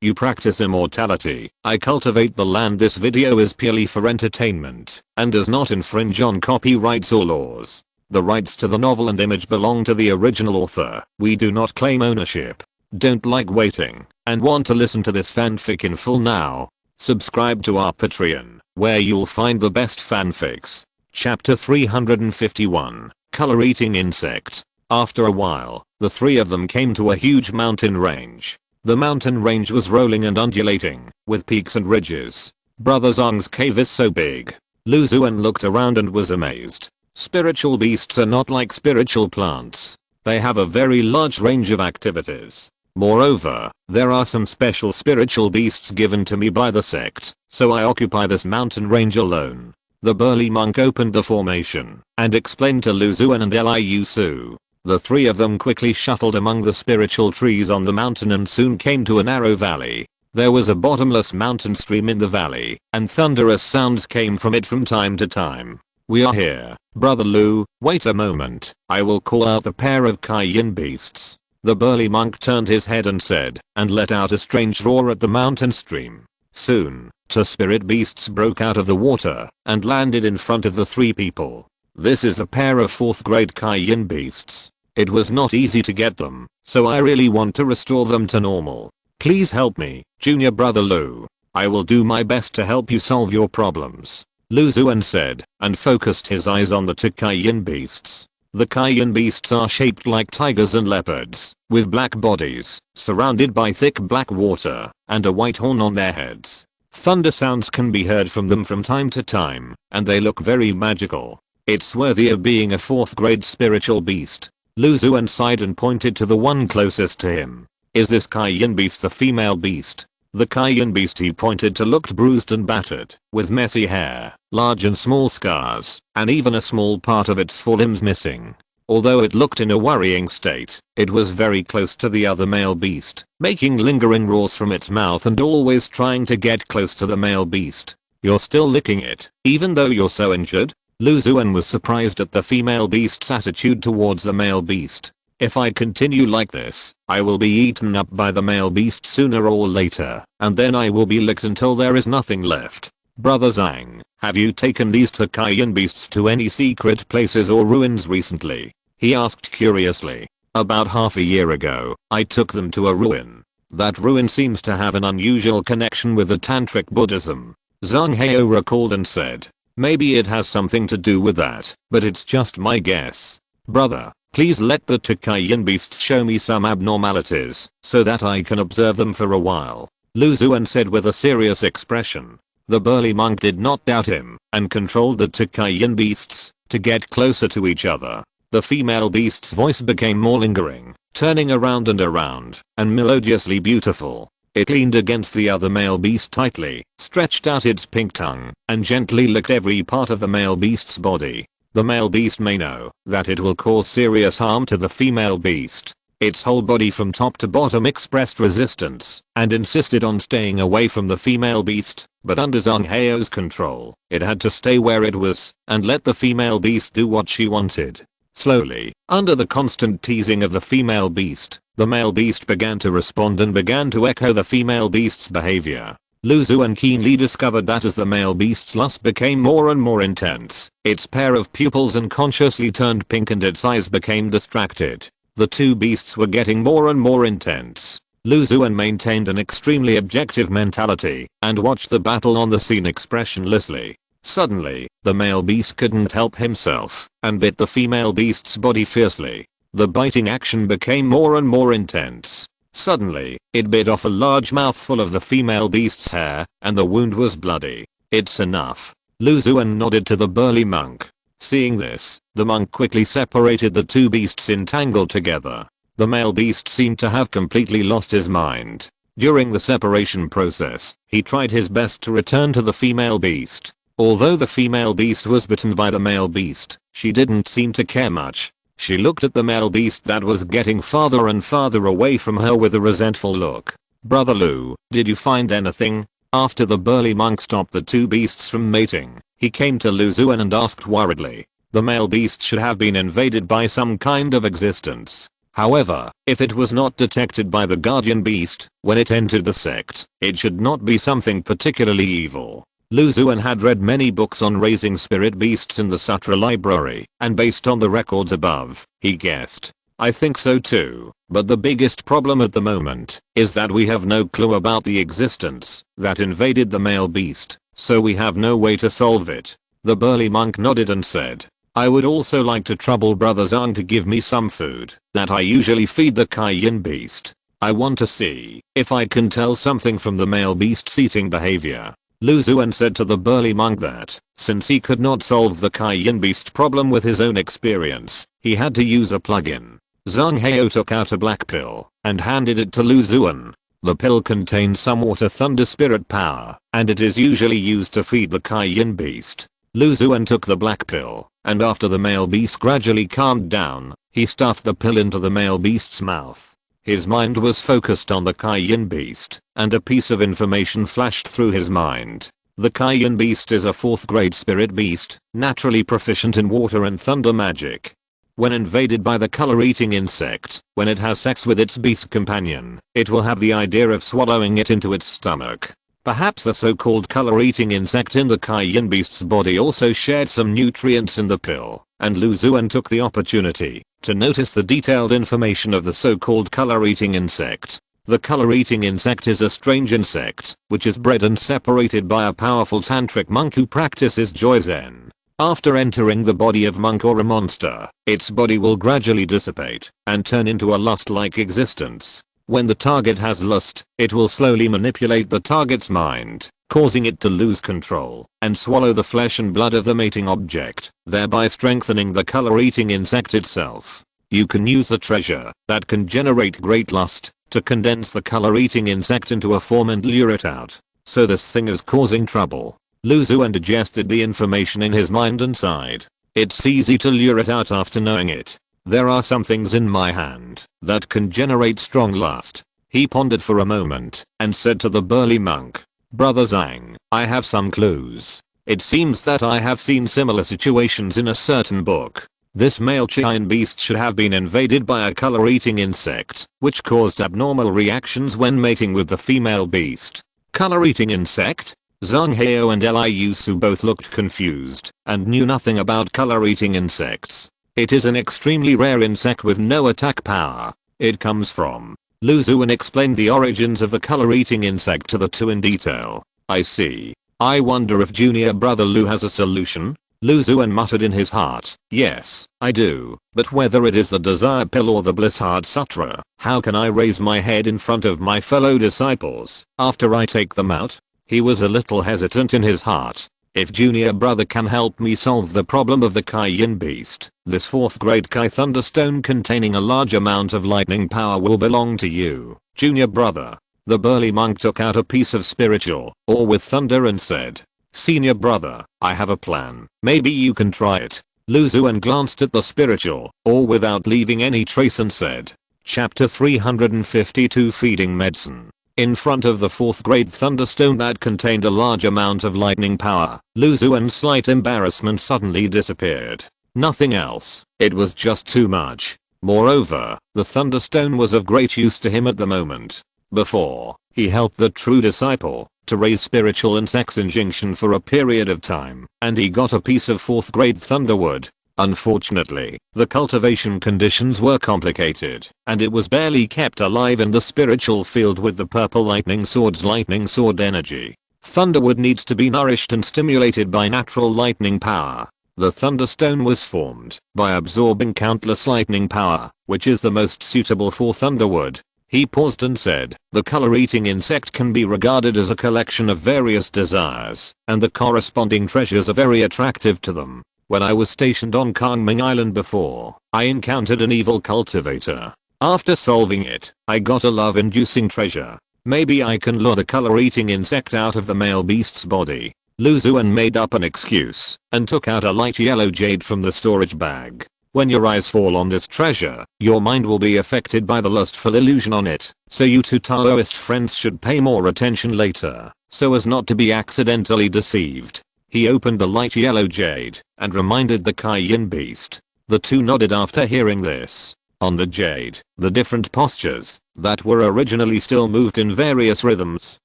You practice immortality. I cultivate the land. This video is purely for entertainment and does not infringe on copyrights or laws. The rights to the novel and image belong to the original author. We do not claim ownership. Don't like waiting and want to listen to this fanfic in full now? Subscribe to our Patreon, where you'll find the best fanfics. Chapter 351, Color Eating Insect. After a while, the three of them came to a huge mountain range. The mountain range was rolling and undulating, with peaks and ridges. Brother Zong's cave is so big. Lu Xuan looked around and was amazed. Spiritual beasts are not like spiritual plants. They have a very large range of activities. Moreover, there are some special spiritual beasts given to me by the sect, so I occupy this mountain range alone. The burly monk opened the formation and explained to Lu Xuan and Liu Su. The three of them quickly shuffled among the spiritual trees on the mountain and soon came to a narrow valley. There was a bottomless mountain stream in the valley, and thunderous sounds came from it from time to time. We are here, Brother Lu. Wait a moment, I will call out the pair of Kaiyin beasts. The burly monk turned his head and said, and let out a strange roar at the mountain stream. Soon, two spirit beasts broke out of the water and landed in front of the three people. This is a pair of 4th grade Kaiyin beasts. It was not easy to get them, so I really want to restore them to normal. Please help me, Junior Brother Lu. I will do my best to help you solve your problems, Lu Xuan said, and focused his eyes on the two Kaiyin beasts. The Kaiyin beasts are shaped like tigers and leopards, with black bodies, surrounded by thick black water, and a white horn on their heads. Thunder sounds can be heard from them from time to time, and they look very magical. It's worthy of being a 4th grade spiritual beast. Lu Xuan sighed and pointed to the one closest to him. Is this Kaiyin beast the female beast? The Kaiyin beast he pointed to looked bruised and battered, with messy hair, large and small scars, and even a small part of its forelimbs missing. Although it looked in a worrying state, it was very close to the other male beast, making lingering roars from its mouth and always trying to get close to the male beast. You're still licking it, even though you're so injured? Lu Xuan was surprised at the female beast's attitude towards the male beast. If I continue like this, I will be eaten up by the male beast sooner or later, and then I will be licked until there is nothing left. Brother Zhang, have you taken these two Kaiyin beasts to any secret places or ruins recently? He asked curiously. About half a year ago, I took them to a ruin. That ruin seems to have an unusual connection with the Tantric Buddhism. Zhang Heo recalled and said. Maybe it has something to do with that, but it's just my guess. Brother, please let the two Kaiyin beasts show me some abnormalities, so that I can observe them for a while, Lu Xuan said with a serious expression. The burly monk did not doubt him, and controlled the two Kaiyin beasts to get closer to each other. The female beast's voice became more lingering, turning around and melodiously beautiful. It leaned against the other male beast tightly, stretched out its pink tongue, and gently licked every part of the male beast's body. The male beast may know that it will cause serious harm to the female beast. Its whole body from top to bottom expressed resistance, and insisted on staying away from the female beast, but under Zhang Heo's control, it had to stay where it was, and let the female beast do what she wanted. Slowly, under the constant teasing of the female beast, the male beast began to respond and began to echo the female beast's behavior. Lu Xuan keenly discovered that as the male beast's lust became more and more intense, its pair of pupils unconsciously turned pink and its eyes became distracted. The two beasts were getting more and more intense. Lu Xuan maintained an extremely objective mentality and watched the battle on the scene expressionlessly. Suddenly, the male beast couldn't help himself and bit the female beast's body fiercely. The biting action became more and more intense. Suddenly, it bit off a large mouthful of the female beast's hair, and the wound was bloody. It's enough. Lu Xuan nodded to the burly monk. Seeing this, the monk quickly separated the two beasts entangled together. The male beast seemed to have completely lost his mind. During the separation process, he tried his best to return to the female beast. Although the female beast was bitten by the male beast, she didn't seem to care much. She looked at the male beast that was getting farther and farther away from her with a resentful look. Brother Lu, did you find anything? After the burly monk stopped the two beasts from mating, he came to Lu Xuan and asked worriedly. The male beast should have been invaded by some kind of existence. However, if it was not detected by the guardian beast when it entered the sect, it should not be something particularly evil. Xuan had read many books on raising spirit beasts in the Sutra library, and based on the records above, he guessed. I think so too, but the biggest problem at the moment is that we have no clue about the existence that invaded the male beast, so we have no way to solve it. The burly monk nodded and said, I would also like to trouble Brother Zhang to give me some food that I usually feed the Kaiyin beast. I want to see if I can tell something from the male beast's eating behavior. Xuan said to the burly monk that, since he could not solve the Kaiyin beast problem with his own experience, he had to use a plug-in. Zhang Heo took out a black pill and handed it to Xuan. The pill contains some water thunder spirit power, and it is usually used to feed the Kaiyin beast. Xuan took the black pill, and after the male beast gradually calmed down, he stuffed the pill into the male beast's mouth. His mind was focused on the Kaiyin beast, and a piece of information flashed through his mind. The Kaiyin beast is a 4th grade spirit beast, naturally proficient in water and thunder magic. When invaded by the color-eating insect, when it has sex with its beast companion, it will have the idea of swallowing it into its stomach. Perhaps the so-called color-eating insect in the Kaiyin beast's body also shared some nutrients in the pill, and Xuan took the opportunity to notice the detailed information of the so-called color-eating insect. The color-eating insect is a strange insect, which is bred and separated by a powerful tantric monk who practices joy zen. After entering the body of monk or a monster, its body will gradually dissipate and turn into a lust-like existence. When the target has lust, it will slowly manipulate the target's mind, causing it to lose control and swallow the flesh and blood of the mating object, thereby strengthening the color-eating insect itself. You can use a treasure that can generate great lust to condense the color-eating insect into a form and lure it out. So this thing is causing trouble. Xuan digested the information in his mind and sighed. It's easy to lure it out after knowing it. There are some things in my hand that can generate strong lust. He pondered for a moment and said to the burly monk, Brother Zhang, I have some clues. It seems that I have seen similar situations in a certain book. This male giant beast should have been invaded by a color-eating insect, which caused abnormal reactions when mating with the female beast. Color-eating insect? Zhang Heo and Liu Su both looked confused and knew nothing about color-eating insects. It is an extremely rare insect with no attack power. It comes from. Xuan explained the origins of the color-eating insect to the two in detail. I see. I wonder if junior brother Lu has a solution? Xuan muttered in his heart. Yes, I do, but whether it is the desire pill or the bliss heart sutra, how can I raise my head in front of my fellow disciples after I take them out? He was a little hesitant in his heart. If junior brother can help me solve the problem of the Kaiyin beast, this 4th grade Kai Thunderstone containing a large amount of lightning power will belong to you, junior brother. The burly monk took out a piece of spiritual ore with thunder and said, Senior brother, I have a plan. Maybe you can try it. Xuan glanced at the spiritual ore without leaving any trace and said, Chapter 352 Feeding Medicine. In front of the 4th grade thunderstone that contained a large amount of lightning power, Xuan's slight embarrassment suddenly disappeared. Nothing else. It was just too much. Moreover, the thunderstone was of great use to him at the moment. Before, he helped the true disciple to raise spiritual and sex injunction for a period of time, and he got a piece of 4th grade thunderwood. Unfortunately, the cultivation conditions were complicated, and it was barely kept alive in the spiritual field with the purple lightning sword's lightning sword energy. Thunderwood needs to be nourished and stimulated by natural lightning power. The thunderstone was formed by absorbing countless lightning power, which is the most suitable for thunderwood. He paused and said, the color-eating insect can be regarded as a collection of various desires, and the corresponding treasures are very attractive to them. When I was stationed on Kangming Island before, I encountered an evil cultivator. After solving it, I got a love-inducing treasure. Maybe I can lure the color-eating insect out of the male beast's body. Xuan made up an excuse and took out a light yellow jade from the storage bag. When your eyes fall on this treasure, your mind will be affected by the lustful illusion on it, so you two Taoist friends should pay more attention later, so as not to be accidentally deceived. He opened the light yellow jade and reminded the Kaiyin beast. The two nodded after hearing this. On the jade, the different postures that were originally still moved in various rhythms,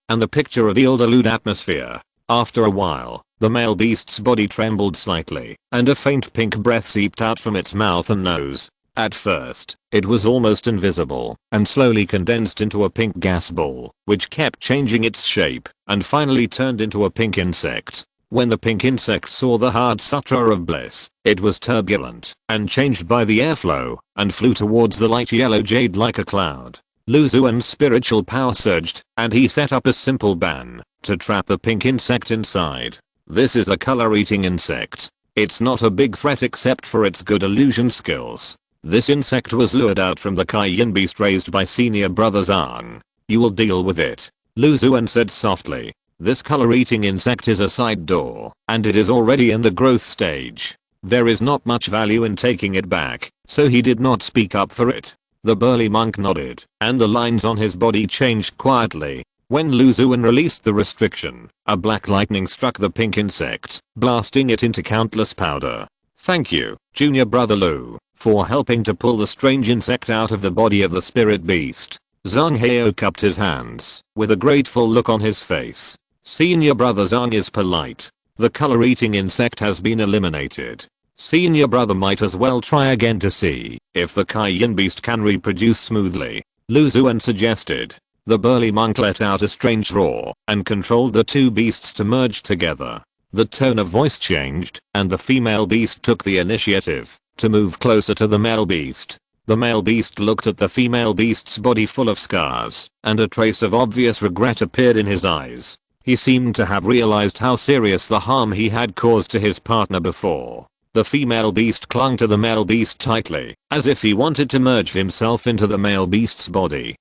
and the picture revealed a lewd atmosphere. After a while, the male beast's body trembled slightly, and a faint pink breath seeped out from its mouth and nose. At first, it was almost invisible, and slowly condensed into a pink gas ball, which kept changing its shape, and finally turned into a pink insect. When the pink insect saw the hard sutra of bliss, it was turbulent, and changed by the airflow, and flew towards the light yellow jade like a cloud. Lu Xuan's spiritual power surged, and he set up a simple ban to trap the pink insect inside. This is a color-eating insect. It's not a big threat except for its good illusion skills. This insect was lured out from the Cayenne beast raised by senior brother Xuan. You will deal with it, Lu Xuan said softly. This color-eating insect is a side door, and it is already in the growth stage. There is not much value in taking it back, so he did not speak up for it. The burly monk nodded, and the lines on his body changed quietly. When Lu Xuan released the restriction, a black lightning struck the pink insect, blasting it into countless powder. Thank you, junior brother Lu, for helping to pull the strange insect out of the body of the spirit beast. Zhang Heo cupped his hands, with a grateful look on his face. Senior brother Zhang is polite. The color-eating insect has been eliminated. Senior brother might as well try again to see if the Cayenne beast can reproduce smoothly, Lu Xuan suggested. The burly monk let out a strange roar and controlled the two beasts to merge together. The tone of voice changed, and the female beast took the initiative to move closer to the male beast. The male beast looked at the female beast's body full of scars, and a trace of obvious regret appeared in his eyes. He seemed to have realized how serious the harm he had caused to his partner before. The female beast clung to the male beast tightly, as if he wanted to merge himself into the male beast's body.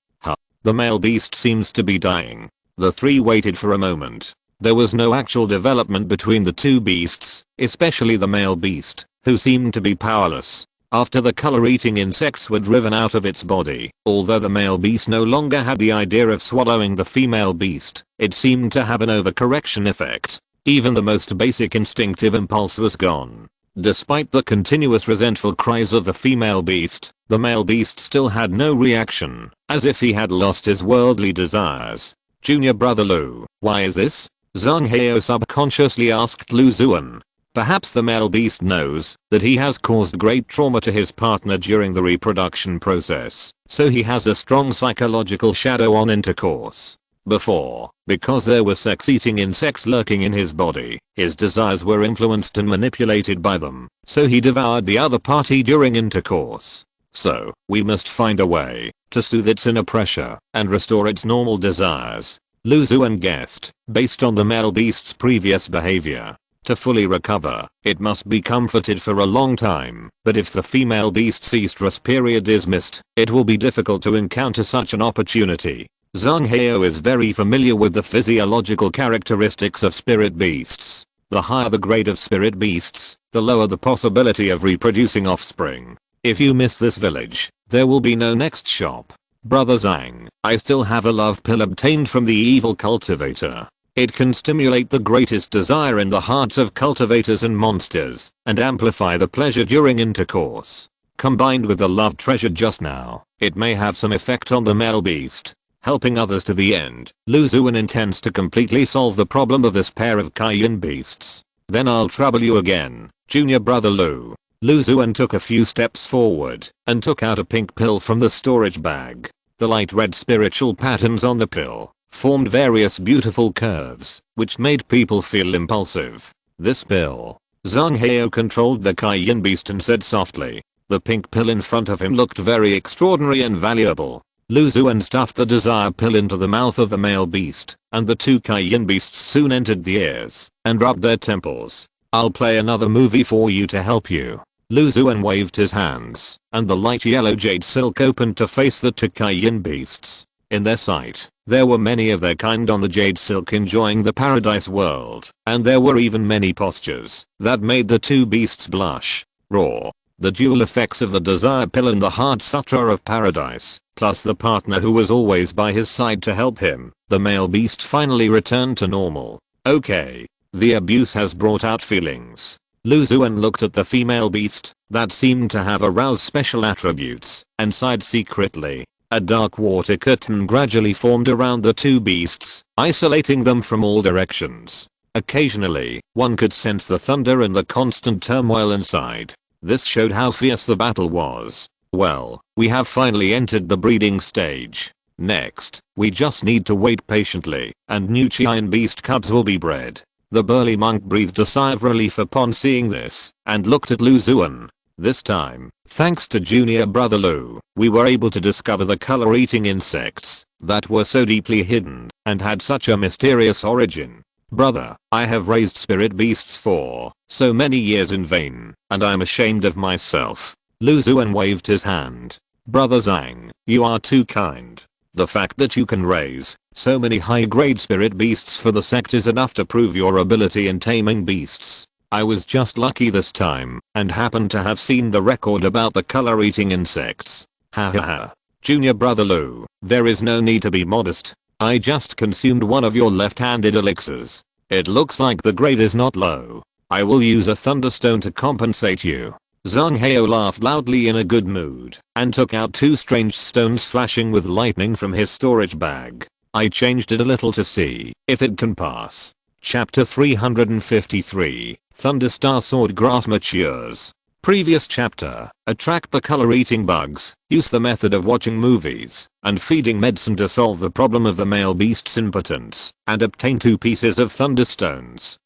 The male beast seems to be dying. The three waited for a moment. There was no actual development between the two beasts, especially the male beast, who seemed to be powerless. After the color-eating insects were driven out of its body, although the male beast no longer had the idea of swallowing the female beast, it seemed to have an overcorrection effect. Even the most basic instinctive impulse was gone. Despite the continuous resentful cries of the female beast, the male beast still had no reaction, as if he had lost his worldly desires. Junior brother Lu, why is this? Zhang Heo subconsciously asked Lu Xuan. Perhaps the male beast knows that he has caused great trauma to his partner during the reproduction process, so he has a strong psychological shadow on intercourse. Before, because there were sex-eating insects lurking in his body, his desires were influenced and manipulated by them, so he devoured the other party during intercourse. So, we must find a way to soothe its inner pressure and restore its normal desires, Lu Xuan guessed, based on the male beast's previous behavior. To fully recover, it must be comforted for a long time, but if the female beast's estrus period is missed, it will be difficult to encounter such an opportunity. Zhang Heo is very familiar with the physiological characteristics of spirit beasts. The higher the grade of spirit beasts, the lower the possibility of reproducing offspring. If you miss this village, there will be no next shop. Brother Zhang, I still have a love pill obtained from the evil cultivator. It can stimulate the greatest desire in the hearts of cultivators and monsters, and amplify the pleasure during intercourse. Combined with the love treasured just now, it may have some effect on the male beast. Helping others to the end, Lu Xuan intends to completely solve the problem of this pair of Cayenne beasts. Then I'll trouble you again, junior brother Lu. Lu Xuan took a few steps forward and took out a pink pill from the storage bag. The light red spiritual patterns on the pill formed various beautiful curves, which made people feel impulsive. This pill. Zhang Heo controlled the Cayenne beast and said softly. The pink pill in front of him looked very extraordinary and valuable. Lu Xuan stuffed the desire pill into the mouth of the male beast, and the two Cayenne beasts soon entered the ears and rubbed their temples. I'll play another movie for you to help you. Lu Xuan waved his hands, and the light yellow jade silk opened to face the two Cayenne beasts. In their sight, there were many of their kind on the jade silk enjoying the paradise world, and there were even many postures that made the two beasts blush. Raw. The dual effects of the desire pill and the heart sutra of paradise, plus the partner who was always by his side to help him, the male beast finally returned to normal. Okay. The abuse has brought out feelings. Lu Xuan looked at the female beast that seemed to have aroused special attributes and sighed secretly. A dark water curtain gradually formed around the two beasts, isolating them from all directions. Occasionally, one could sense the thunder and the constant turmoil inside. This showed how fierce the battle was. Well, we have finally entered the breeding stage. Next, we just need to wait patiently, and new Xuan beast cubs will be bred. The burly monk breathed a sigh of relief upon seeing this, and looked at Lu Xuan. This time, thanks to junior brother Lu, we were able to discover the color-eating insects that were so deeply hidden and had such a mysterious origin. Brother, I have raised spirit beasts for so many years in vain, and I'm ashamed of myself. Lu Xuan waved his hand. Brother Zhang, you are too kind. The fact that you can raise so many high-grade spirit beasts for the sect is enough to prove your ability in taming beasts. I was just lucky this time, and happened to have seen the record about the color-eating insects. Ha ha ha. Junior brother Lu, there is no need to be modest. I just consumed one of your left-handed elixirs. It looks like the grade is not low. I will use a thunderstone to compensate you. Zhang Heo laughed loudly in a good mood, and took out two strange stones flashing with lightning from his storage bag. I changed it a little to see if it can pass. Chapter 353, Thunderstar Sword Grass Matures. Previous chapter, attract the color-eating bugs, use the method of watching movies, and feeding medicine to solve the problem of the male beast's impotence, and obtain 2 pieces of thunderstones.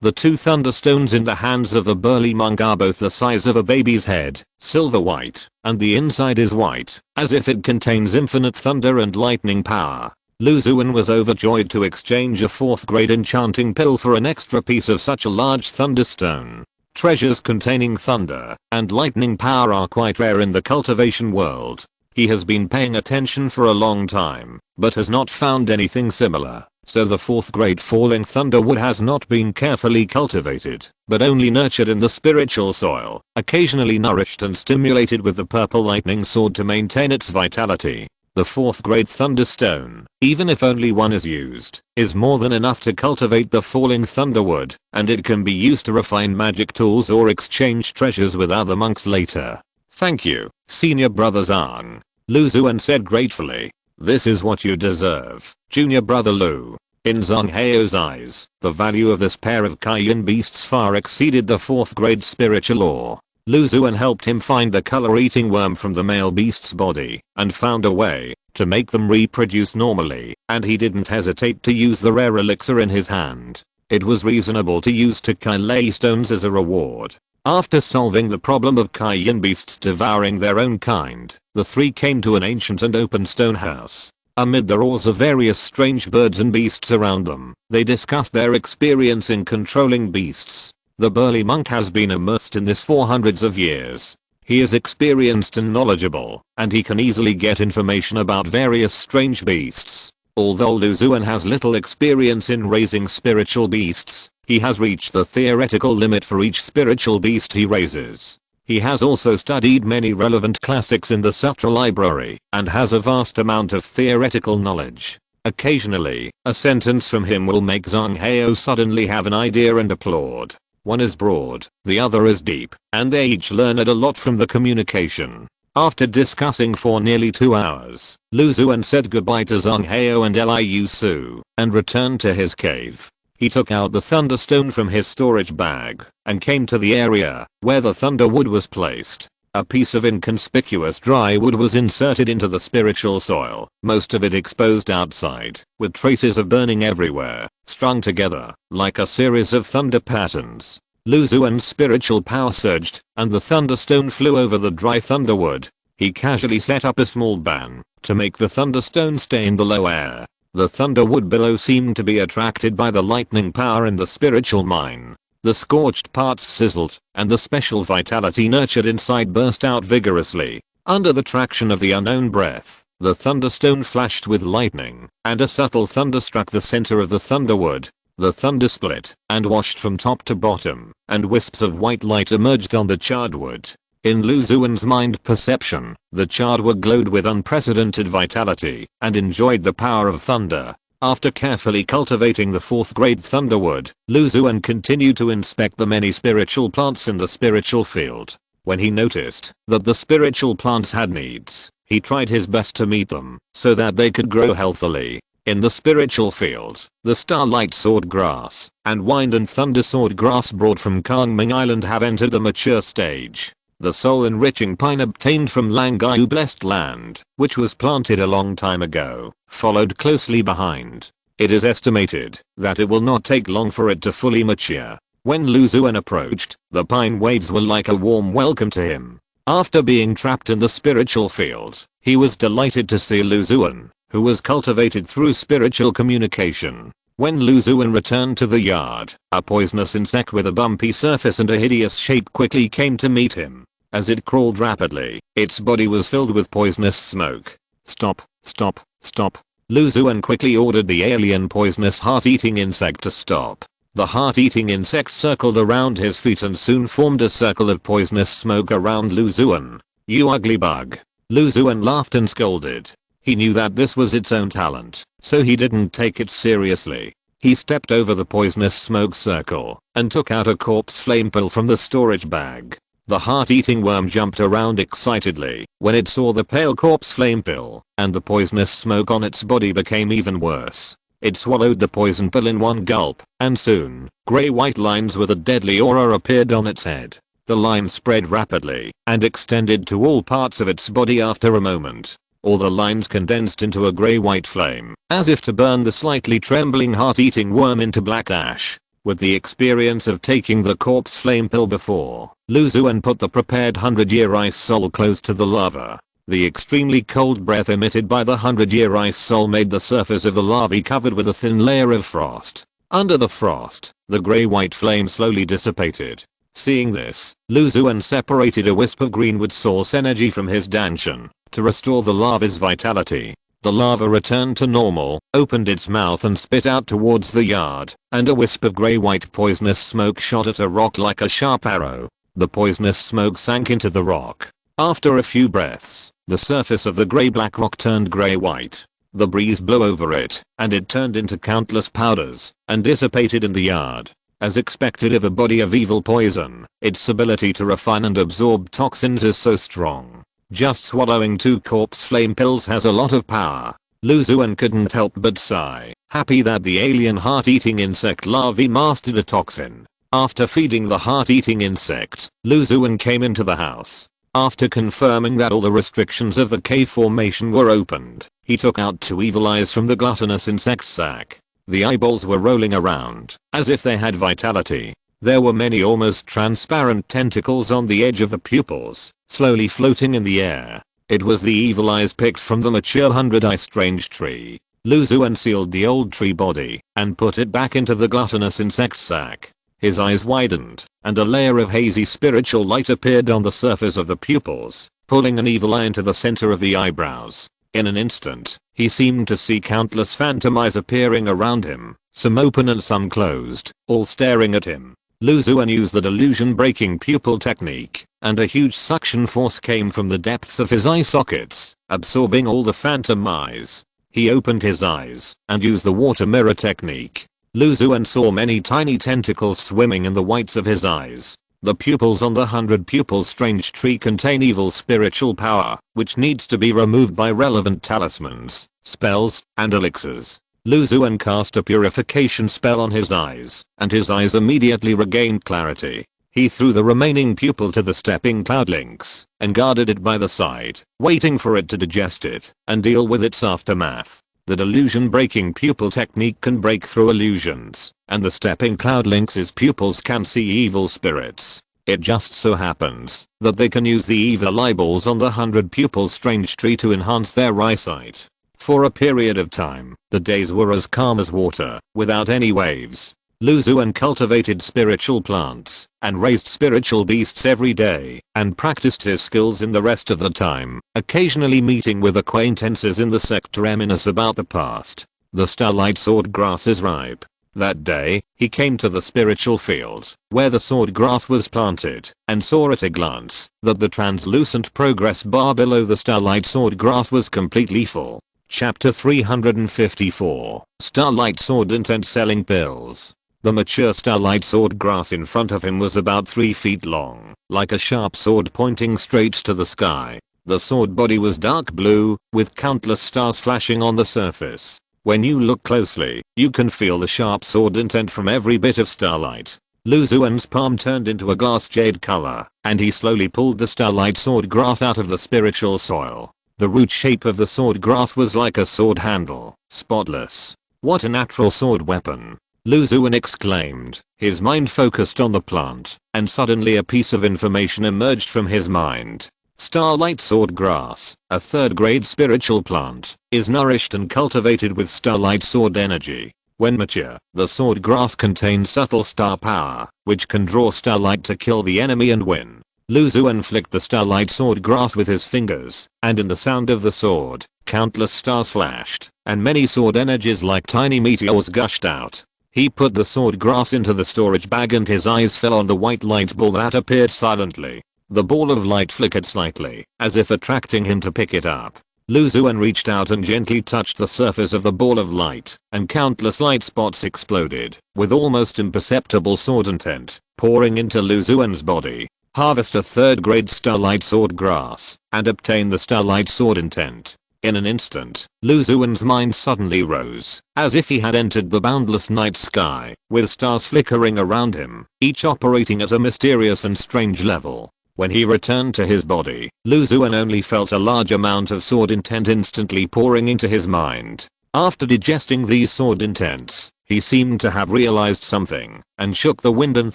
The 2 thunderstones in the hands of the burly monk are both the size of a baby's head, silver white, and the inside is white, as if it contains infinite thunder and lightning power. Lu Xuan was overjoyed to exchange a 4th grade enchanting pill for an extra piece of such a large thunderstone. Treasures containing thunder and lightning power are quite rare in the cultivation world. He has been paying attention for a long time, but has not found anything similar. So the 4th grade falling thunderwood has not been carefully cultivated, but only nurtured in the spiritual soil, occasionally nourished and stimulated with the purple lightning sword to maintain its vitality. The 4th grade thunderstone, even if only one is used, is more than enough to cultivate the falling thunderwood, and it can be used to refine magic tools or exchange treasures with other monks later. Thank you, senior brother Zhang. Lu Xuan said gratefully. This is what you deserve, junior brother Lu. In Zhang Heo's eyes, the value of this pair of Xuan beasts far exceeded the 4th grade spiritual ore. Lu Xuan helped him find the color-eating worm from the male beast's body, and found a way to make them reproduce normally, and he didn't hesitate to use the rare elixir in his hand. It was reasonable to use Tukulei stones as a reward. After solving the problem of Xuan beasts devouring their own kind, the 3 came to an ancient and open stone house. Amid the roars of various strange birds and beasts around them, they discussed their experience in controlling beasts. The burly monk has been immersed in this for hundreds of years. He is experienced and knowledgeable, and he can easily get information about various strange beasts. Although Lu Xuan has little experience in raising spiritual beasts, he has reached the theoretical limit for each spiritual beast he raises. He has also studied many relevant classics in the Sutra library, and has a vast amount of theoretical knowledge. Occasionally, a sentence from him will make Zhang Heo suddenly have an idea and applaud. One is broad, the other is deep, and they each learned a lot from the communication. After discussing for nearly 2 hours, Lu Xuan said goodbye to Zhang Heo and Liu Su, and returned to his cave. He took out the thunderstone from his storage bag, and came to the area where the thunderwood was placed. A piece of inconspicuous dry wood was inserted into the spiritual soil, most of it exposed outside, with traces of burning everywhere, strung together, like a series of thunder patterns. Lu Xuan's spiritual power surged, and the thunderstone flew over the dry thunderwood. He casually set up a small ban to make the thunderstone stay in the low air. The thunderwood below seemed to be attracted by the lightning power in the spiritual mine. The scorched parts sizzled, and the special vitality nurtured inside burst out vigorously. Under the traction of the unknown breath, the thunderstone flashed with lightning, and a subtle thunder struck the center of the thunderwood. The thunder split, and washed from top to bottom, and wisps of white light emerged on the charred wood. In Lu Xuan's mind perception, the charred wood glowed with unprecedented vitality, and enjoyed the power of thunder. After carefully cultivating the 4th grade Thunderwood, Xuan continued to inspect the many spiritual plants in the spiritual field. When he noticed that the spiritual plants had needs, he tried his best to meet them so that they could grow healthily. In the spiritual field, the Starlight Sword Grass and Wind and Thunder Sword Grass brought from Kangming Island have entered the mature stage. The soul-enriching pine obtained from Langayu Blessed Land, which was planted a long time ago, followed closely behind. It is estimated that it will not take long for it to fully mature. When Xuan approached, the pine waves were like a warm welcome to him. After being trapped in the spiritual field, he was delighted to see Xuan, who was cultivated through spiritual communication. When Xuan returned to the yard, a poisonous insect with a bumpy surface and a hideous shape quickly came to meet him. As it crawled rapidly, its body was filled with poisonous smoke. Stop, stop, stop. Xuan quickly ordered the alien poisonous heart-eating insect to stop. The heart-eating insect circled around his feet and soon formed a circle of poisonous smoke around Xuan. "You ugly bug." Xuan laughed and scolded. He knew that this was its own talent, so he didn't take it seriously. He stepped over the poisonous smoke circle and took out a corpse flame pill from the storage bag. The heart-eating worm jumped around excitedly when it saw the pale corpse flame pill, and the poisonous smoke on its body became even worse. It swallowed the poison pill in one gulp, and soon, gray-white lines with a deadly aura appeared on its head. The lines spread rapidly and extended to all parts of its body after a moment. All the lines condensed into a gray-white flame, as if to burn the slightly trembling heart-eating worm into black ash. With the experience of taking the corpse flame pill before, Xuan put the prepared 100-year ice soul close to the lava. The extremely cold breath emitted by the 100-year ice soul made the surface of the lava covered with a thin layer of frost. Under the frost, the gray-white flame slowly dissipated. Seeing this, Xuan separated a wisp of greenwood source energy from his dantian to restore the lava's vitality. The lava returned to normal, opened its mouth and spit out towards the yard, and a wisp of grey-white poisonous smoke shot at a rock like a sharp arrow. The poisonous smoke sank into the rock. After a few breaths, the surface of the grey-black rock turned grey-white. The breeze blew over it, and it turned into countless powders and dissipated in the yard. As expected of a body of evil poison, its ability to refine and absorb toxins is so strong. Just swallowing 2 corpse flame pills has a lot of power. Xuan couldn't help but sigh, happy that the alien heart-eating insect larvae mastered a toxin. After feeding the heart-eating insect, Xuan came into the house. After confirming that all the restrictions of the cave formation were opened, he took out 2 evil eyes from the gluttonous insect sack. The eyeballs were rolling around, as if they had vitality. There were many almost transparent tentacles on the edge of the pupils, slowly floating in the air. It was the evil eyes picked from the mature 100-eye strange tree. Xuan sealed the old tree body and put it back into the gluttonous insect sack. His eyes widened, and a layer of hazy spiritual light appeared on the surface of the pupils, pulling an evil eye into the center of the eyebrows. In an instant, he seemed to see countless phantom eyes appearing around him, some open and some closed, all staring at him. Xuan used the delusion-breaking pupil technique, and a huge suction force came from the depths of his eye sockets, absorbing all the phantom eyes. He opened his eyes and used the water mirror technique. Xuan saw many tiny tentacles swimming in the whites of his eyes. The pupils on the 100 pupils strange tree contain evil spiritual power, which needs to be removed by relevant talismans, spells, and elixirs. Xuan cast a purification spell on his eyes, and his eyes immediately regained clarity. He threw the remaining pupil to the stepping cloud lynx, and guarded it by the side, waiting for it to digest it, and deal with its aftermath. The delusion-breaking pupil technique can break through illusions, and the stepping cloud lynx's pupils can see evil spirits. It just so happens that they can use the evil eyeballs on the 100 pupils strange tree to enhance their eyesight. For a period of time, the days were as calm as water, without any waves. Xuan cultivated spiritual plants, and raised spiritual beasts every day, and practiced his skills in the rest of the time, occasionally meeting with acquaintances in the sect reminisce about the past. The starlight sword grass is ripe. That day, he came to the spiritual field, where the sword grass was planted, and saw at a glance that the translucent progress bar below the starlight sword grass was completely full. Chapter 354. Starlight Sword Intent Selling Pills. The mature starlight sword grass in front of him was about 3 feet long, like a sharp sword pointing straight to the sky. The sword body was dark blue, with countless stars flashing on the surface. When you look closely, you can feel the sharp sword intent from every bit of starlight. Lu Xuan's palm turned into a glass jade color, and he slowly pulled the starlight sword grass out of the spiritual soil. The root shape of the sword grass was like a sword handle, spotless. What a natural sword weapon! Lu Xuan exclaimed. His mind focused on the plant, and suddenly a piece of information emerged from his mind. Starlight sword grass, a 3rd grade spiritual plant, is nourished and cultivated with starlight sword energy. When mature, the sword grass contains subtle star power, which can draw starlight to kill the enemy and win. Lu Xuan flicked the starlight sword grass with his fingers, and in the sound of the sword, countless stars flashed, and many sword energies like tiny meteors gushed out. He put the sword grass into the storage bag and his eyes fell on the white light ball that appeared silently. The ball of light flickered slightly, as if attracting him to pick it up. Lu Xuan reached out and gently touched the surface of the ball of light, and countless light spots exploded, with almost imperceptible sword intent, pouring into Lu Xuan's body. Harvest a 3rd grade starlight sword grass, and obtain the starlight sword intent. In an instant, Lu Xuan's mind suddenly rose, as if he had entered the boundless night sky, with stars flickering around him, each operating at a mysterious and strange level. When he returned to his body, Lu Xuan only felt a large amount of sword intent instantly pouring into his mind. After digesting these sword intents, he seemed to have realized something, and shook the wind and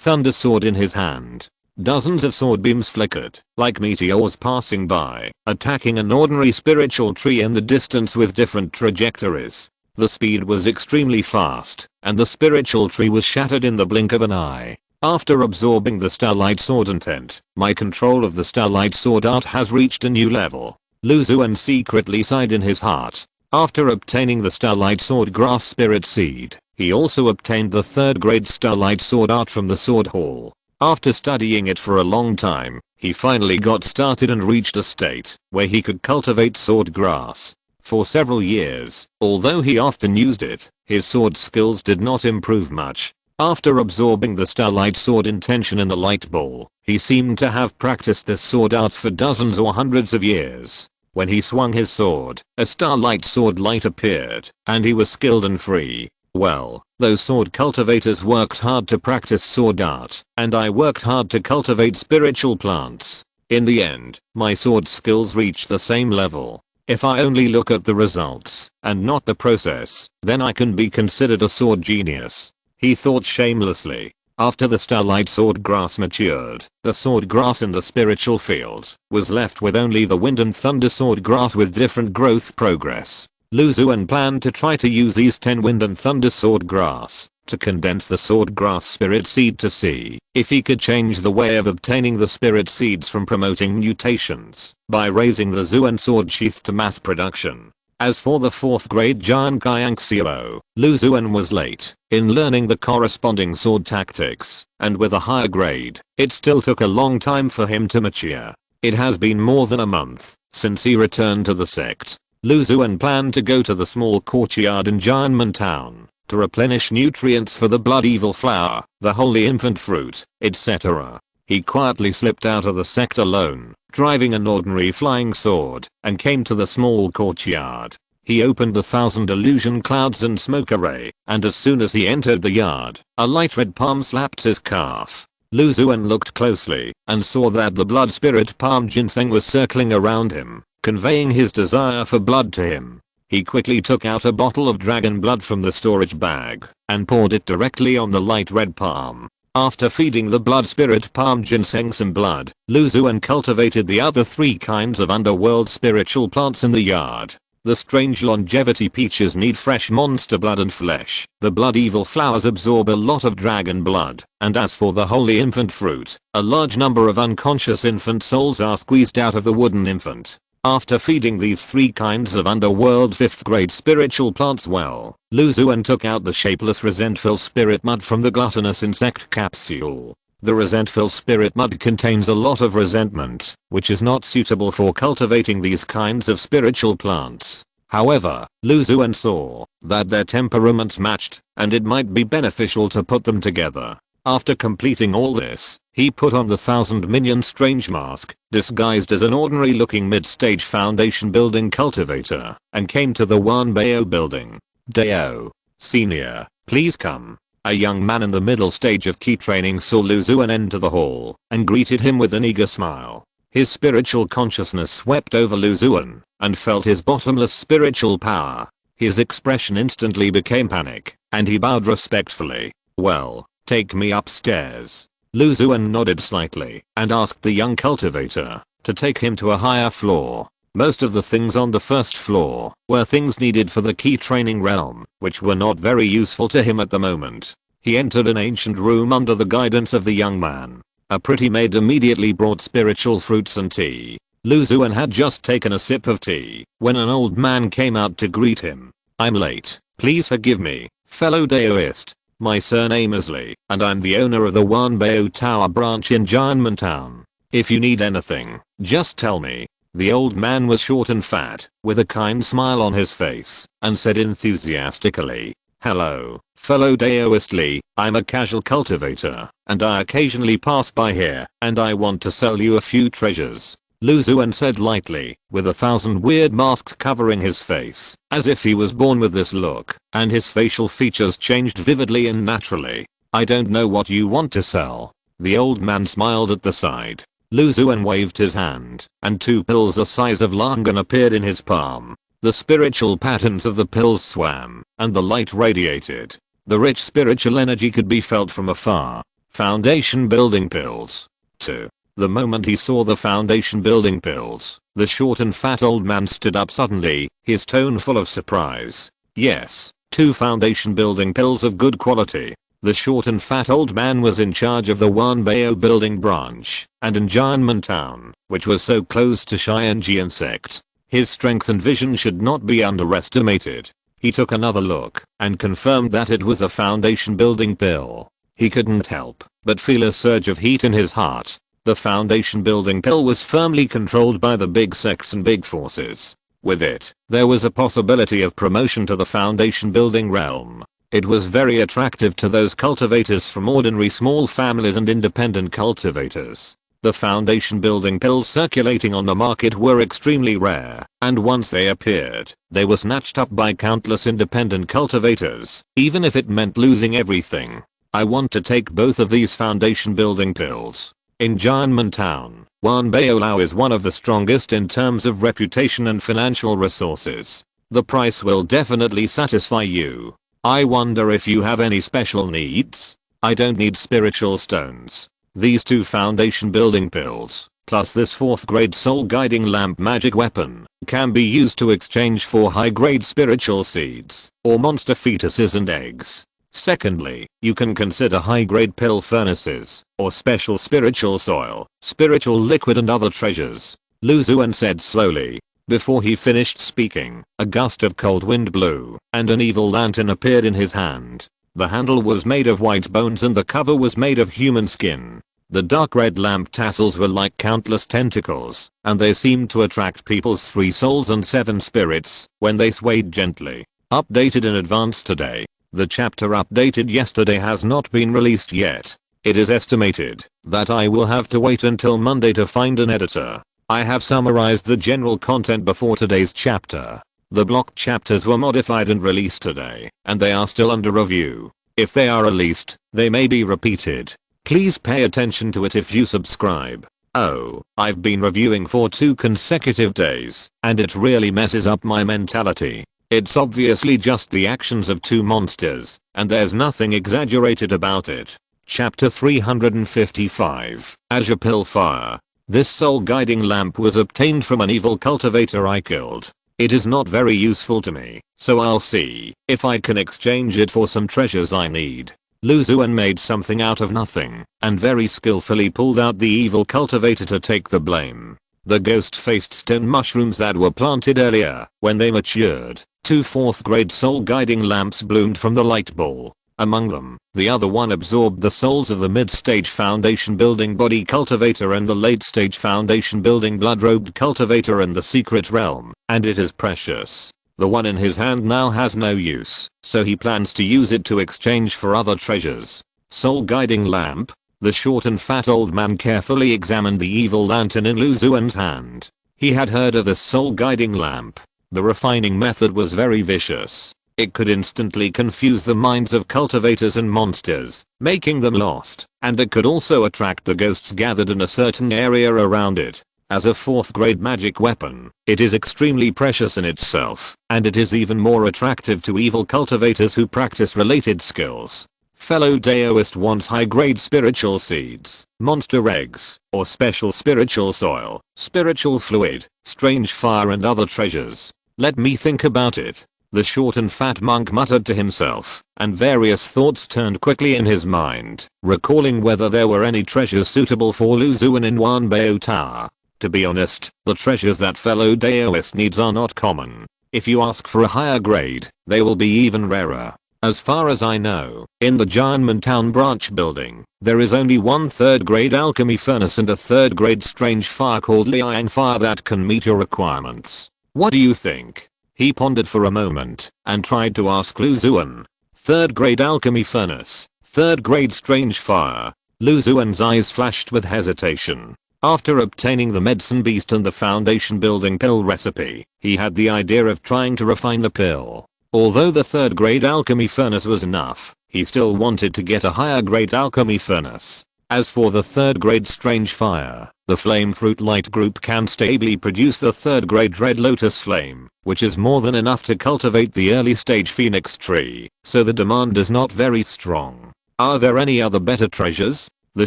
thunder sword in his hand. Dozens of sword beams flickered, like meteors passing by, attacking an ordinary spiritual tree in the distance with different trajectories. The speed was extremely fast, and the spiritual tree was shattered in the blink of an eye. After absorbing the starlight sword intent, my control of the starlight sword art has reached a new level. Lu Xuan secretly sighed in his heart. After obtaining the starlight sword grass spirit seed, he also obtained the 3rd grade starlight sword art from the sword hall. After studying it for a long time, he finally got started and reached a state where he could cultivate sword grass. For several years, although he often used it, his sword skills did not improve much. After absorbing the starlight sword intention in the light ball, he seemed to have practiced this sword art for dozens or hundreds of years. When he swung his sword, a starlight sword light appeared, and he was skilled and free. Well, those sword cultivators worked hard to practice sword art, and I worked hard to cultivate spiritual plants. In the end, my sword skills reached the same level. If I only look at the results, and not the process, then I can be considered a sword genius. He thought shamelessly. After the starlight sword grass matured, the sword grass in the spiritual field was left with only the wind and thunder sword grass with different growth progress. Lu Xuan planned to try to use these 10 wind and thunder sword grass to condense the sword grass spirit seed to see if he could change the way of obtaining the spirit seeds from promoting mutations by raising the Xuan sword sheath to mass production. As for the 4th grade giant Xiangxiao, Lu Xuan was late in learning the corresponding sword tactics, and with a higher grade, it still took a long time for him to mature. It has been more than a month since he returned to the sect. Lu Xuan planned to go to the small courtyard in Jianmen town to replenish nutrients for the blood evil flower, the holy infant fruit, etc. He quietly slipped out of the sect alone, driving an ordinary flying sword, and came to the small courtyard. He opened the 1,000 illusion clouds and smoke array, and as soon as he entered the yard, a light red palm slapped his calf. Lu Xuan looked closely, and saw that the blood spirit palm ginseng was circling around him, conveying his desire for blood to him. He quickly took out a bottle of dragon blood from the storage bag, and poured it directly on the light red palm. After feeding the blood spirit palm ginseng some blood, Lu Xuan cultivated the other 3 kinds of underworld spiritual plants in the yard. The strange longevity peaches need fresh monster blood and flesh. The blood evil flowers absorb a lot of dragon blood. And as for the holy infant fruit, a large number of unconscious infant souls are squeezed out of the wooden infant. After feeding these 3 kinds of underworld 5th grade spiritual plants well, Lu Xuan took out the shapeless resentful spirit mud from the gluttonous insect capsule. The resentful spirit mud contains a lot of resentment, which is not suitable for cultivating these kinds of spiritual plants. However, Lu Xuan saw that their temperaments matched and it might be beneficial to put them together. After completing all this, he put on the 1000 minion strange mask, disguised as an ordinary looking mid-stage foundation building cultivator, and came to the Wan Bao building. Dao, senior, please come. A young man in the middle stage of key training saw Lu Xuan enter the hall and greeted him with an eager smile. His spiritual consciousness swept over Lu Xuan and felt his bottomless spiritual power. His expression instantly became panic, and he bowed respectfully. Well, take me upstairs. Lu Xuan nodded slightly and asked the young cultivator to take him to a higher floor. Most of the things on the first floor were things needed for the key training realm, which were not very useful to him at the moment. He entered an ancient room under the guidance of the young man. A pretty maid immediately brought spiritual fruits and tea. Lu Xuan had just taken a sip of tea when an old man came out to greet him. I'm late. Please forgive me, fellow Daoist. My surname is Li, and I'm the owner of the Wan Bao Tower branch in Jianmen Town. If you need anything, just tell me. The old man was short and fat, with a kind smile on his face, and said enthusiastically, hello, fellow Daoist Li, I'm a casual cultivator, and I occasionally pass by here, and I want to sell you a few treasures. Lu Xuan said lightly, with 1,000 weird masks covering his face, as if he was born with this look, and his facial features changed vividly and naturally. I don't know what you want to sell. The old man smiled at the side. Lu Xuan waved his hand, and 2 pills the size of langan appeared in his palm. The spiritual patterns of the pills swam, and the light radiated. The rich spiritual energy could be felt from afar. Foundation building pills. 2. The moment he saw the foundation building pills, the short and fat old man stood up suddenly, his tone full of surprise. Yes, 2 foundation building pills of good quality. The short and fat old man was in charge of the Wan Bao building branch, and in Jianmen Town, which was so close to Xianjian sect. His strength and vision should not be underestimated. He took another look, and confirmed that it was a foundation building pill. He couldn't help but feel a surge of heat in his heart. The foundation building pill was firmly controlled by the big sects and big forces. With it, there was a possibility of promotion to the foundation building realm. It was very attractive to those cultivators from ordinary small families and independent cultivators. The foundation building pills circulating on the market were extremely rare, and once they appeared, they were snatched up by countless independent cultivators, even if it meant losing everything. I want to take both of these foundation building pills. In Jianmen Town, Wan Bao Lao is one of the strongest in terms of reputation and financial resources. The price will definitely satisfy you. I wonder if you have any special needs? I don't need spiritual stones. These 2 foundation building pills, plus this 4th grade soul guiding lamp magic weapon, can be used to exchange for high grade spiritual seeds, or monster fetuses and eggs. Secondly, you can consider high grade pill furnaces, or special spiritual soil, spiritual liquid and other treasures. Lu Xuan said slowly. Before he finished speaking, a gust of cold wind blew, and an evil lantern appeared in his hand. The handle was made of white bones and the cover was made of human skin. The dark red lamp tassels were like countless tentacles, and they seemed to attract people's 3 souls and 7 spirits when they swayed gently. Updated in advance today. The chapter updated yesterday has not been released yet. It is estimated that I will have to wait until Monday to find an editor. I have summarized the general content before today's chapter. The block chapters were modified and released today, and they are still under review. If they are released, they may be repeated. Please pay attention to it if you subscribe. Oh, I've been reviewing for 2 consecutive days, and it really messes up my mentality. It's obviously just the actions of 2 monsters, and there's nothing exaggerated about it. Chapter 355, Azure Pill Fire. This soul guiding lamp was obtained from an evil cultivator I killed. It is not very useful to me, so I'll see if I can exchange it for some treasures I need. Lu Xuan made something out of nothing, and very skillfully pulled out the evil cultivator to take the blame. The ghost-faced stone mushrooms that were planted earlier, when they matured, 2 4th grade soul guiding lamps bloomed from the light ball. Among them, the other one absorbed the souls of the mid-stage foundation building body cultivator and the late-stage foundation building blood-robed cultivator in the secret realm, and it is precious. The one in his hand now has no use, so he plans to use it to exchange for other treasures. Soul guiding lamp. The short and fat old man carefully examined the evil lantern in Lu Xuan's hand. He had heard of the soul guiding lamp. The refining method was very vicious. It could instantly confuse the minds of cultivators and monsters, making them lost, and it could also attract the ghosts gathered in a certain area around it. As a 4th grade magic weapon, it is extremely precious in itself, and it is even more attractive to evil cultivators who practice related skills. Fellow Daoist wants high-grade spiritual seeds, monster eggs, or special spiritual soil, spiritual fluid, strange fire and other treasures. Let me think about it. The short and fat monk muttered to himself, and various thoughts turned quickly in his mind, recalling whether there were any treasures suitable for Lu Xuan in Wanbao Tower. To be honest, the treasures that fellow Daoist needs are not common. If you ask for a higher grade, they will be even rarer. As far as I know, in the Jianmen branch building, there is only one 3rd grade alchemy furnace and a 3rd grade strange fire called Liang fire that can meet your requirements. What do you think? He pondered for a moment, and tried to ask Lu Xuan. 3rd grade alchemy furnace, 3rd grade strange fire. Lu Xuan's eyes flashed with hesitation. After obtaining the medicine beast and the foundation building pill recipe, he had the idea of trying to refine the pill. Although the 3rd grade alchemy furnace was enough, he still wanted to get a higher grade alchemy furnace. As for the 3rd grade strange fire, the flame fruit light group can stably produce a 3rd grade red lotus flame, which is more than enough to cultivate the early stage phoenix tree, so the demand is not very strong. Are there any other better treasures? The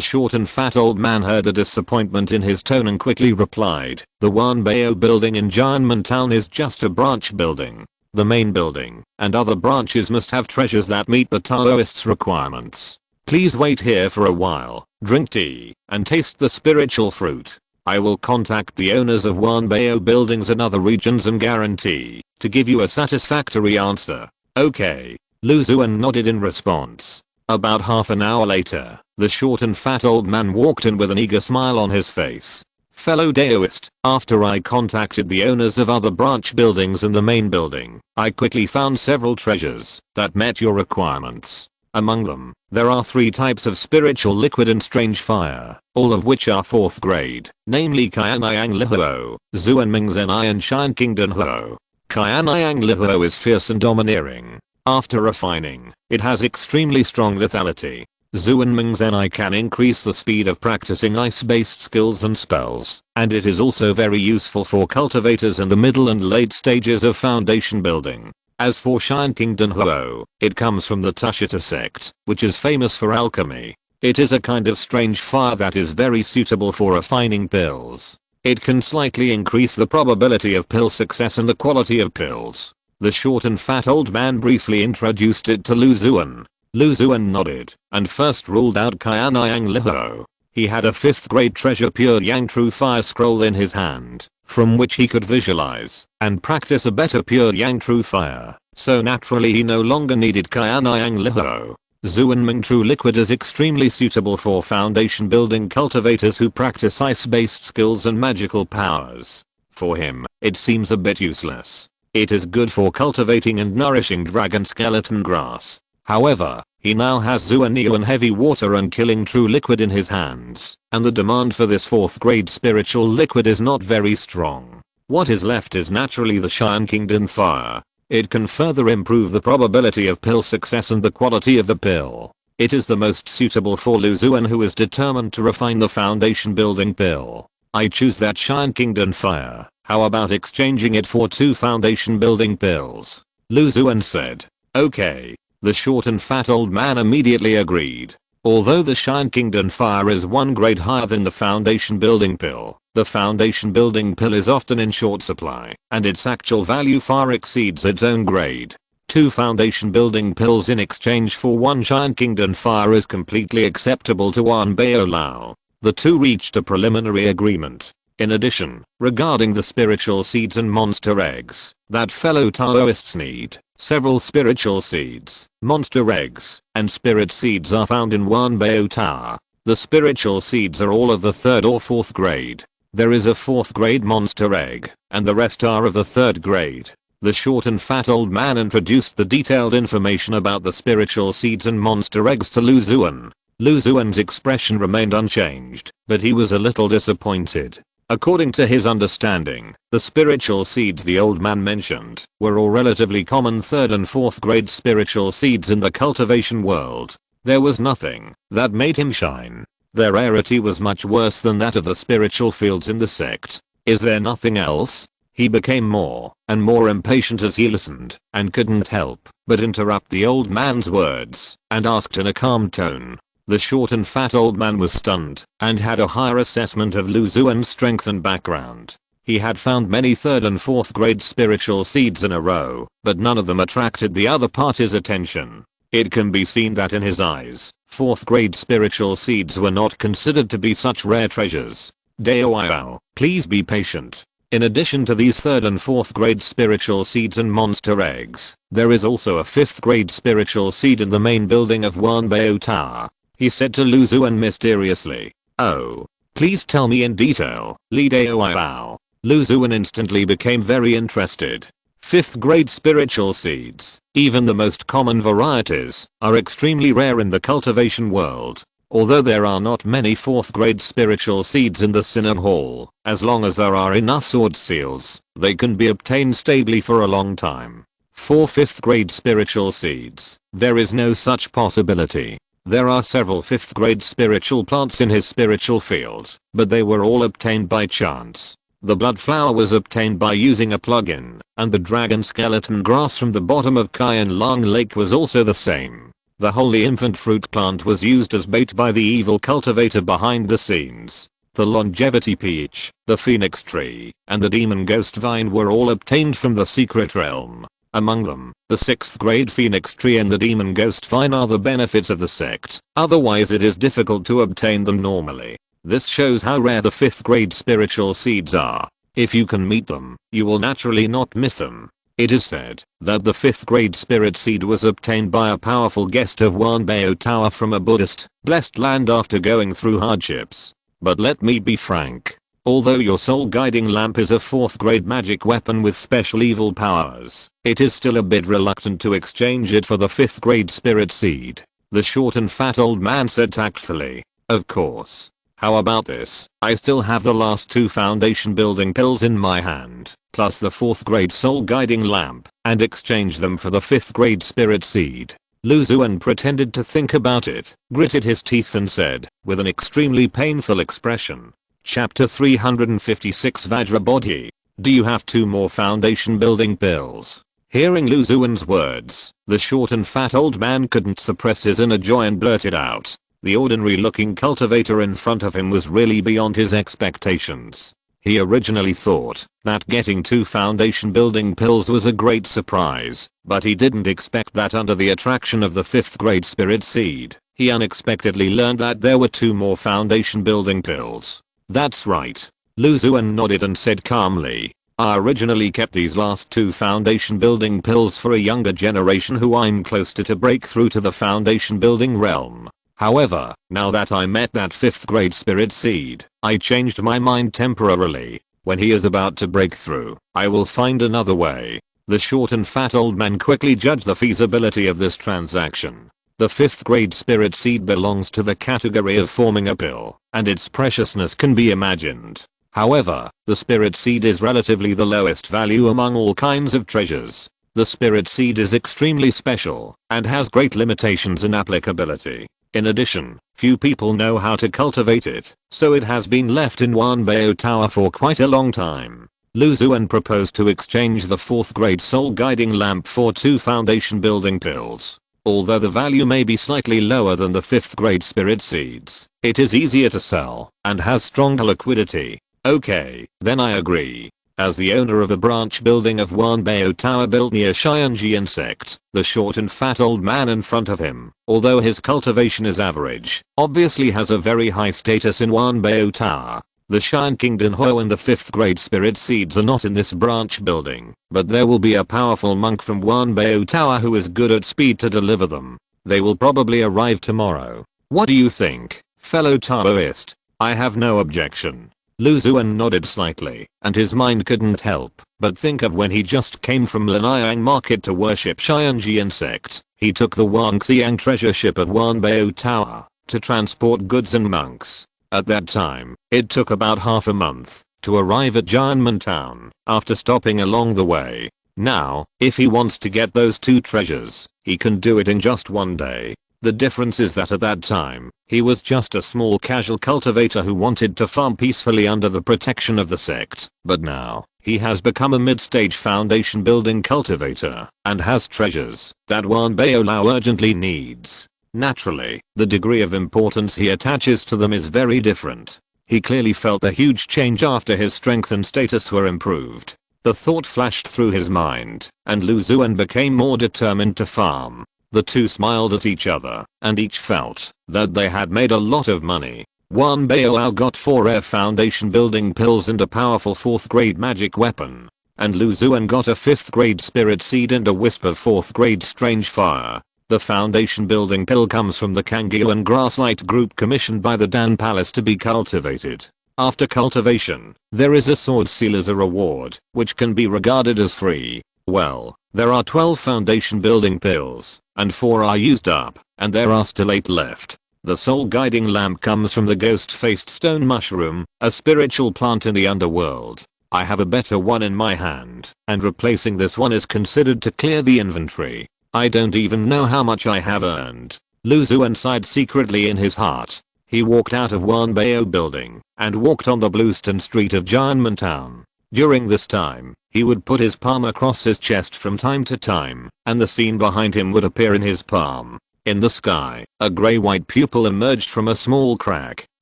short and fat old man heard the disappointment in his tone and quickly replied, the Wanbao building in Jianmen Town is just a branch building. The main building and other branches must have treasures that meet the Taoists' requirements. Please wait here for a while, drink tea, and taste the spiritual fruit. I will contact the owners of Wanbao buildings in other regions and guarantee to give you a satisfactory answer. Okay. Lu Xuan nodded in response. About half an hour later, the short and fat old man walked in with an eager smile on his face. Fellow Daoist, after I contacted the owners of other branch buildings in the main building, I quickly found several treasures that met your requirements. Among them, there are 3 types of spiritual liquid and strange fire, all of which are 4th grade, namely Qianyang Lihuo, Xuanming Zenai and Shine Kingdom Huo. Qianyang Lihuo is fierce and domineering. After refining, it has extremely strong lethality. Xuanming Zenai can increase the speed of practicing ice-based skills and spells, and it is also very useful for cultivators in the middle and late stages of foundation building. As for Shine Kingdom Huo, it comes from the Tushita sect, which is famous for alchemy. It is a kind of strange fire that is very suitable for refining pills. It can slightly increase the probability of pill success and the quality of pills. The short and fat old man briefly introduced it to Lu Xuan. Lu Xuan nodded, and first ruled out Qianyang Lihuo. He had a 5th grade treasure pure Yang True Fire scroll in his hand, from which he could visualize and practice a better pure Yang True Fire, so naturally he no longer needed Qianyang Lihuo. Xuanming True Liquid is extremely suitable for foundation building cultivators who practice ice-based skills and magical powers. For him, it seems a bit useless. It is good for cultivating and nourishing dragon skeleton grass. However, he now has Xuanyuan heavy water and killing true liquid in his hands, and the demand for this 4th grade spiritual liquid is not very strong. What is left is naturally the Shine Kingdom Fire. It can further improve the probability of pill success and the quality of the pill. It is the most suitable for Lu Xuan, who is determined to refine the foundation building pill. I choose that Shine Kingdom Fire. How about exchanging it for 2 foundation building pills? Lu Xuan said. Okay. The short and fat old man immediately agreed. Although the Shine Kingdom Fire is 1 grade higher than the foundation building pill, the foundation building pill is often in short supply, and its actual value far exceeds its own grade. 2 foundation building pills in exchange for 1 Shine Kingdom Fire is completely acceptable to Wanbao Lao. The 2 reached a preliminary agreement. In addition, regarding the spiritual seeds and monster eggs that fellow Taoists need, several spiritual seeds, monster eggs, and spirit seeds are found in Wanbao Tower. The spiritual seeds are all of the 3rd or 4th grade. There is a 4th grade monster egg, and the rest are of the 3rd grade. The short and fat old man introduced the detailed information about the spiritual seeds and monster eggs to Lu Xuan. Lu Xuan's expression remained unchanged, but he was a little disappointed. According to his understanding, the spiritual seeds the old man mentioned were all relatively common 3rd and 4th grade spiritual seeds in the cultivation world. There was nothing that made him shine. Their rarity was much worse than that of the spiritual fields in the sect. Is there nothing else? He became more and more impatient as he listened, and couldn't help but interrupt the old man's words, and asked in a calm tone. The short and fat old man was stunned, and had a higher assessment of Lu Xuan's strength and background. He had found many 3rd and 4th grade spiritual seeds in a row, but none of them attracted the other party's attention. It can be seen that in his eyes, 4th grade spiritual seeds were not considered to be such rare treasures. Dao, please be patient. In addition to these 3rd and 4th grade spiritual seeds and monster eggs, there is also a 5th grade spiritual seed in the main building of Wanbao Tower, he said to Lu Xuan mysteriously. Oh, please tell me in detail, Li Dao. Lu Xuan instantly became very interested. 5th grade spiritual seeds, even the most common varieties, are extremely rare in the cultivation world. Although there are not many 4th grade spiritual seeds in the Sinner Hall, as long as there are enough sword seals, they can be obtained stably for a long time. For 5th grade spiritual seeds, there is no such possibility. There are several 5th grade spiritual plants in his spiritual field, but they were all obtained by chance. The blood flower was obtained by using a plugin, and the dragon skeleton grass from the bottom of Cayenne Long Lake was also the same. The holy infant fruit plant was used as bait by the evil cultivator behind the scenes. The longevity peach, the phoenix tree, and the demon ghost vine were all obtained from the secret realm. Among them, the 6th grade phoenix tree and the demon ghost vine are the benefits of the sect, otherwise it is difficult to obtain them normally. This shows how rare the 5th grade spiritual seeds are. If you can meet them, you will naturally not miss them. It is said that the 5th grade spirit seed was obtained by a powerful guest of Wanbao Tower from a Buddhist, blessed land after going through hardships. But let me be frank. Although your soul guiding lamp is a 4th grade magic weapon with special evil powers, it is still a bit reluctant to exchange it for the 5th grade spirit seed. The short and fat old man said tactfully. Of course. How about this? I still have the last 2 foundation building pills in my hand, plus the 4th grade soul guiding lamp, and exchange them for the 5th grade spirit seed. Lu Xuan pretended to think about it, gritted his teeth and said, with an extremely painful expression. Chapter 356 Vajrabodhi. Do you have 2 more foundation building pills? Hearing Lu Xuan's words, the short and fat old man couldn't suppress his inner joy and blurted out. The ordinary looking cultivator in front of him was really beyond his expectations. He originally thought that getting 2 foundation building pills was a great surprise, but he didn't expect that under the attraction of the 5th grade spirit seed, he unexpectedly learned that there were 2 more foundation building pills. That's right. Lu Xuan nodded and said calmly. I originally kept these last 2 foundation building pills for a younger generation who I'm close to break through to the foundation building realm. However, now that I met that 5th grade spirit seed, I changed my mind temporarily. When he is about to break through, I will find another way. The short and fat old man quickly judged the feasibility of this transaction. The 5th grade spirit seed belongs to the category of forming a pill, and its preciousness can be imagined. However, the spirit seed is relatively the lowest value among all kinds of treasures. The spirit seed is extremely special, and has great limitations in applicability. In addition, few people know how to cultivate it, so it has been left in Wanbao Tower for quite a long time. Lu Xuan proposed to exchange the 4th grade soul guiding lamp for 2 foundation building pills. Although the value may be slightly lower than the 5th grade spirit seeds, it is easier to sell and has stronger liquidity. Okay, then I agree. As the owner of a branch building of Wanbao Tower built near Xianjian sect, the short and fat old man in front of him, although his cultivation is average, obviously has a very high status in Wanbao Tower. The Shan Kingdom Ho and the 5th grade spirit seeds are not in this branch building, but there will be a powerful monk from Wanbao Tower who is good at speed to deliver them. They will probably arrive tomorrow. What do you think, fellow Taoist? I have no objection. Lu Xuan nodded slightly, and his mind couldn't help But think of when he just came from Lanyang Market to worship Xianji insect. He took the Wangxiang treasure ship at Wanbao Tower to transport goods and monks. At that time, it took about half a month to arrive at Jianmen Town after stopping along the way. Now, if he wants to get those two treasures, he can do it in just one day. The difference is that at that time, he was just a small casual cultivator who wanted to farm peacefully under the protection of the sect. But now, he has become a mid-stage foundation building cultivator and has treasures that Wanbao Lao urgently needs. Naturally, the degree of importance he attaches to them is very different. He clearly felt a huge change after his strength and status were improved. The thought flashed through his mind, and Lu Xuan became more determined to farm. The two smiled at each other, and each felt that they had made a lot of money. Wanbao Lao got 4 air foundation building pills and a powerful 4th grade magic weapon. And Lu Xuan got a 5th grade spirit seed and a wisp of 4th grade strange fire. The foundation building pill comes from the Kangyuan Grasslight group commissioned by the Dan Palace to be cultivated. After cultivation, there is a sword seal as a reward, which can be regarded as free. Well, there are 12 foundation building pills, and 4 are used up, and there are still 8 left. The soul guiding lamp comes from the ghost-faced stone mushroom, a spiritual plant in the underworld. I have a better one in my hand, and replacing this one is considered to clear the inventory. I don't even know how much I have earned. Lu Xuan sighed secretly in his heart. He walked out of Wanbao building and walked on the Bluestone street of Jianmen Town. During this time, he would put his palm across his chest from time to time, and the scene behind him would appear in his palm. In the sky, a grey-white pupil emerged from a small crack,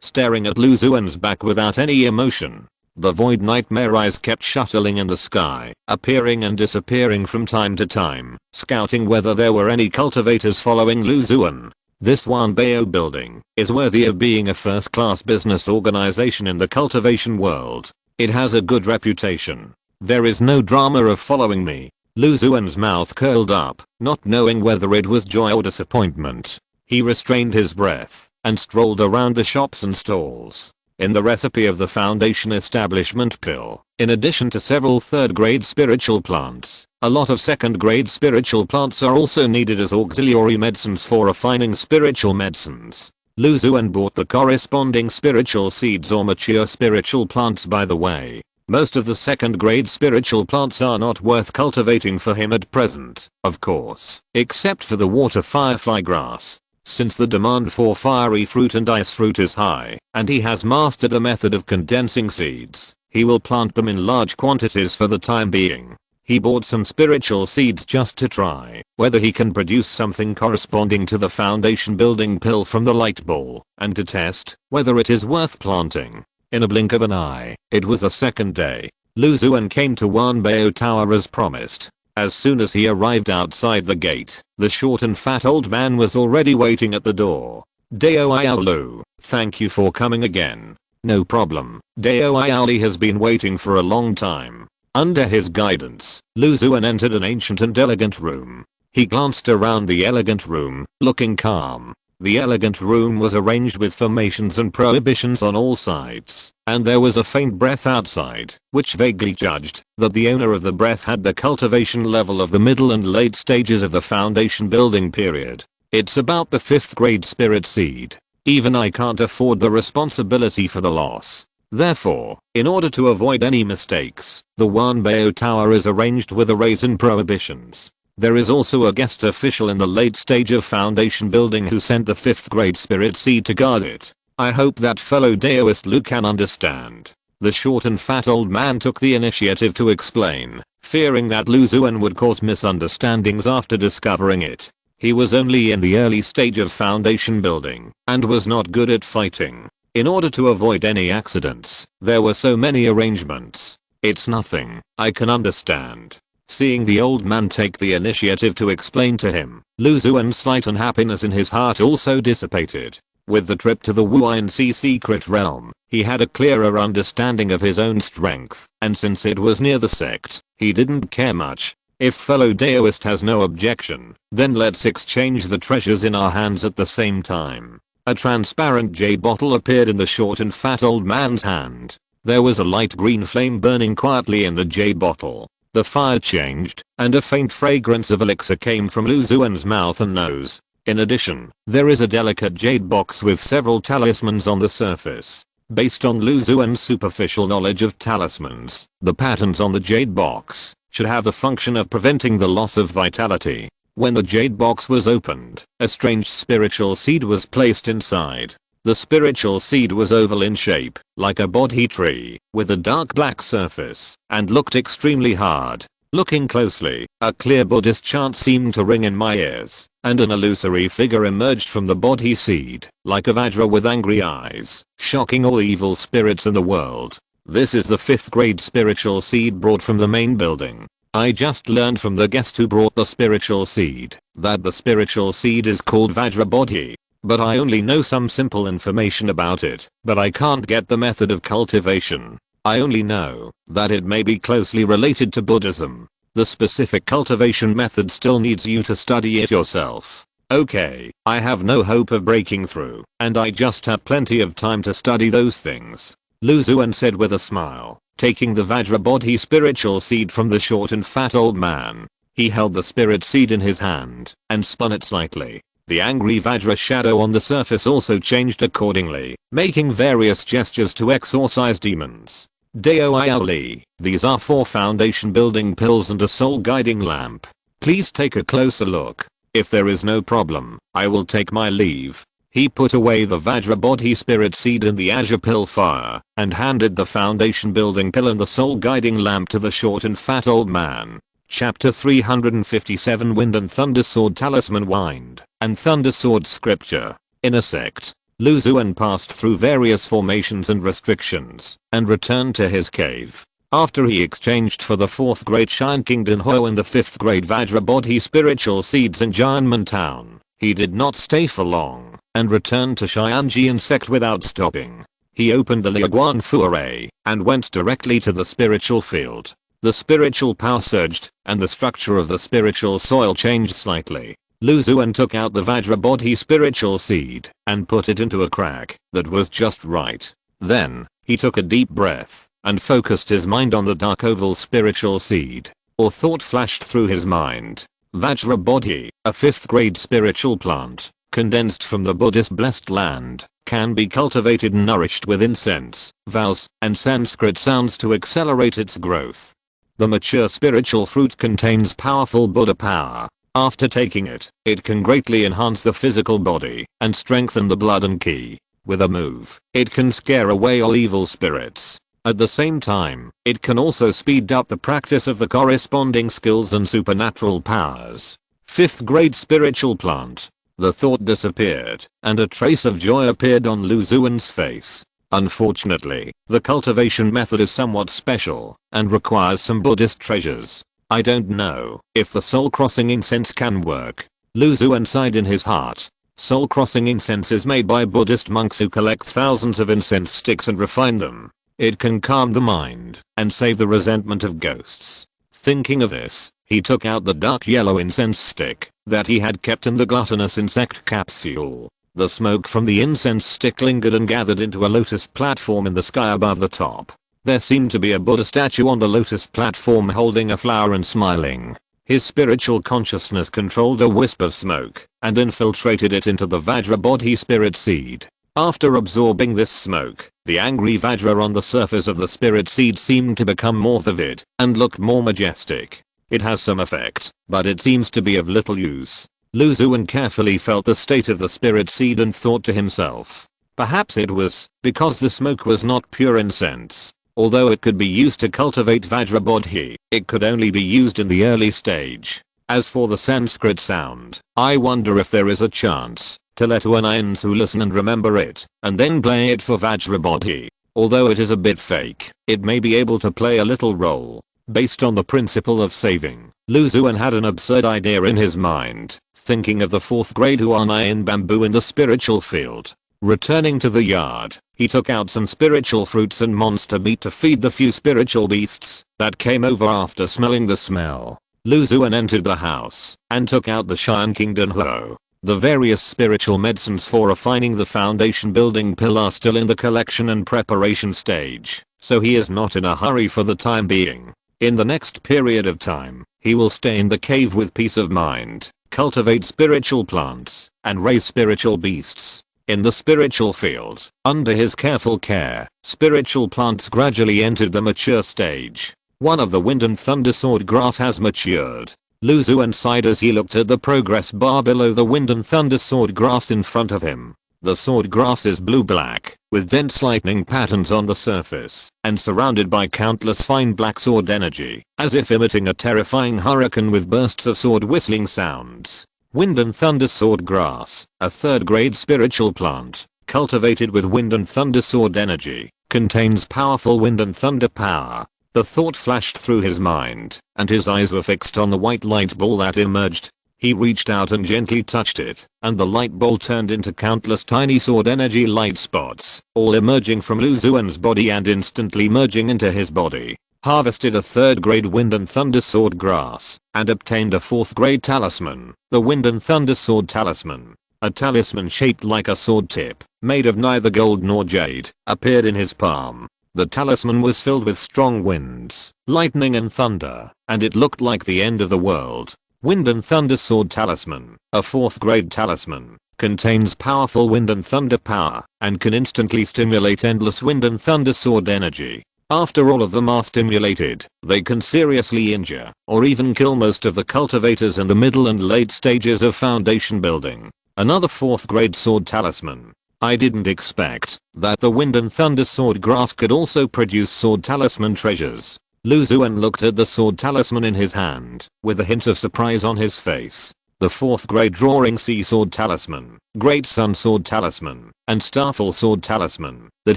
staring at Lu Xuan's back without any emotion. The void nightmare eyes kept shuttling in the sky, appearing and disappearing from time to time, scouting whether there were any cultivators following Lu Xuan. This Wanbao building is worthy of being a first-class business organization in the cultivation world. It has a good reputation. There is no drama of following me. Lu Xuan's mouth curled up, not knowing whether it was joy or disappointment. He restrained his breath and strolled around the shops and stalls. In the recipe of the foundation establishment pill, in addition to several 3rd grade spiritual plants, a lot of 2nd grade spiritual plants are also needed as auxiliary medicines for refining spiritual medicines. Lu Xuan bought the corresponding spiritual seeds or mature spiritual plants. By the way, most of the 2nd grade spiritual plants are not worth cultivating for him at present, of course, except for the water firefly grass. Since the demand for fiery fruit and ice fruit is high, and he has mastered the method of condensing seeds, he will plant them in large quantities for the time being. He bought some spiritual seeds just to try whether he can produce something corresponding to the foundation building pill from the light ball, and to test whether it is worth planting. In a blink of an eye, it was the 2nd day. Lu Xuan came to Wanbao Tower as promised. As soon as he arrived outside the gate, the short and fat old man was already waiting at the door. Dao Lu, thank you for coming again. No problem, Dao Li has been waiting for a long time. Under his guidance, Lu Xuan entered an ancient and elegant room. He glanced around the elegant room, looking calm. The elegant room was arranged with formations and prohibitions on all sides, and there was a faint breath outside, which vaguely judged that the owner of the breath had the cultivation level of the middle and late stages of the foundation building period. It's about the 5th grade spirit seed. Even I can't afford the responsibility for the loss. Therefore, in order to avoid any mistakes, the Wanbao Tower is arranged with arrays and prohibitions. There is also a guest official in the late stage of foundation building who sent the 5th grade spirit seed to guard it. I hope that fellow Daoist Lu can understand. The short and fat old man took the initiative to explain, fearing that Lu Xuan would cause misunderstandings after discovering it. He was only in the early stage of foundation building and was not good at fighting. In order to avoid any accidents, there were so many arrangements. It's nothing, I can understand. Seeing the old man take the initiative to explain to him, Lu Xuan's slight unhappiness in his heart also dissipated. With the trip to the Wuinci secret realm, he had a clearer understanding of his own strength, and since it was near the sect, he didn't care much. If fellow Daoist has no objection, then let's exchange the treasures in our hands at the same time. A transparent jade bottle appeared in the short and fat old man's hand. There was a light green flame burning quietly in the jade bottle. The fire changed, and a faint fragrance of elixir came from Lu Xuan's mouth and nose. In addition, there is a delicate jade box with several talismans on the surface. Based on Lu Xuan's superficial knowledge of talismans, the patterns on the jade box should have the function of preventing the loss of vitality. When the jade box was opened, a strange spiritual seed was placed inside. The spiritual seed was oval in shape, like a bodhi tree, with a dark black surface, and looked extremely hard. Looking closely, a clear Buddhist chant seemed to ring in my ears, and an illusory figure emerged from the bodhi seed, like a Vajra with angry eyes, shocking all evil spirits in the world. This is the 5th grade spiritual seed brought from the main building. I just learned from the guest who brought the spiritual seed, that the spiritual seed is called Vajra Bodhi. But I only know some simple information about it, but I can't get the method of cultivation. I only know that it may be closely related to Buddhism. The specific cultivation method still needs you to study it yourself. Okay, I have no hope of breaking through, and I just have plenty of time to study those things, Lu Xuan said with a smile, taking the Vajra Bodhi spiritual seed from the short and fat old man. He held the spirit seed in his hand, and spun it slightly. The angry Vajra shadow on the surface also changed accordingly, making various gestures to exorcise demons. Daoiaoli, these are 4 foundation building pills and a soul guiding lamp. Please take a closer look. If there is no problem, I will take my leave. He put away the Vajra Bodhi spirit seed in the azure pill fire, and handed the foundation building pill and the soul guiding lamp to the short and fat old man. Chapter 357 Wind and Thunder Sword Talisman Wind and Thunder Sword Scripture. In a sect, Lu Xuan passed through various formations and restrictions, and returned to his cave. After he exchanged for the 4th grade Shine Kingdom Ho and the 5th grade Vajra Bodhi spiritual seeds in Jianmen Town, he did not stay for long, and returned to Xianjian sect without stopping. He opened the Liaguan Fuere, and went directly to the spiritual field. The spiritual power surged, and the structure of the spiritual soil changed slightly. Lu Xuan took out the Vajra Bodhi spiritual seed, and put it into a crack that was just right. Then, he took a deep breath, and focused his mind on the dark oval spiritual seed. Or thought flashed through his mind. Vajra Bodhi, a 5th grade spiritual plant, condensed from the Buddhist blessed land, can be cultivated and nourished with incense, vows, and Sanskrit sounds to accelerate its growth. The mature spiritual fruit contains powerful Buddha power. After taking it, it can greatly enhance the physical body and strengthen the blood and ki. With a move, it can scare away all evil spirits. At the same time, it can also speed up the practice of the corresponding skills and supernatural powers. 5th grade spiritual plant. The thought disappeared, and a trace of joy appeared on Lu Xuan's face. Unfortunately, the cultivation method is somewhat special, and requires some Buddhist treasures. I don't know if the soul crossing incense can work. Lu Xuan sighed in his heart. Soul crossing incense is made by Buddhist monks who collect thousands of incense sticks and refine them. It can calm the mind and save the resentment of ghosts. Thinking of this, he took out the dark yellow incense stick that he had kept in the gluttonous insect capsule. The smoke from the incense stick lingered and gathered into a lotus platform in the sky above the top. There seemed to be a Buddha statue on the lotus platform holding a flower and smiling. His spiritual consciousness controlled a wisp of smoke and infiltrated it into the Vajra Bodhi spirit seed. After absorbing this smoke, the angry Vajra on the surface of the spirit seed seemed to become more vivid and looked more majestic. It has some effect, but it seems to be of little use. Lu Xuan carefully felt the state of the spirit seed and thought to himself. Perhaps it was because the smoke was not pure incense. Although it could be used to cultivate Vajra Bodhi, it could only be used in the early stage. As for the Sanskrit sound, I wonder if there is a chance to let Wanayans who listen and remember it, and then play it for Vajra Bodhi. Although it is a bit fake, it may be able to play a little role. Based on the principle of saving, Lu Xuan had an absurd idea in his mind, thinking of the 4th grade Huanayan bamboo in the spiritual field. Returning to the yard, he took out some spiritual fruits and monster meat to feed the few spiritual beasts that came over after smelling the smell. Lu Xuan entered the house and took out the Shine Kingdom Ho. The various spiritual medicines for refining the foundation building pill are still in the collection and preparation stage, so he is not in a hurry for the time being. In the next period of time, he will stay in the cave with peace of mind, cultivate spiritual plants, and raise spiritual beasts. In the spiritual field, under his careful care, spiritual plants gradually entered the mature stage. One of the wind and thunder sword grass has matured. Lu Xuan sighed as he looked at the progress bar below the wind and thunder sword grass in front of him. The sword grass is blue-black, with dense lightning patterns on the surface, and surrounded by countless fine black sword energy, as if emitting a terrifying hurricane with bursts of sword whistling sounds. Wind and thunder sword grass, a third-grade spiritual plant, cultivated with wind and thunder sword energy, contains powerful wind and thunder power. The thought flashed through his mind, and his eyes were fixed on the white light ball that emerged. He reached out and gently touched it, and the light ball turned into countless tiny sword energy light spots, all emerging from Lu Xuan's body and instantly merging into his body. Harvested a third-grade wind and thunder sword grass, and obtained a fourth-grade talisman, the wind and thunder sword talisman. A talisman shaped like a sword tip, made of neither gold nor jade, appeared in his palm. The talisman was filled with strong winds, lightning and thunder, and it looked like the end of the world. Wind and thunder sword talisman, a fourth-grade talisman, contains powerful wind and thunder power, and can instantly stimulate endless wind and thunder sword energy. After all of them are stimulated, they can seriously injure, or even kill most of the cultivators in the middle and late stages of foundation building. Another fourth-grade sword talisman. I didn't expect that the wind and thunder sword grass could also produce sword talisman treasures. Lu Xuan looked at the sword talisman in his hand, with a hint of surprise on his face. The fourth-grade drawing sea sword talisman, great sun sword talisman, and starfall sword talisman that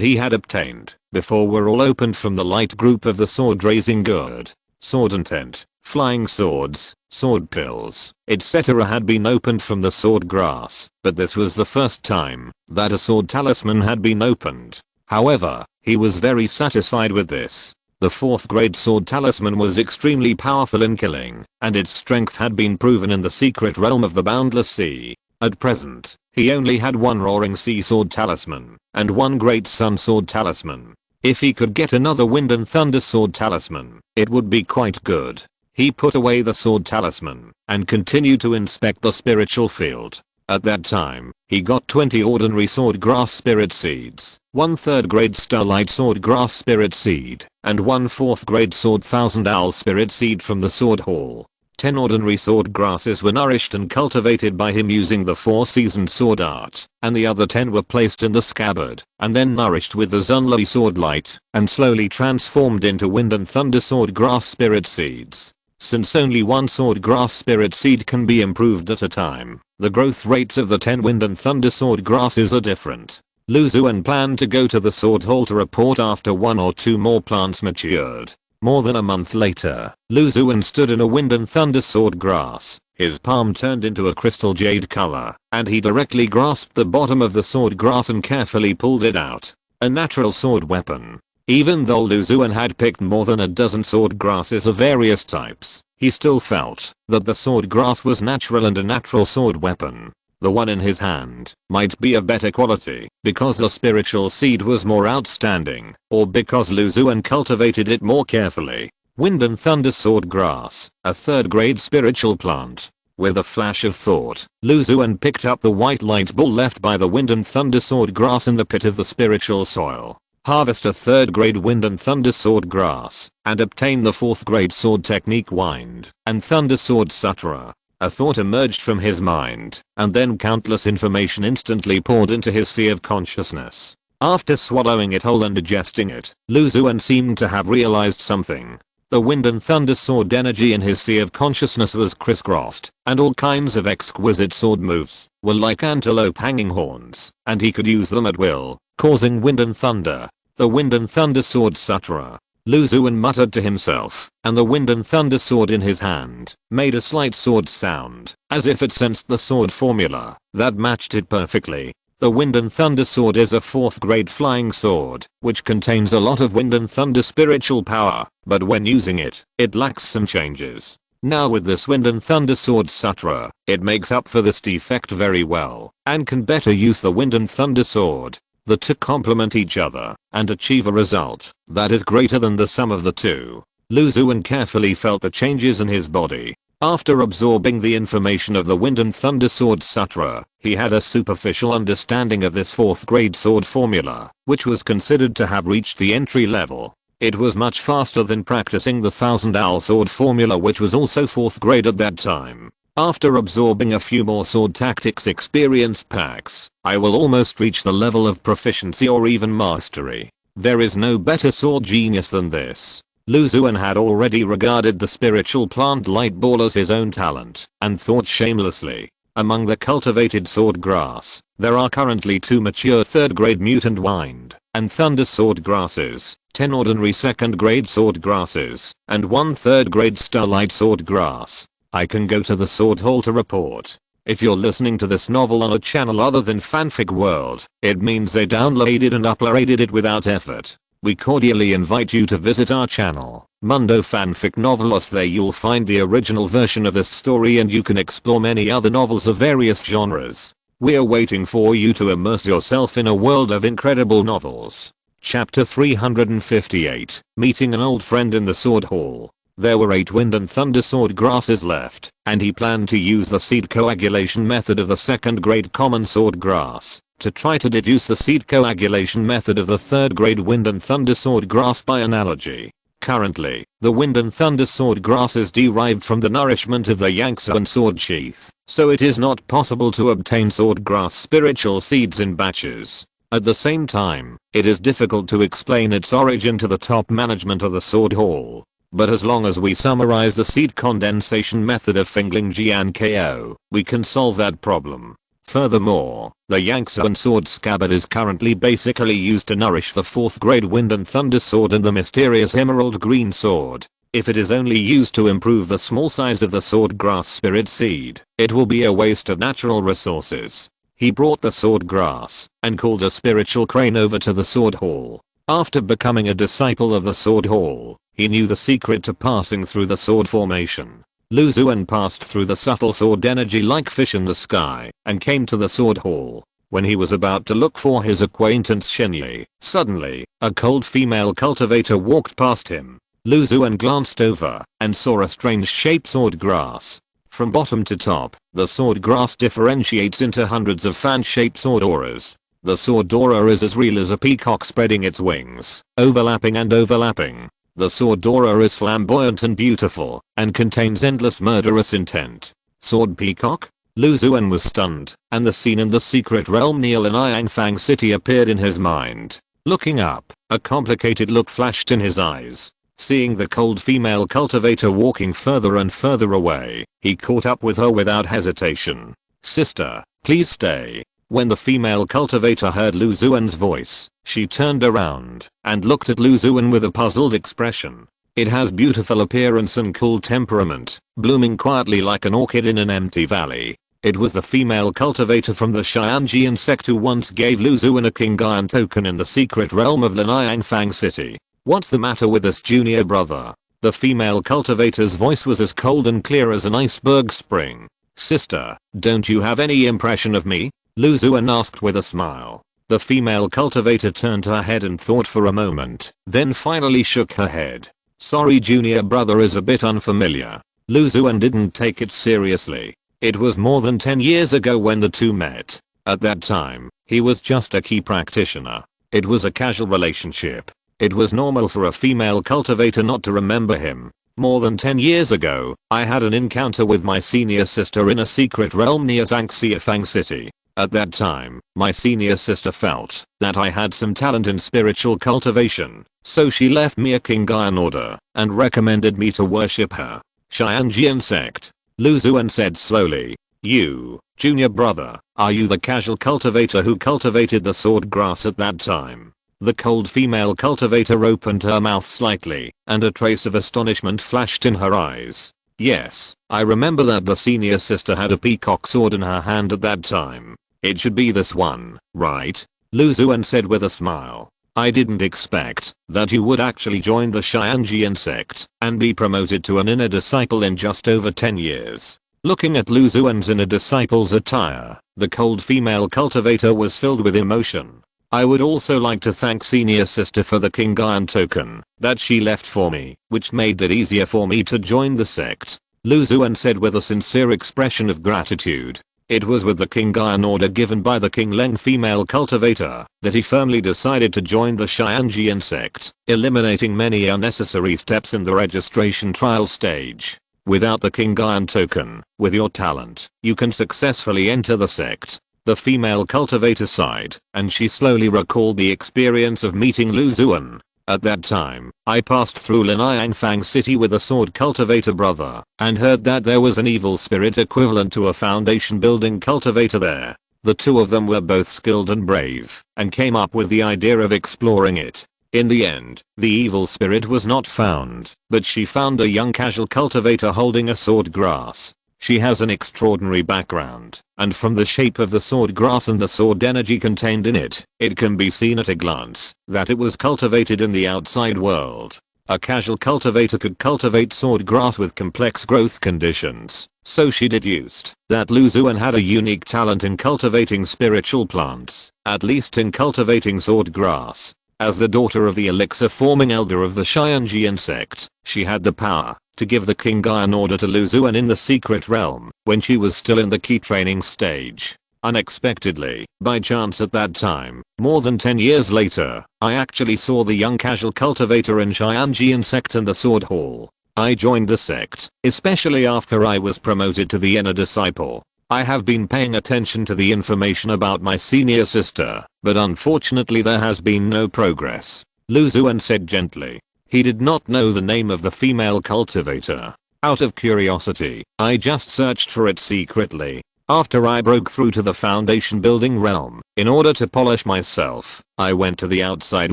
he had obtained before were all opened from the light group of the sword raising good. Sword intent, flying swords, sword pills, etc. had been opened from the sword grass, but this was the first time that a sword talisman had been opened. However, he was very satisfied with this. The fourth-grade sword talisman was extremely powerful in killing, and its strength had been proven in the secret realm of the boundless sea. At present, he only had one roaring sea sword talisman, and one great sun sword talisman. If he could get another wind and thunder sword talisman, it would be quite good. He put away the sword talisman, and continued to inspect the spiritual field. At that time, he got 20 ordinary sword grass spirit seeds, 1 third-grade starlight sword grass spirit seed, and 1 4th-grade sword thousand owl spirit seed from the sword hall. 10 ordinary sword grasses were nourished and cultivated by him using the 4-seasoned sword art, and the other 10 were placed in the scabbard, and then nourished with the Zunli sword light, and slowly transformed into wind and thunder sword grass spirit seeds. Since only one sword grass spirit seed can be improved at a time, the growth rates of the 10 wind and thunder sword grasses are different. Lu Xuan planned to go to the sword hall to report after 1 or 2 more plants matured. More than a month later, Lu Xuan stood in a wind and thunder sword grass. His palm turned into a crystal jade color, and he directly grasped the bottom of the sword grass and carefully pulled it out. A natural sword weapon. Even though Lu Xuan had picked more than a dozen sword grasses of various types, he still felt that the sword grass was natural and a natural sword weapon. The one in his hand might be of better quality because the spiritual seed was more outstanding, or because Lu Xuan cultivated it more carefully. Wind and thunder sword grass, a third-grade spiritual plant. With a flash of thought, Lu Xuan picked up the white light ball left by the wind and thunder sword grass in the pit of the spiritual soil. Harvest a third-grade wind and thunder sword grass, and obtain the 4th-grade sword technique wind and thunder sword sutra. A thought emerged from his mind, and then countless information instantly poured into his sea of consciousness. After swallowing it whole and digesting it, Lu Xuan seemed to have realized something. The wind and thunder sword energy in his sea of consciousness was crisscrossed, and all kinds of exquisite sword moves were like antelope hanging horns, and he could use them at will, causing wind and thunder. The wind and thunder sword sutra. Lu Xuan muttered to himself, and the wind and thunder sword in his hand made a slight sword sound, as if it sensed the sword formula that matched it perfectly. The wind and thunder sword is a 4th-grade flying sword, which contains a lot of wind and thunder spiritual power, but when using it, it lacks some changes. Now with this Wind and Thunder Sword Sutra, it makes up for this defect very well, and can better use the Wind and Thunder Sword. The two complement each other, and achieve a result that is greater than the sum of the two. Lu Xuan carefully felt the changes in his body. After absorbing the information of the Wind and Thunder Sword Sutra, he had a superficial understanding of this 4th grade sword formula, which was considered to have reached the entry level. It was much faster than practicing the Thousand Owl Sword formula, which was also 4th grade at that time. After absorbing a few more sword tactics experience packs, I will almost reach the level of proficiency or even mastery. There is no better sword genius than this. Lu Xuan had already regarded the spiritual plant light ball as his own talent, and thought shamelessly. Among the cultivated sword grass, there are currently 2 mature 3rd grade mutant wind and thunder sword grasses, 10 ordinary 2nd grade sword grasses, and 1 3rd grade starlight sword grass. I can go to the sword hall to report. If you're listening to this novel on a channel other than Fanfic World, it means they downloaded and uploaded it without effort. We cordially invite you to visit our channel, Mundo Fanfic Novelos. There you'll find the original version of this story, and you can explore many other novels of various genres. We're waiting for you to immerse yourself in a world of incredible novels. Chapter 358, Meeting an Old Friend in the Sword Hall. There were 8 Wind and Thunder Sword grasses left, and he planned to use the seed coagulation method of the 2nd grade common sword grass to try to deduce the seed coagulation method of the 3rd grade Wind and Thunder Sword grass by analogy. Currently, the Wind and Thunder Sword grass is derived from the nourishment of the Xuan sword sheath, so it is not possible to obtain sword grass spiritual seeds in batches. At the same time, it is difficult to explain its origin to the top management of the sword hall. But as long as we summarize the seed condensation method of Fingling Jian KO, we can solve that problem. Furthermore, the Xuan sword scabbard is currently basically used to nourish the 4th grade Wind and Thunder sword and the mysterious emerald green sword. If it is only used to improve the small size of the sword grass spirit seed, it will be a waste of natural resources. He brought the sword grass and called a spiritual crane over to the sword hall. After becoming a disciple of the sword hall, he knew the secret to passing through the sword formation. Lu Xuan passed through the subtle sword energy like fish in the sky and came to the sword hall. When he was about to look for his acquaintance Xinyi, suddenly, a cold female cultivator walked past him. Lu Xuan glanced over and saw a strange shaped sword grass. From bottom to top, the sword grass differentiates into hundreds of fan-shaped sword auras. The sword aura is as real as a peacock spreading its wings, overlapping and overlapping. The sword aura is flamboyant and beautiful, and contains endless murderous intent. Sword peacock? Lu Xuan was stunned, and the scene in the secret realm near Lianyangfang City appeared in his mind. Looking up, a complicated look flashed in his eyes. Seeing the cold female cultivator walking further and further away, he caught up with her without hesitation. "Sister, please stay." When the female cultivator heard Lu Xuan's voice, she turned around and looked at Lu Xuan with a puzzled expression. It has beautiful appearance and cool temperament, blooming quietly like an orchid in an empty valley. It was the female cultivator from the Xianjian sect who once gave Lu Xuan a Qinggaian token in the secret realm of Lianyangfang City. "What's the matter with us, junior brother?" The female cultivator's voice was as cold and clear as an iceberg spring. "Sister, don't you have any impression of me?" Lu Xuan asked with a smile. The female cultivator turned her head and thought for a moment, then finally shook her head. "Sorry, junior brother is a bit unfamiliar." Lu Xuan didn't take it seriously. It was more than 10 years ago when the two met. At that time, he was just a key practitioner. It was a casual relationship. It was normal for a female cultivator not to remember him. More than 10 years ago, I had an encounter with my senior sister in a secret realm near Zhangxiafang City. At that time, my senior sister felt that I had some talent in spiritual cultivation, so she left me a Qinggaian order and recommended me to worship her. Xianjian sect. Lu Xuan said slowly. "You, junior brother, are you the casual cultivator who cultivated the sword grass at that time?" The cold female cultivator opened her mouth slightly, and a trace of astonishment flashed in her eyes. "Yes, I remember that the senior sister had a peacock sword in her hand at that time. It should be this one, right?" Lu Xuan said with a smile. I didn't expect that you would actually join the Xianjian sect and be promoted to an inner disciple in just over 10 years. Looking at Lu Xuan's inner disciple's attire, the cold female cultivator was filled with emotion. I would also like to thank senior sister for the King Guyan token that she left for me, which made it easier for me to join the sect. Lu Xuan said with a sincere expression of gratitude. It was with the King Guyan order given by the King Leng female cultivator that he firmly decided to join the Xianjian sect, eliminating many unnecessary steps in the registration trial stage. Without the King Guyan token, with your talent, you can successfully enter the sect. The female cultivator sighed, and she slowly recalled the experience of meeting Lu Xuan. At that time, I passed through Liniangfang city with a sword cultivator brother, and heard that there was an evil spirit equivalent to a foundation building cultivator there. The two of them were both skilled and brave, and came up with the idea of exploring it. In the end, the evil spirit was not found, but she found a young casual cultivator holding a sword grass. She has an extraordinary background, and from the shape of the sword grass and the sword energy contained in it, it can be seen at a glance that it was cultivated in the outside world. A casual cultivator could cultivate sword grass with complex growth conditions, so she deduced that Lu Xuan had a unique talent in cultivating spiritual plants, at least in cultivating sword grass. As the daughter of the elixir-forming elder of the Xianjian sect, she had the power to give the King Guyan order to Lu Xuan in the secret realm when she was still in the key training stage. Unexpectedly, by chance at that time, more than 10 years later, I actually saw the young casual cultivator in Xianjian sect in the sword hall. I joined the sect, especially after I was promoted to the inner disciple. I have been paying attention to the information about my senior sister, but unfortunately there has been no progress. Lu Xuan said gently. He did not know the name of the female cultivator. Out of curiosity, I just searched for it secretly. After I broke through to the foundation building realm, in order to polish myself, I went to the outside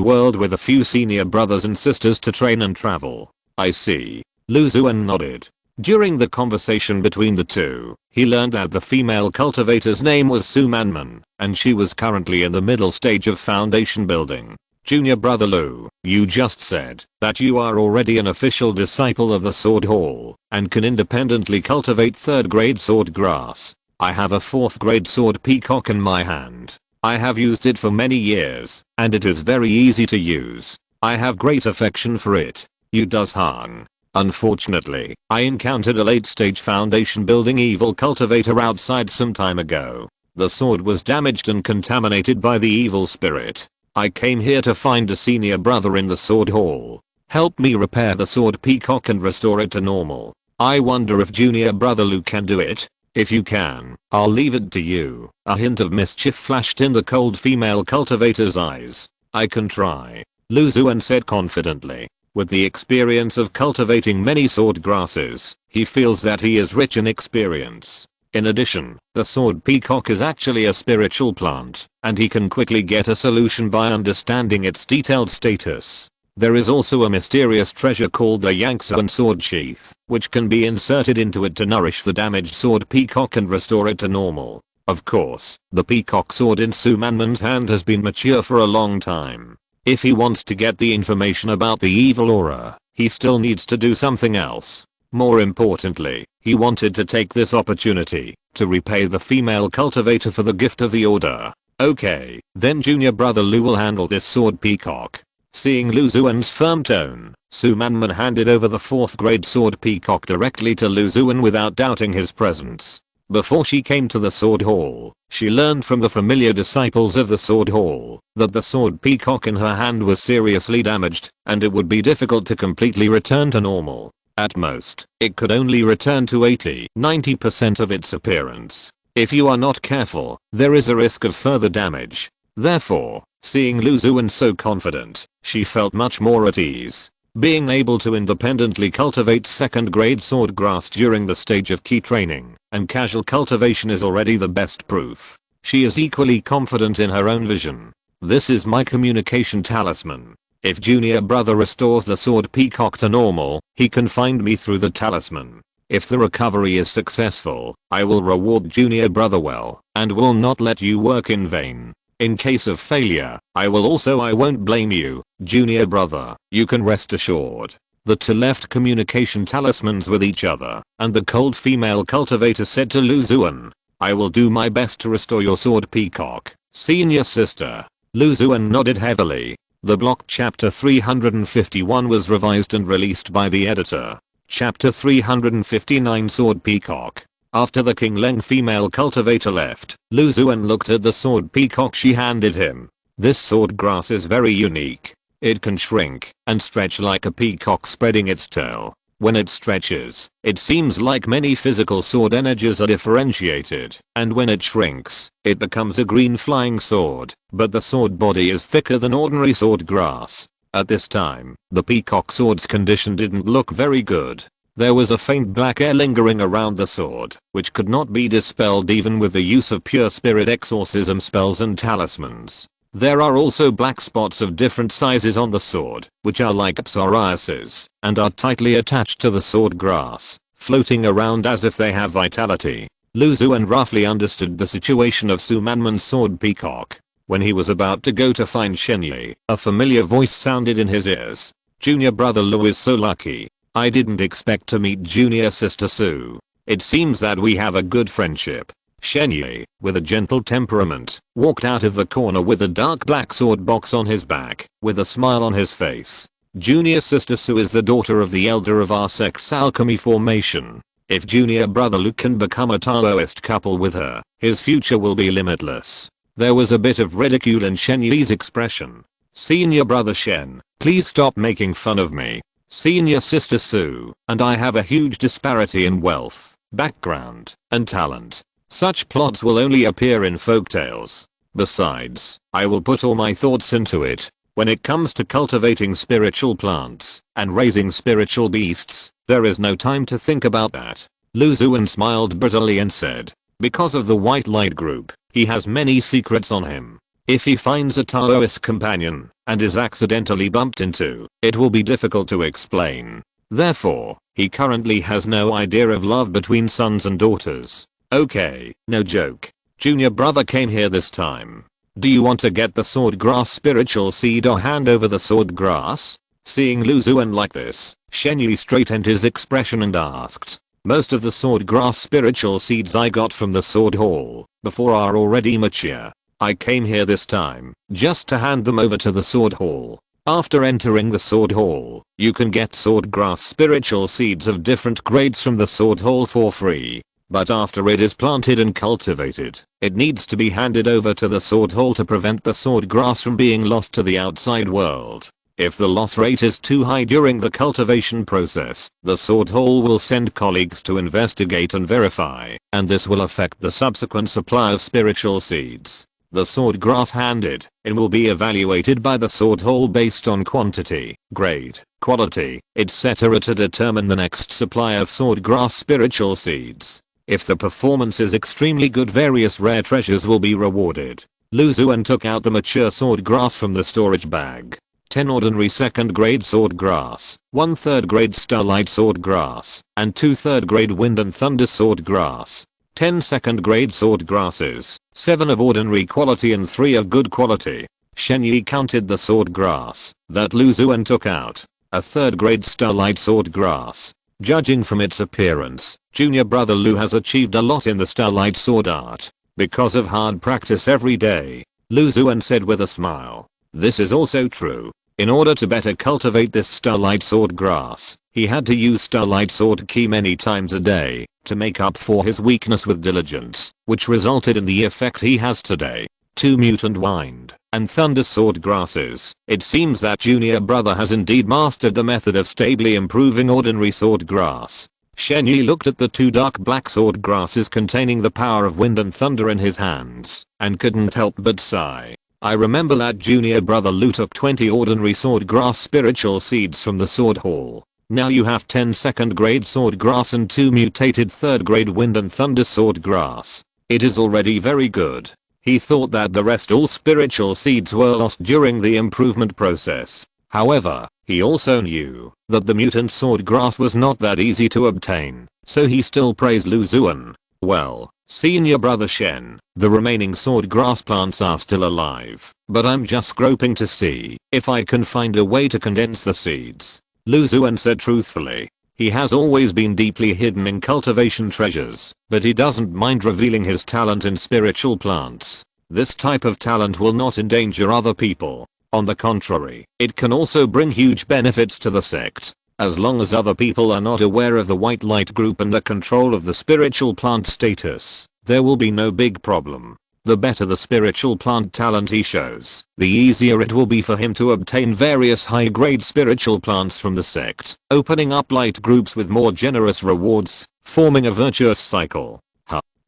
world with a few senior brothers and sisters to train and travel. I see. Lu Xuan nodded. During the conversation between the two, he learned that the female cultivator's name was Su Manman, and she was currently in the middle stage of foundation building. Junior brother Lu, you just said that you are already an official disciple of the Sword Hall and can independently cultivate 3rd grade sword grass. I have a 4th grade sword peacock in my hand. I have used it for many years, and it is very easy to use. I have great affection for it. You does Han. Unfortunately, I encountered a late stage foundation building evil cultivator outside some time ago. The sword was damaged and contaminated by the evil spirit. I came here to find a senior brother in the sword hall. Help me repair the sword peacock and restore it to normal. I wonder if junior brother Lu can do it. If you can, I'll leave it to you. A hint of mischief flashed in the cold female cultivator's eyes. I can try, Lu Xuan said confidently. With the experience of cultivating many sword grasses, he feels that he is rich in experience. In addition, the sword peacock is actually a spiritual plant, and he can quickly get a solution by understanding its detailed status. There is also a mysterious treasure called the Yangtze sword sheath, which can be inserted into it to nourish the damaged sword peacock and restore it to normal. Of course, the peacock sword in Su Manman's hand has been mature for a long time. If he wants to get the information about the evil aura, he still needs to do something else. More importantly, he wanted to take this opportunity to repay the female cultivator for the gift of the order. Okay, then junior brother Lu will handle this sword peacock. Seeing Lu Xuan's firm tone, Su Manman handed over the 4th grade sword peacock directly to Lu Xuan without doubting his presence. Before she came to the sword hall, she learned from the familiar disciples of the sword hall that the sword peacock in her hand was seriously damaged, and it would be difficult to completely return to normal. At most, it could only return to 80-90% of its appearance. If you are not careful, there is a risk of further damage. Therefore, seeing Lu Xuan so confident, she felt much more at ease. Being able to independently cultivate 2nd grade sword grass during the stage of key training and casual cultivation is already the best proof. She is equally confident in her own vision. This is my communication talisman. If junior brother restores the sword peacock to normal, he can find me through the talisman. If the recovery is successful, I will reward junior brother well and will not let you work in vain. In case of failure, I won't blame you, junior brother. You can rest assured. The two left communication talismans with each other, and the cold female cultivator said to Lu Xuan, I will do my best to restore your sword, peacock, senior sister. Lu Xuan nodded heavily. The block chapter 351 was revised and released by the editor. Chapter 359 Sword Peacock. After the King Leng female cultivator left, Lu Xuan looked at the sword peacock she handed him. This sword grass is very unique. It can shrink and stretch like a peacock spreading its tail. When it stretches, it seems like many physical sword energies are differentiated, and when it shrinks, it becomes a green flying sword, but the sword body is thicker than ordinary sword grass. At this time, the peacock sword's condition didn't look very good. There was a faint black air lingering around the sword, which could not be dispelled even with the use of pure spirit exorcism spells and talismans. There are also black spots of different sizes on the sword, which are like psoriasis, and are tightly attached to the sword grass, floating around as if they have vitality. Lu Xuan roughly understood the situation of Su Manman's sword peacock. When he was about to go to find Shenyi, a familiar voice sounded in his ears. Junior brother Lu is so lucky. I didn't expect to meet junior sister Su. It seems that we have a good friendship. Shenyi, with a gentle temperament, walked out of the corner with a dark black sword box on his back, with a smile on his face. Junior sister Su is the daughter of the elder of our sect's alchemy formation. If junior brother Lu can become a Taoist couple with her, his future will be limitless. There was a bit of ridicule in Shenyi's expression. Senior brother Shen, please stop making fun of me. Senior sister Su and I have a huge disparity in wealth, background, and talent. Such plots will only appear in folktales. Besides, I will put all my thoughts into it. When it comes to cultivating spiritual plants and raising spiritual beasts, there is no time to think about that. Lu Xuan smiled bitterly and said, because of the white light group, he has many secrets on him. If he finds a Taoist companion and is accidentally bumped into, it will be difficult to explain. Therefore, he currently has no idea of love between sons and daughters. Okay, no joke. Junior brother came here this time. Do you want to get the sword grass spiritual seed or hand over the sword grass? Seeing Lu Xuan like this, Shenyi straightened his expression and asked. Most of the sword grass spiritual seeds I got from the sword hall before are already mature. I came here this time just to hand them over to the sword hall. After entering the sword hall, you can get sword grass spiritual seeds of different grades from the sword hall for free. But after it is planted and cultivated, it needs to be handed over to the sword hall to prevent the sword grass from being lost to the outside world. If the loss rate is too high during the cultivation process, the sword hall will send colleagues to investigate and verify, and this will affect the subsequent supply of spiritual seeds. The sword grass handed in will be evaluated by the sword hall based on quantity, grade, quality, etc. to determine the next supply of sword grass spiritual seeds. If the performance is extremely good, various rare treasures will be rewarded. Lu Xuan took out the mature sword grass from the storage bag. 10 ordinary 2nd grade sword grass, 1/3 grade starlight sword grass, and 2/3 grade wind and thunder sword grass. 10 2nd grade sword grasses, 7 of ordinary quality and 3 of good quality. Shenyi counted the sword grass that Lu Xuan took out. A 3rd grade starlight sword grass. Judging from its appearance, junior brother Lu has achieved a lot in the starlight sword art. Because of hard practice every day, Lu Xuan said with a smile. This is also true. In order to better cultivate this starlight sword grass, he had to use starlight sword key many times a day to make up for his weakness with diligence, which resulted in the effect he has today. 2 mutant wind and thunder sword grasses. It seems that junior brother has indeed mastered the method of stably improving ordinary sword grass. Shenyi looked at the 2 dark black sword grasses containing the power of wind and thunder in his hands, and couldn't help but sigh. I remember that junior brother Lu took 20 ordinary sword grass spiritual seeds from the sword hall. Now you have 10 2nd grade sword grass and 2 mutated 3rd grade wind and thunder sword grass. It is already very good. He thought that the rest all spiritual seeds were lost during the improvement process. However, he also knew that the mutant sword grass was not that easy to obtain, so he still praised Lu Xuan. Well, Senior brother Shen, the remaining sword grass plants are still alive, but I'm just groping to see if I can find a way to condense the seeds. Lu Xuan said truthfully. He has always been deeply hidden in cultivation treasures, but he doesn't mind revealing his talent in spiritual plants. This type of talent will not endanger other people. On the contrary, it can also bring huge benefits to the sect. As long as other people are not aware of the white light group and the control of the spiritual plant status, there will be no big problem. The better the spiritual plant talent he shows, the easier it will be for him to obtain various high-grade spiritual plants from the sect, opening up light groups with more generous rewards, forming a virtuous cycle.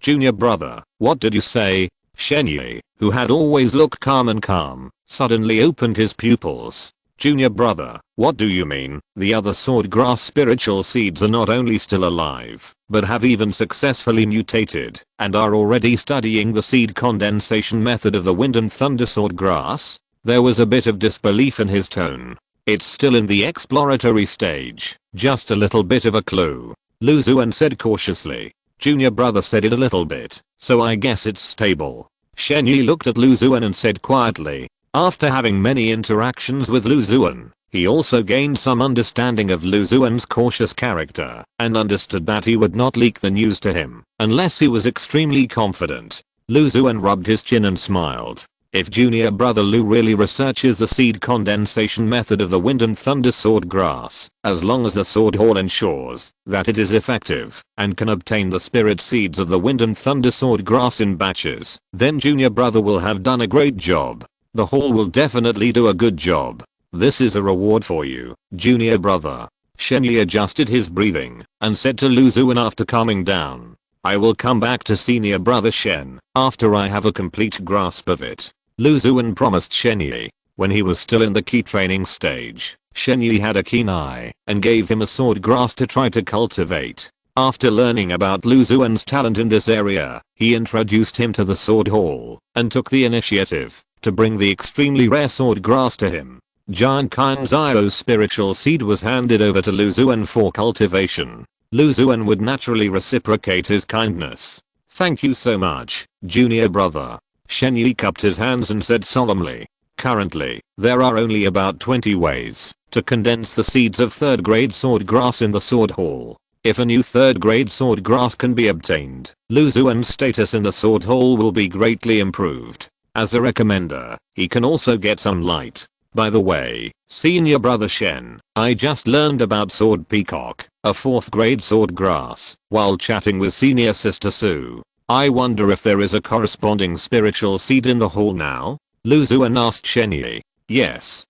Junior brother, what did you say? Shenyi, who had always looked calm, suddenly opened his pupils. Junior brother, what do you mean? The other sword grass spiritual seeds are not only still alive, but have even successfully mutated, and are already studying the seed condensation method of the wind and thunder sword grass? There was a bit of disbelief in his tone. It's still in the exploratory stage, just a little bit of a clue. Lu Xuan said cautiously. Junior brother said it a little bit, so I guess it's stable. Shen Yi looked at Lu Xuan and said quietly. After having many interactions with Lu Xuan, he also gained some understanding of Lu Xuan's cautious character and understood that he would not leak the news to him unless he was extremely confident. Lu Xuan rubbed his chin and smiled. If junior brother Lu really researches the seed condensation method of the wind and thunder sword grass, as long as the sword hall ensures that it is effective and can obtain the spirit seeds of the wind and thunder sword grass in batches, then junior brother will have done a great job. The hall will definitely do a good job. This is a reward for you, junior brother. Shenyi adjusted his breathing and said to Lu Xuan after calming down. I will come back to senior brother Shen after I have a complete grasp of it. Lu Xuan promised Shenyi. When he was still in the key training stage, Shenyi had a keen eye and gave him a sword grass to try to cultivate. After learning about Lu Xuan's talent in this area, he introduced him to the sword hall and took the initiative to bring the extremely rare sword grass to him. Giant Kainzio's spiritual seed was handed over to Lu Xuan for cultivation. Lu Xuan would naturally reciprocate his kindness. Thank you so much, junior brother. Shen Yi cupped his hands and said solemnly. Currently, there are only about 20 ways to condense the seeds of 3rd grade sword grass in the sword hall. If a new 3rd grade sword grass can be obtained, Lu Xuan's status in the sword hall will be greatly improved. As a recommender, he can also get some light. By the way, senior brother Shen, I just learned about sword peacock, a 4th grade sword grass, while chatting with senior sister Sue. I wonder if there is a corresponding spiritual seed in the hall now? Lu Xuan asked Shenyi. Yes.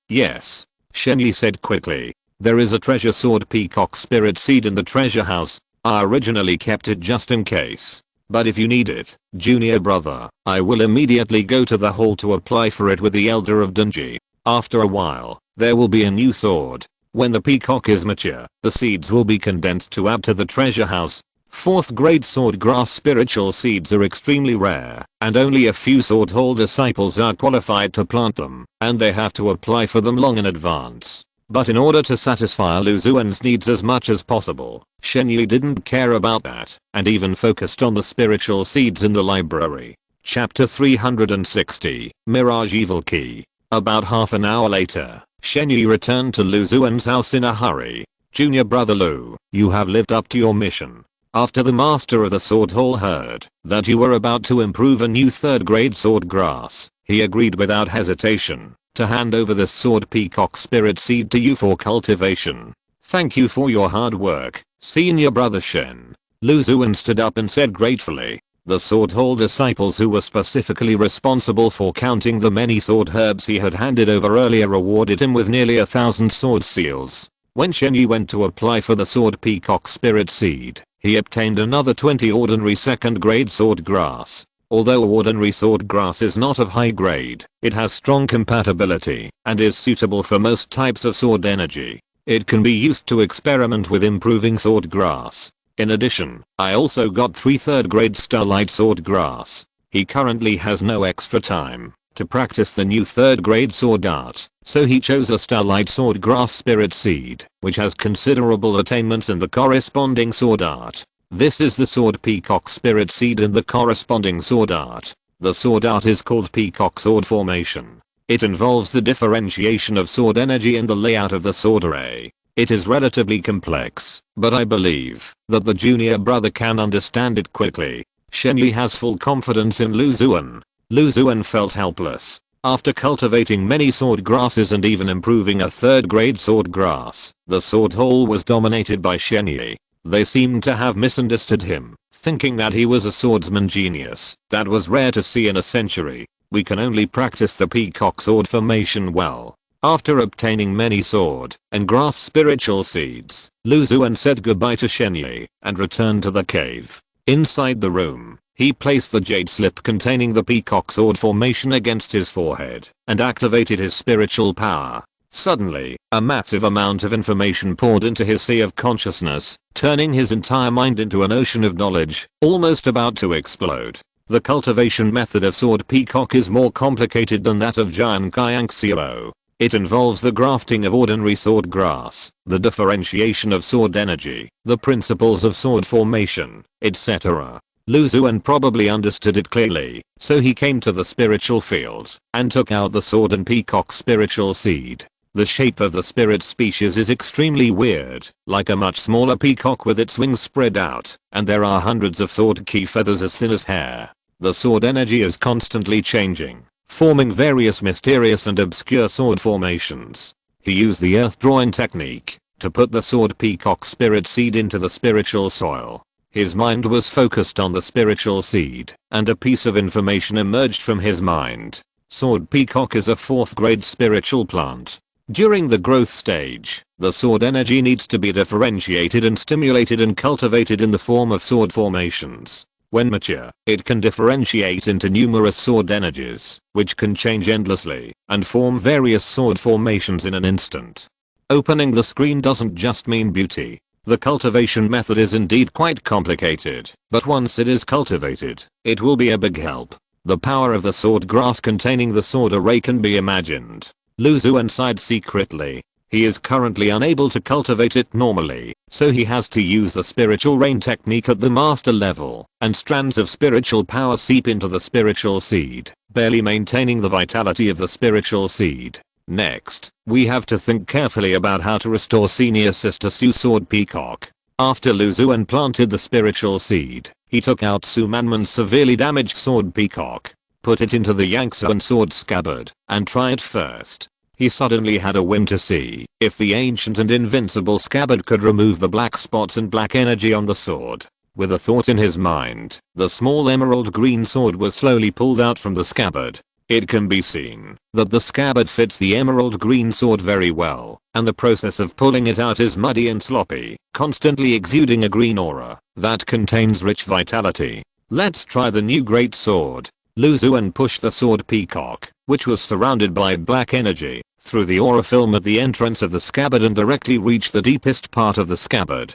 Shenyi said quickly. There is a treasure sword peacock spirit seed in the treasure house. I originally kept it just in case. But if you need it, junior brother, I will immediately go to the hall to apply for it with the elder of Dunji. After a while, there will be a new sword. When the peacock is mature, the seeds will be condensed to add to the treasure house. 4th grade sword grass spiritual seeds are extremely rare, and only a few sword hall disciples are qualified to plant them, and they have to apply for them long in advance. But in order to satisfy Lu Xuan's needs as much as possible, Shenyi didn't care about that, and even focused on the spiritual seeds in the library. Chapter 360, Mirage Evil Key. About half an hour later, Shenyi returned to Lu Xuan's house in a hurry. Junior brother Lu, you have lived up to your mission. After the master of the sword hall heard that you were about to improve a new 3rd grade sword grass, he agreed without hesitation to hand over the sword peacock spirit seed to you for cultivation. Thank you for your hard work, senior brother Shen. Lu Xuan stood up and said gratefully. The sword hall disciples who were specifically responsible for counting the many sword herbs he had handed over earlier rewarded him with nearly 1,000 sword seals. When Shenyi went to apply for the sword peacock spirit seed, he obtained another 20 ordinary 2nd grade sword grass. Although ordinary sword grass is not of high grade, it has strong compatibility and is suitable for most types of sword energy. It can be used to experiment with improving sword grass. In addition, I also got 3 3rd grade starlight sword grass. He currently has no extra time to practice the new 3rd grade sword art, so he chose a starlight sword grass spirit seed, which has considerable attainments in the corresponding sword art. This is the sword peacock spirit seed and the corresponding sword art. The sword art is called peacock sword formation. It involves the differentiation of sword energy and the layout of the sword array. It is relatively complex, but I believe that the junior brother can understand it quickly. Shenyi has full confidence in Lu Xuan. Lu Xuan felt helpless. After cultivating many sword grasses and even improving a third grade sword grass, the sword hall was dominated by Shenyi. They seemed to have misunderstood him, thinking that he was a swordsman genius. That was rare to see in a century. We can only practice the peacock sword formation well. After obtaining many sword and grass spiritual seeds, Lu Xuan said goodbye to Shenyi and returned to the cave. Inside the room, he placed the jade slip containing the peacock sword formation against his forehead and activated his spiritual power. Suddenly, a massive amount of information poured into his sea of consciousness, turning his entire mind into an ocean of knowledge, almost about to explode. The cultivation method of sword peacock is more complicated than that of Jian Qiangxiao. It involves the grafting of ordinary sword grass, the differentiation of sword energy, the principles of sword formation, etc. Lu Xuan probably understood it clearly, so he came to the spiritual field and took out the sword and peacock spiritual seed. The shape of the spirit species is extremely weird, like a much smaller peacock with its wings spread out, and there are hundreds of sword key feathers as thin as hair. The sword energy is constantly changing, forming various mysterious and obscure sword formations. He used the earth drawing technique to put the sword peacock spirit seed into the spiritual soil. His mind was focused on the spiritual seed, and a piece of information emerged from his mind. Sword peacock is a 4th grade spiritual plant. During the growth stage, the sword energy needs to be differentiated and stimulated and cultivated in the form of sword formations. When mature, it can differentiate into numerous sword energies, which can change endlessly and form various sword formations in an instant. Opening the screen doesn't just mean beauty. The cultivation method is indeed quite complicated, but once it is cultivated, it will be a big help. The power of the sword grass containing the sword array can be imagined. Lu Xuan sighed secretly. He is currently unable to cultivate it normally, so he has to use the spiritual rain technique at the master level, and strands of spiritual power seep into the spiritual seed, barely maintaining the vitality of the spiritual seed. Next, we have to think carefully about how to restore senior sister Su's sword peacock. After Lu Xuan planted the spiritual seed, he took out Su Manman's severely damaged sword peacock, put it into the Yangtze sword scabbard, and tried it first. He suddenly had a whim to see if the ancient and invincible scabbard could remove the black spots and black energy on the sword. With a thought in his mind, the small emerald green sword was slowly pulled out from the scabbard. It can be seen that the scabbard fits the emerald green sword very well, and the process of pulling it out is muddy and sloppy, constantly exuding a green aura that contains rich vitality. Let's try the new great sword. Lu Xuan pushed the sword peacock, which was surrounded by black energy, through the aura film at the entrance of the scabbard and directly reached the deepest part of the scabbard.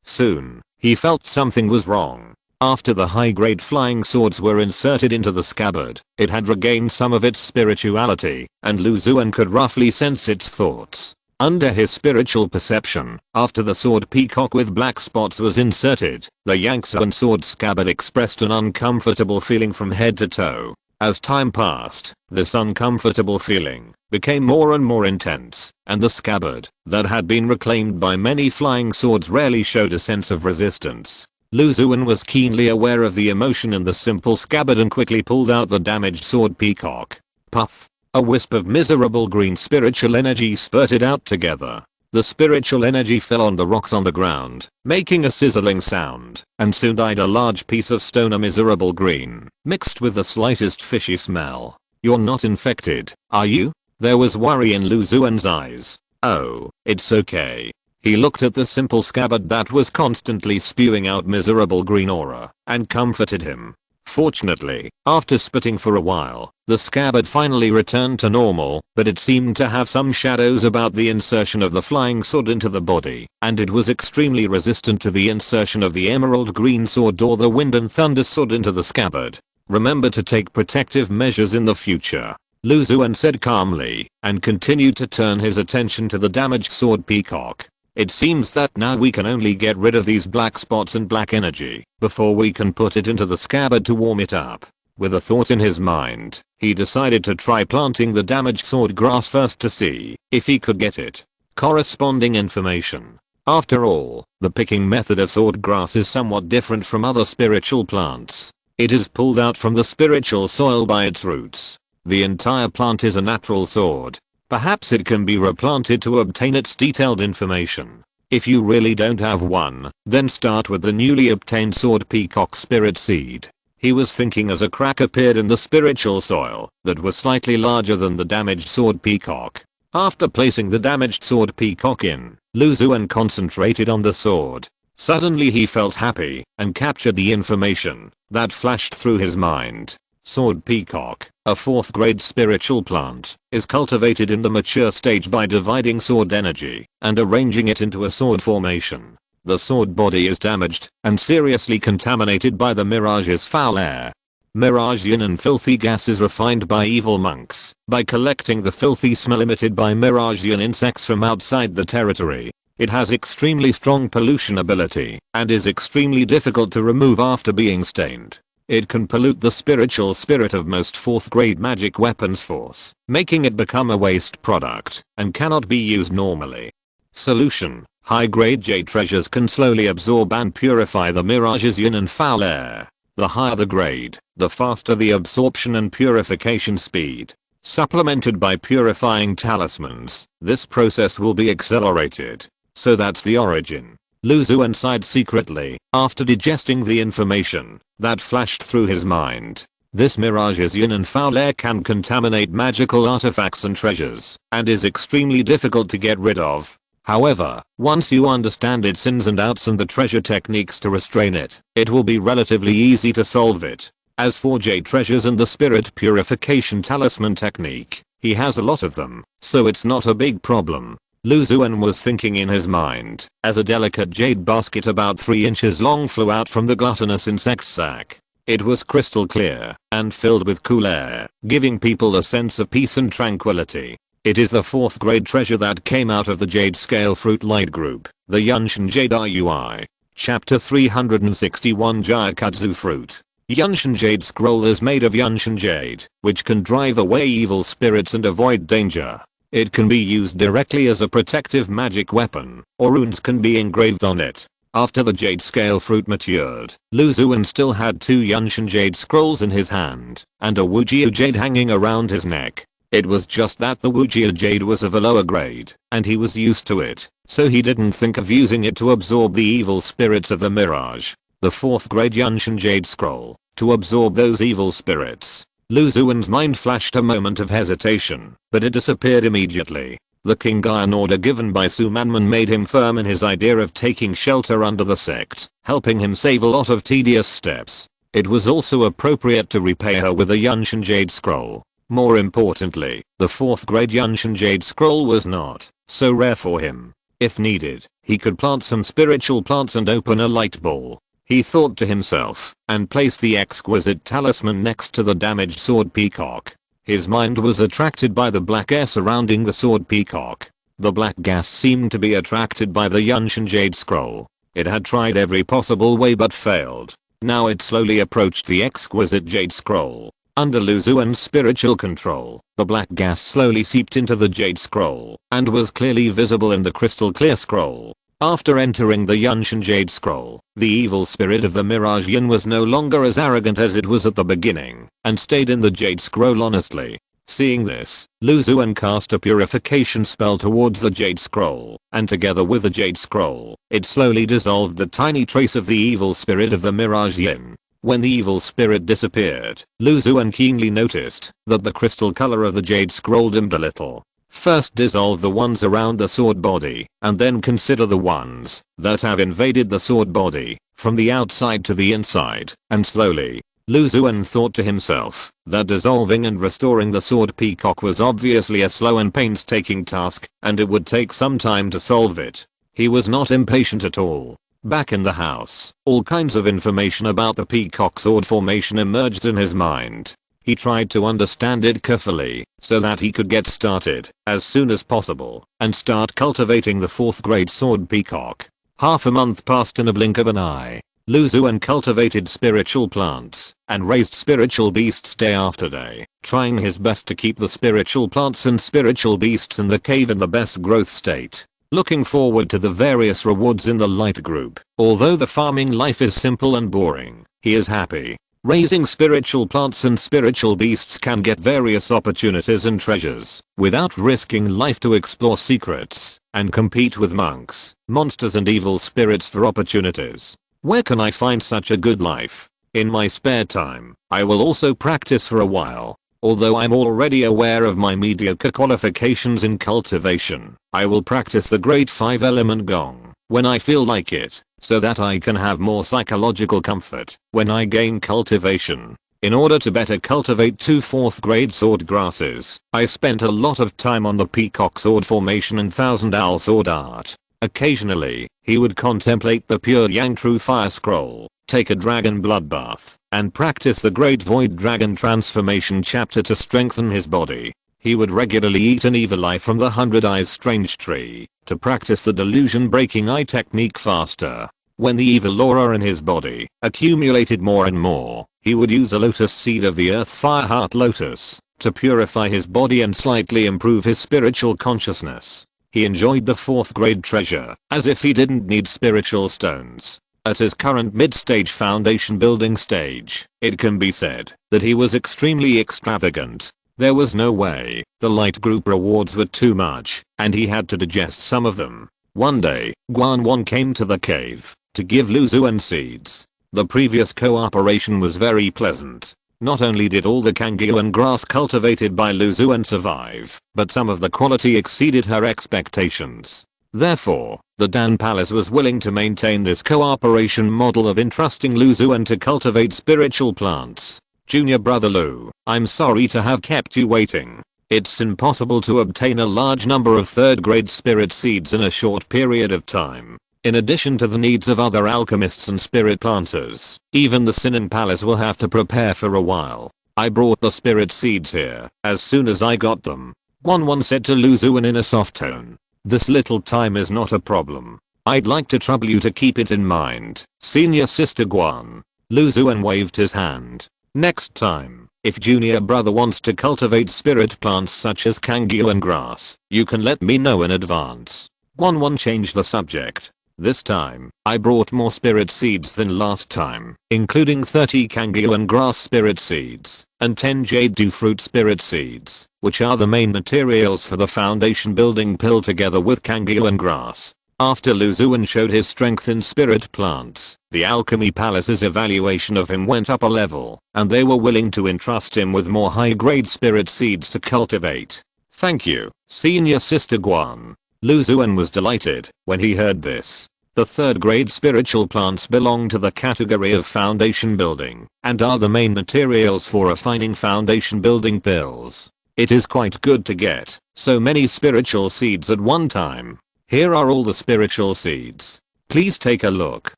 Soon, he felt something was wrong. After the high-grade flying swords were inserted into the scabbard, it had regained some of its spirituality, and Lu Xuan could roughly sense its thoughts. Under his spiritual perception, after the sword peacock with black spots was inserted, the Yangtze sword scabbard expressed an uncomfortable feeling from head to toe. As time passed, this uncomfortable feeling became more and more intense, and the scabbard, that had been reclaimed by many flying swords, rarely showed a sense of resistance. Lu Xuan was keenly aware of the emotion in the simple scabbard and quickly pulled out the damaged sword peacock. Puff! A wisp of miserable green spiritual energy spurted out together. The spiritual energy fell on the rocks on the ground, making a sizzling sound, and soon dyed a large piece of stone a miserable green, mixed with the slightest fishy smell. You're not infected, are you? There was worry in Lu Xuan's eyes. Oh, it's okay. He looked at the simple scabbard that was constantly spewing out miserable green aura, and comforted him. Fortunately, after spitting for a while, the scabbard finally returned to normal, but it seemed to have some shadows about the insertion of the flying sword into the body, and it was extremely resistant to the insertion of the emerald green sword or the wind and thunder sword into the scabbard. Remember to take protective measures in the future, Lu Xuan said calmly, and continued to turn his attention to the damaged sword peacock. It seems that now we can only get rid of these black spots and black energy before we can put it into the scabbard to warm it up. With a thought in his mind, he decided to try planting the damaged sword grass first to see if he could get it corresponding information. After all, the picking method of sword grass is somewhat different from other spiritual plants. It is pulled out from the spiritual soil by its roots. The entire plant is a natural sword. Perhaps it can be replanted to obtain its detailed information. If you really don't have one, then start with the newly obtained sword peacock spirit seed. He was thinking as a crack appeared in the spiritual soil that was slightly larger than the damaged sword peacock. After placing the damaged sword peacock in, Xuan concentrated on the sword. Suddenly he felt happy and captured the information that flashed through his mind. Sword peacock, a 4th grade spiritual plant, is cultivated in the mature stage by dividing sword energy and arranging it into a sword formation. The sword body is damaged and seriously contaminated by the mirage's foul air. Mirage yin and filthy gas is refined by evil monks by collecting the filthy smell emitted by mirage yin insects from outside the territory. It has extremely strong pollution ability and is extremely difficult to remove after being stained. It can pollute the spiritual spirit of most 4th grade magic weapons force, making it become a waste product and cannot be used normally. Solution: high grade jade treasures can slowly absorb and purify the mirage's yin and foul air. The higher the grade, the faster the absorption and purification speed. Supplemented by purifying talismans, this process will be accelerated. So that's the origin. Xuan sighed secretly after digesting the information that flashed through his mind. This mirage's yin and foul air can contaminate magical artifacts and treasures and is extremely difficult to get rid of. However, once you understand its ins and outs and the treasure techniques to restrain it, it will be relatively easy to solve it. As for jade treasures and the spirit purification talisman technique, he has a lot of them, so it's not a big problem. Xuan was thinking in his mind as a delicate jade basket about 3 inches long flew out from the gluttonous insect sac. It was crystal clear and filled with cool air, giving people a sense of peace and tranquility. It is the 4th grade treasure that came out of the Jade Scale Fruit Light group, the Yunshin Jade RUI. Chapter 361 Jayakatsu Fruit. Yunshin Jade Scroll is made of Yunshin Jade, which can drive away evil spirits and avoid danger. It can be used directly as a protective magic weapon, or runes can be engraved on it. After the Jade Scale Fruit matured, Xuan still had 2 Yunshin Jade Scrolls in his hand, and a Wujia Jade hanging around his neck. It was just that the Wujia Jade was of a lower grade, and he was used to it, so he didn't think of using it to absorb the evil spirits of the mirage. The 4th grade Yunshin Jade Scroll, to absorb those evil spirits. Xuan's mind flashed a moment of hesitation, but it disappeared immediately. The King Iron order given by Su Manman made him firm in his idea of taking shelter under the sect, helping him save a lot of tedious steps. It was also appropriate to repay her with a Yunshin Jade Scroll. More importantly, the 4th grade Yunshin Jade Scroll was not so rare for him. If needed, he could plant some spiritual plants and open a light ball. He thought to himself, and placed the exquisite talisman next to the damaged sword peacock. His mind was attracted by the black air surrounding the sword peacock. The black gas seemed to be attracted by the Yunshin Jade Scroll. It had tried every possible way but failed. Now it slowly approached the exquisite Jade Scroll. Under Xuan's spiritual control, the black gas slowly seeped into the Jade Scroll and was clearly visible in the crystal clear scroll. After entering the Yunshin Jade Scroll, the evil spirit of the Mirage Yin was no longer as arrogant as it was at the beginning and stayed in the Jade Scroll honestly. Seeing this, Xuan cast a purification spell towards the Jade Scroll, and together with the Jade Scroll, it slowly dissolved the tiny trace of the evil spirit of the Mirage Yin. When the evil spirit disappeared, Xuan keenly noticed that the crystal color of the Jade Scroll dimmed a little. First dissolve the ones around the sword body, and then consider the ones that have invaded the sword body, from the outside to the inside, and slowly. Xuan thought to himself that dissolving and restoring the sword peacock was obviously a slow and painstaking task, and it would take some time to solve it. He was not impatient at all. Back in the house, all kinds of information about the peacock sword formation emerged in his mind. He tried to understand it carefully so that he could get started as soon as possible and start cultivating the 4th grade sword peacock. Half a month passed in a blink of an eye. Lu Xuan cultivated spiritual plants and raised spiritual beasts day after day, trying his best to keep the spiritual plants and spiritual beasts in the cave in the best growth state. Looking forward to the various rewards in the light group. Although the farming life is simple and boring, he is happy. Raising spiritual plants and spiritual beasts can get various opportunities and treasures without risking life to explore secrets and compete with monks, monsters and evil spirits for opportunities. Where can I find such a good life? In my spare time, I will also practice for a while. Although I'm already aware of my mediocre qualifications in cultivation, I will practice the great 5 element gong when I feel like it, so that I can have more psychological comfort when I gain cultivation. In order to better cultivate 2 4th grade sword grasses, I spent a lot of time on the peacock sword formation and thousand owl sword art. Occasionally, he would contemplate the pure yang true fire scroll, take a dragon bloodbath, and practice the great void dragon transformation chapter to strengthen his body. He would regularly eat an evil eye from the 100 eyes strange tree to practice the delusion breaking eye technique faster. When the evil aura in his body accumulated more and more, he would use a lotus seed of the earth fire heart lotus to purify his body and slightly improve his spiritual consciousness. He enjoyed the 4th grade treasure as if he didn't need spiritual stones. At his current mid-stage foundation building stage, it can be said that he was extremely extravagant. There was no way, the light group rewards were too much, and he had to digest some of them. One day, Xuan came to the cave to give Lu Xuan seeds. The previous cooperation was very pleasant. Not only did all the Kangyuan grass cultivated by Lu Xuan survive, but some of the quality exceeded her expectations. Therefore, the Dan Palace was willing to maintain this cooperation model of entrusting Lu Xuan to cultivate spiritual plants. Junior brother Lu, I'm sorry to have kept you waiting. It's impossible to obtain a large number of 3rd grade spirit seeds in a short period of time. In addition to the needs of other alchemists and spirit planters, even the Sinan Palace will have to prepare for a while. I brought the spirit seeds here as soon as I got them. Xuan said to Lu Xuan in a soft tone. This little time is not a problem. I'd like to trouble you to keep it in mind, senior sister Xuan. Lu Xuan waved his hand. Next time, if junior brother wants to cultivate spirit plants such as Kangyuan grass, you can let me know in advance. Xuan changed the subject. This time, I brought more spirit seeds than last time, including 30 Kangyuan grass spirit seeds and 10 jade dew fruit spirit seeds, which are the main materials for the foundation building pill together with Kangyuan grass. After Lu Xuan showed his strength in spirit plants, the Alchemy Palace's evaluation of him went up a level, and they were willing to entrust him with more high-grade spirit seeds to cultivate. Thank you, senior sister Xuan. Lu Xuan was delighted when he heard this. The 3rd grade spiritual plants belong to the category of foundation building and are the main materials for refining foundation building pills. It is quite good to get so many spiritual seeds at one time. Here are all the spiritual seeds. Please take a look,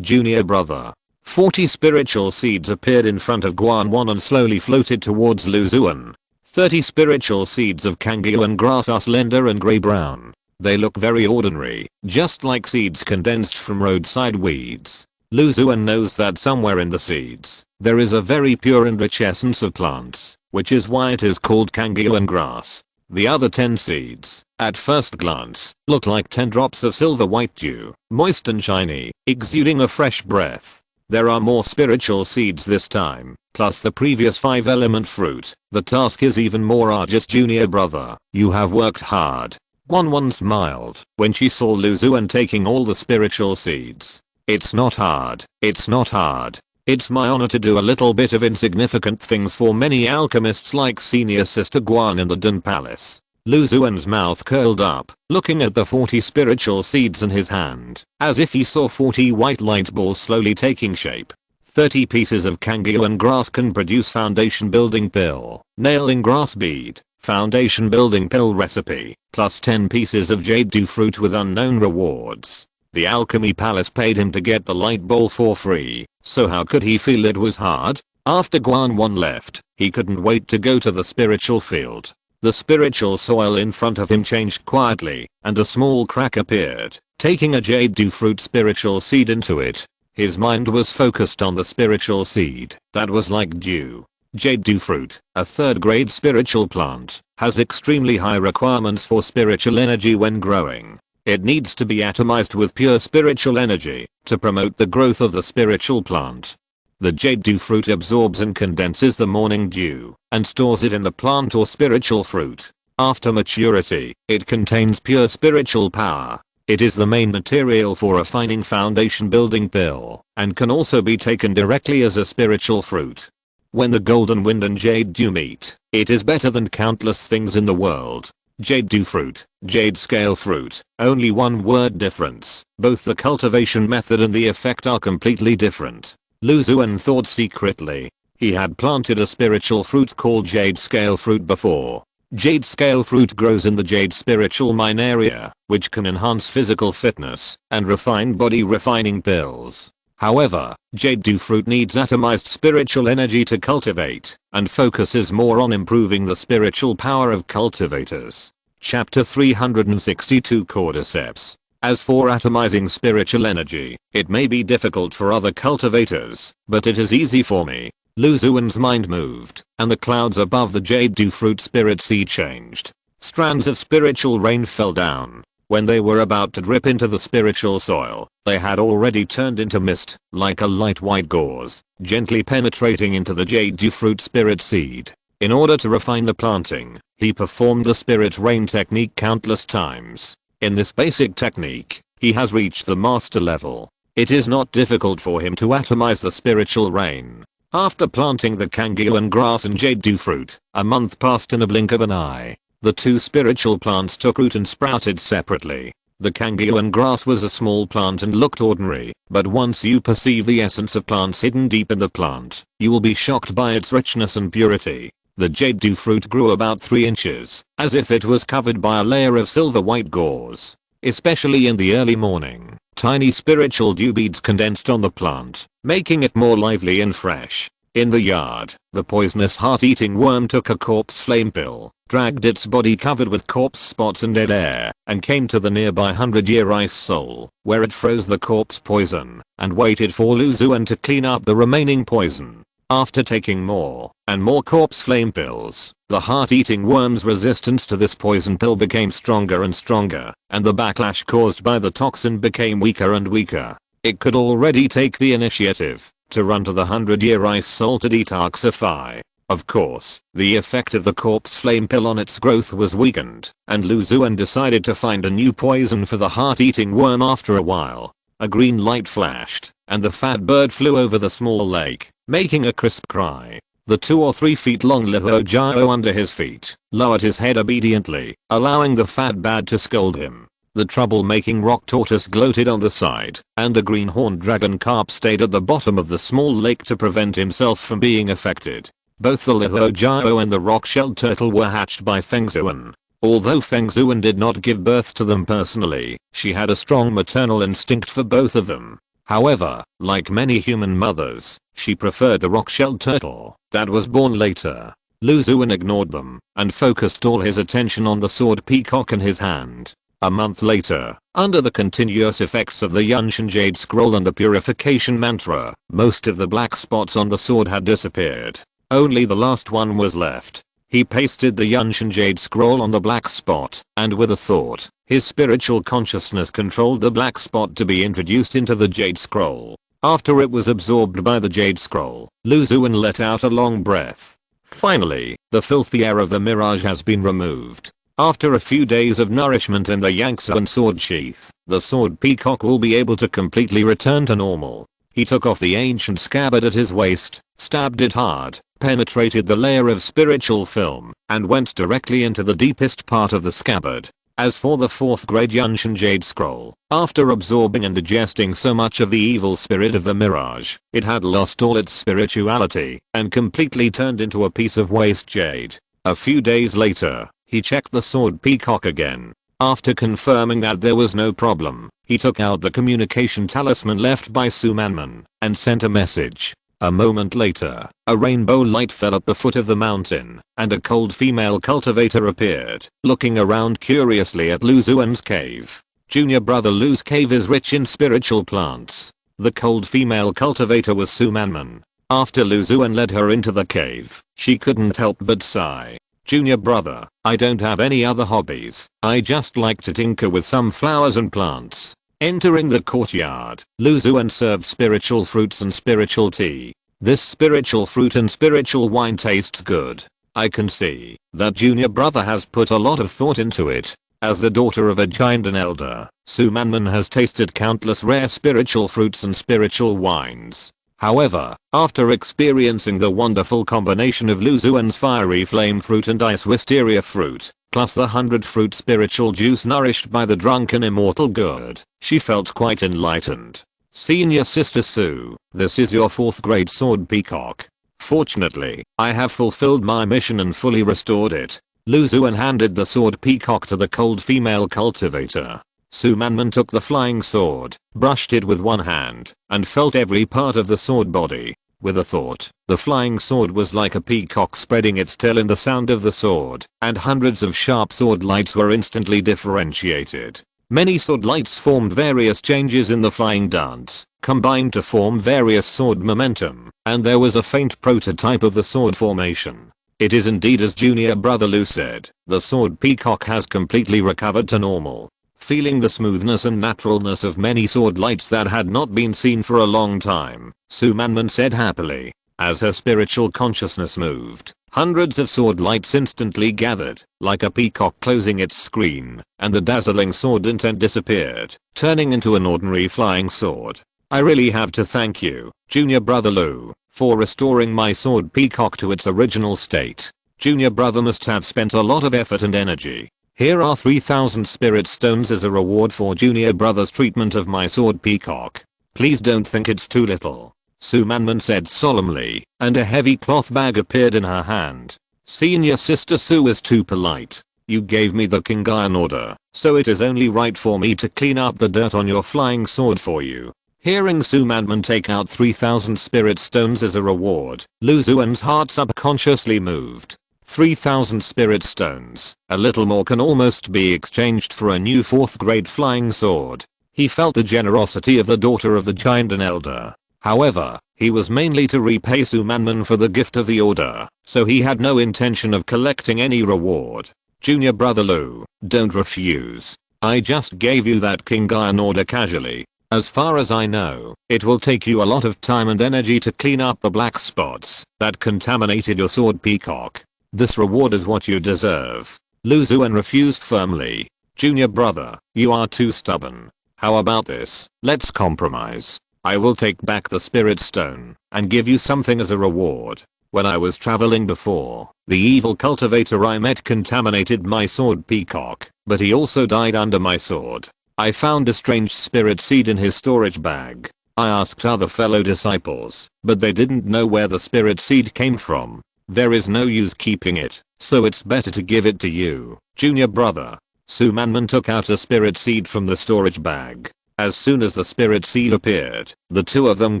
junior brother. 40 spiritual seeds appeared in front of Xuan and slowly floated towards Lu Xuan. 30 spiritual seeds of Kangyuan grass are slender and grey-brown. They look very ordinary, just like seeds condensed from roadside weeds. Lu Xuan knows that somewhere in the seeds, there is a very pure and rich essence of plants, which is why it is called Kangyuan grass. The other 10 seeds, at first glance, look like 10 drops of silver white dew, moist and shiny, exuding a fresh breath. There are more spiritual seeds this time, plus the previous 5 element fruit. The task is even more arduous, junior brother. You have worked hard. Xuan smiled when she saw Lu Xuan taking all the spiritual seeds. It's not hard. It's not hard. It's my honor to do a little bit of insignificant things for many alchemists like senior sister Xuan in the Dan Palace. Lu Xuan's mouth curled up, looking at the 40 spiritual seeds in his hand, as if he saw 40 white light balls slowly taking shape. 30 pieces of Kangyuan grass can produce foundation building pill, nailing grass bead, foundation building pill recipe, plus 10 pieces of jade dew fruit with unknown rewards. The Alchemy Palace paid him to get the light ball for free, so how could he feel it was hard? After Xuan left, he couldn't wait to go to the spiritual field. The spiritual soil in front of him changed quietly, and a small crack appeared, taking a jade dew fruit spiritual seed into it. His mind was focused on the spiritual seed that was like dew. Jade dew fruit, a third-grade spiritual plant, has extremely high requirements for spiritual energy when growing. It needs to be atomized with pure spiritual energy to promote the growth of the spiritual plant. The jade dew fruit absorbs and condenses the morning dew and stores it in the plant or spiritual fruit. After maturity, it contains pure spiritual power. It is the main material for a refining foundation building pill and can also be taken directly as a spiritual fruit. When the golden wind and jade dew meet, it is better than countless things in the world. Jade dew fruit, jade scale fruit, only one word difference. Both the cultivation method and the effect are completely different. Xuan thought secretly. He had planted a spiritual fruit called jade scale fruit before. Jade scale fruit grows in the jade spiritual mine area, which can enhance physical fitness and refine body refining pills. However, jade dew fruit needs atomized spiritual energy to cultivate and focuses more on improving the spiritual power of cultivators. Chapter 362 Cordyceps. As for atomizing spiritual energy, it may be difficult for other cultivators, but it is easy for me. Xuan's mind moved, and the clouds above the jade dew fruit spirit seed changed. Strands of spiritual rain fell down. When they were about to drip into the spiritual soil, they had already turned into mist, like a light white gauze, gently penetrating into the jade dew fruit spirit seed. In order to refine the planting, he performed the spirit rain technique countless times. In this basic technique, he has reached the master level. It is not difficult for him to atomize the spiritual rain. After planting the Xuan grass and jade dew fruit, a month passed in a blink of an eye. The two spiritual plants took root and sprouted separately. The Xuan grass was a small plant and looked ordinary, but once you perceive the essence of plants hidden deep in the plant, you will be shocked by its richness and purity. The jade dew fruit grew about 3 inches, as if it was covered by a layer of silver white gauze. Especially in the early morning, tiny spiritual dew beads condensed on the plant, making it more lively and fresh. In the yard, the poisonous heart-eating worm took a corpse flame pill, dragged its body covered with corpse spots and dead air, and came to the nearby 100-year ice soul, where it froze the corpse poison, and waited for Xuan to clean up the remaining poison. After taking more and more corpse flame pills, the heart-eating worm's resistance to this poison pill became stronger and stronger, and the backlash caused by the toxin became weaker and weaker. It could already take the initiative to run to the 100-year ice soul to detoxify. Of course, the effect of the corpse flame pill on its growth was weakened, and Xuan decided to find a new poison for the heart-eating worm. After a while, a green light flashed, and the fat bird flew over the small lake, making a crisp cry. The 2 or 3 feet long Lihuojiao under his feet lowered his head obediently, allowing the fat bird to scold him. The trouble-making rock tortoise gloated on the side, and the green-horned dragon carp stayed at the bottom of the small lake to prevent himself from being affected. Both the Lihuojiao and the rock-shelled turtle were hatched by Xuan. Although Xuan did not give birth to them personally, she had a strong maternal instinct for both of them. However, like many human mothers, she preferred the rock-shelled turtle that was born later. Xuan ignored them and focused all his attention on the sword peacock in his hand. A month later, under the continuous effects of the Yunshan Jade Scroll and the purification mantra, most of the black spots on the sword had disappeared. Only the last one was left. He pasted the Yunshan Jade Scroll on the black spot, and with a thought, his spiritual consciousness controlled the black spot to be introduced into the Jade Scroll. After it was absorbed by the Jade Scroll, Xuan let out a long breath. Finally, the filthy air of the mirage has been removed. After a few days of nourishment in the Yangtze sword sheath, the sword peacock will be able to completely return to normal. He took off the ancient scabbard at his waist, stabbed it hard, penetrated the layer of spiritual film, and went directly into the deepest part of the scabbard. As for the 4th grade Yunshan Jade Scroll, after absorbing and digesting so much of the evil spirit of the mirage, it had lost all its spirituality and completely turned into a piece of waste jade. A few days later, he checked the sword peacock again. After confirming that there was no problem, he took out the communication talisman left by Sumanman and sent a message. A moment later, a rainbow light fell at the foot of the mountain, and a cold female cultivator appeared, looking around curiously at Lu Xuan's cave. Junior brother Lu's cave is rich in spiritual plants. The cold female cultivator was Xuan. After Lu Xuan led her into the cave, she couldn't help but sigh. Junior brother, I don't have any other hobbies. I just like to tinker with some flowers and plants. Entering the courtyard, Lu Xuan served spiritual fruits and spiritual tea. This spiritual fruit and spiritual wine tastes good. I can see that junior brother has put a lot of thought into it. As the daughter of a giant and elder, Xuan has tasted countless rare spiritual fruits and spiritual wines. However, after experiencing the wonderful combination of Lu Xuan's fiery flame fruit and ice wisteria fruit, plus the 100-fruit spiritual juice nourished by the drunken immortal gourd, she felt quite enlightened. Senior Sister Sue, this is your 4th grade sword peacock. Fortunately, I have fulfilled my mission and fully restored it. Lu Xuan handed the sword peacock to the cold female cultivator. Xuan took the flying sword, brushed it with one hand, and felt every part of the sword body. With a thought, the flying sword was like a peacock spreading its tail in the sound of the sword, and hundreds of sharp sword lights were instantly differentiated. Many sword lights formed various changes in the flying dance, combined to form various sword momentum, and there was a faint prototype of the sword formation. It is indeed as junior brother Lu said, the sword peacock has completely recovered to normal. Feeling the smoothness and naturalness of many sword lights that had not been seen for a long time, Xuan said happily. As her spiritual consciousness moved, hundreds of sword lights instantly gathered, like a peacock closing its screen, and the dazzling sword intent disappeared, turning into an ordinary flying sword. I really have to thank you, junior brother Lu, for restoring my sword peacock to its original state. Junior brother must have spent a lot of effort and energy. Here are 3,000 spirit stones as a reward for junior brother's treatment of my sword peacock. Please don't think it's too little. Xuan said solemnly, and a heavy cloth bag appeared in her hand. Senior Sister Sue is too polite. You gave me the King Iron order, so it is only right for me to clean up the dirt on your flying sword for you. Hearing Xuan take out 3,000 spirit stones as a reward, Lu Xuan's heart subconsciously moved. 3,000 spirit stones, a little more can almost be exchanged for a new 4th grade flying sword. He felt the generosity of the daughter of the giant and elder. However, he was mainly to repay Xuan for the gift of the order, so he had no intention of collecting any reward. Junior brother Lu, don't refuse. I just gave you that King Iron order casually. As far as I know, it will take you a lot of time and energy to clean up the black spots that contaminated your sword peacock. This reward is what you deserve. Lu Xuan refused firmly. Junior brother, you are too stubborn. How about this? Let's compromise. I will take back the spirit stone and give you something as a reward. When I was traveling before, the evil cultivator I met contaminated my sword peacock, but he also died under my sword. I found a strange spirit seed in his storage bag. I asked other fellow disciples, but they didn't know where the spirit seed came from. There is no use keeping it, so it's better to give it to you, junior brother. Xuan took out a spirit seed from the storage bag. As soon as the spirit seed appeared, the two of them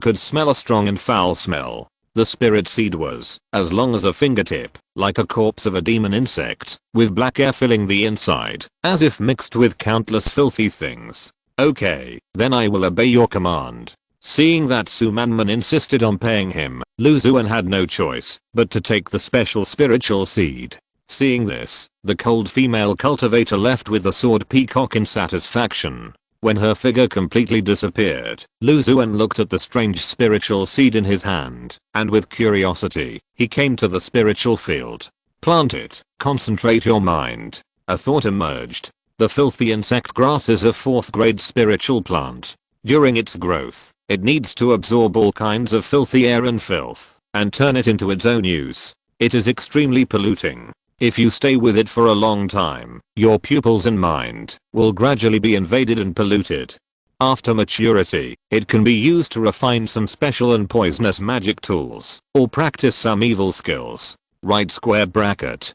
could smell a strong and foul smell. The spirit seed was as long as a fingertip, like a corpse of a demon insect, with black air filling the inside, as if mixed with countless filthy things. Okay, then I will obey your command. Seeing that Xuan insisted on paying him, Lu Xuan had no choice but to take the special spiritual seed. Seeing this, the cold female cultivator left with the sword peacock in satisfaction. When her figure completely disappeared, Lu Xuan looked at the strange spiritual seed in his hand, and with curiosity, he came to the spiritual field. Plant it, concentrate your mind. A thought emerged. The filthy insect grass is a 4th grade spiritual plant. During its growth, it needs to absorb all kinds of filthy air and filth, and turn it into its own use. It is extremely polluting. If you stay with it for a long time, your pupils and mind will gradually be invaded and polluted. After maturity, it can be used to refine some special and poisonous magic tools, or practice some evil skills. Right square bracket.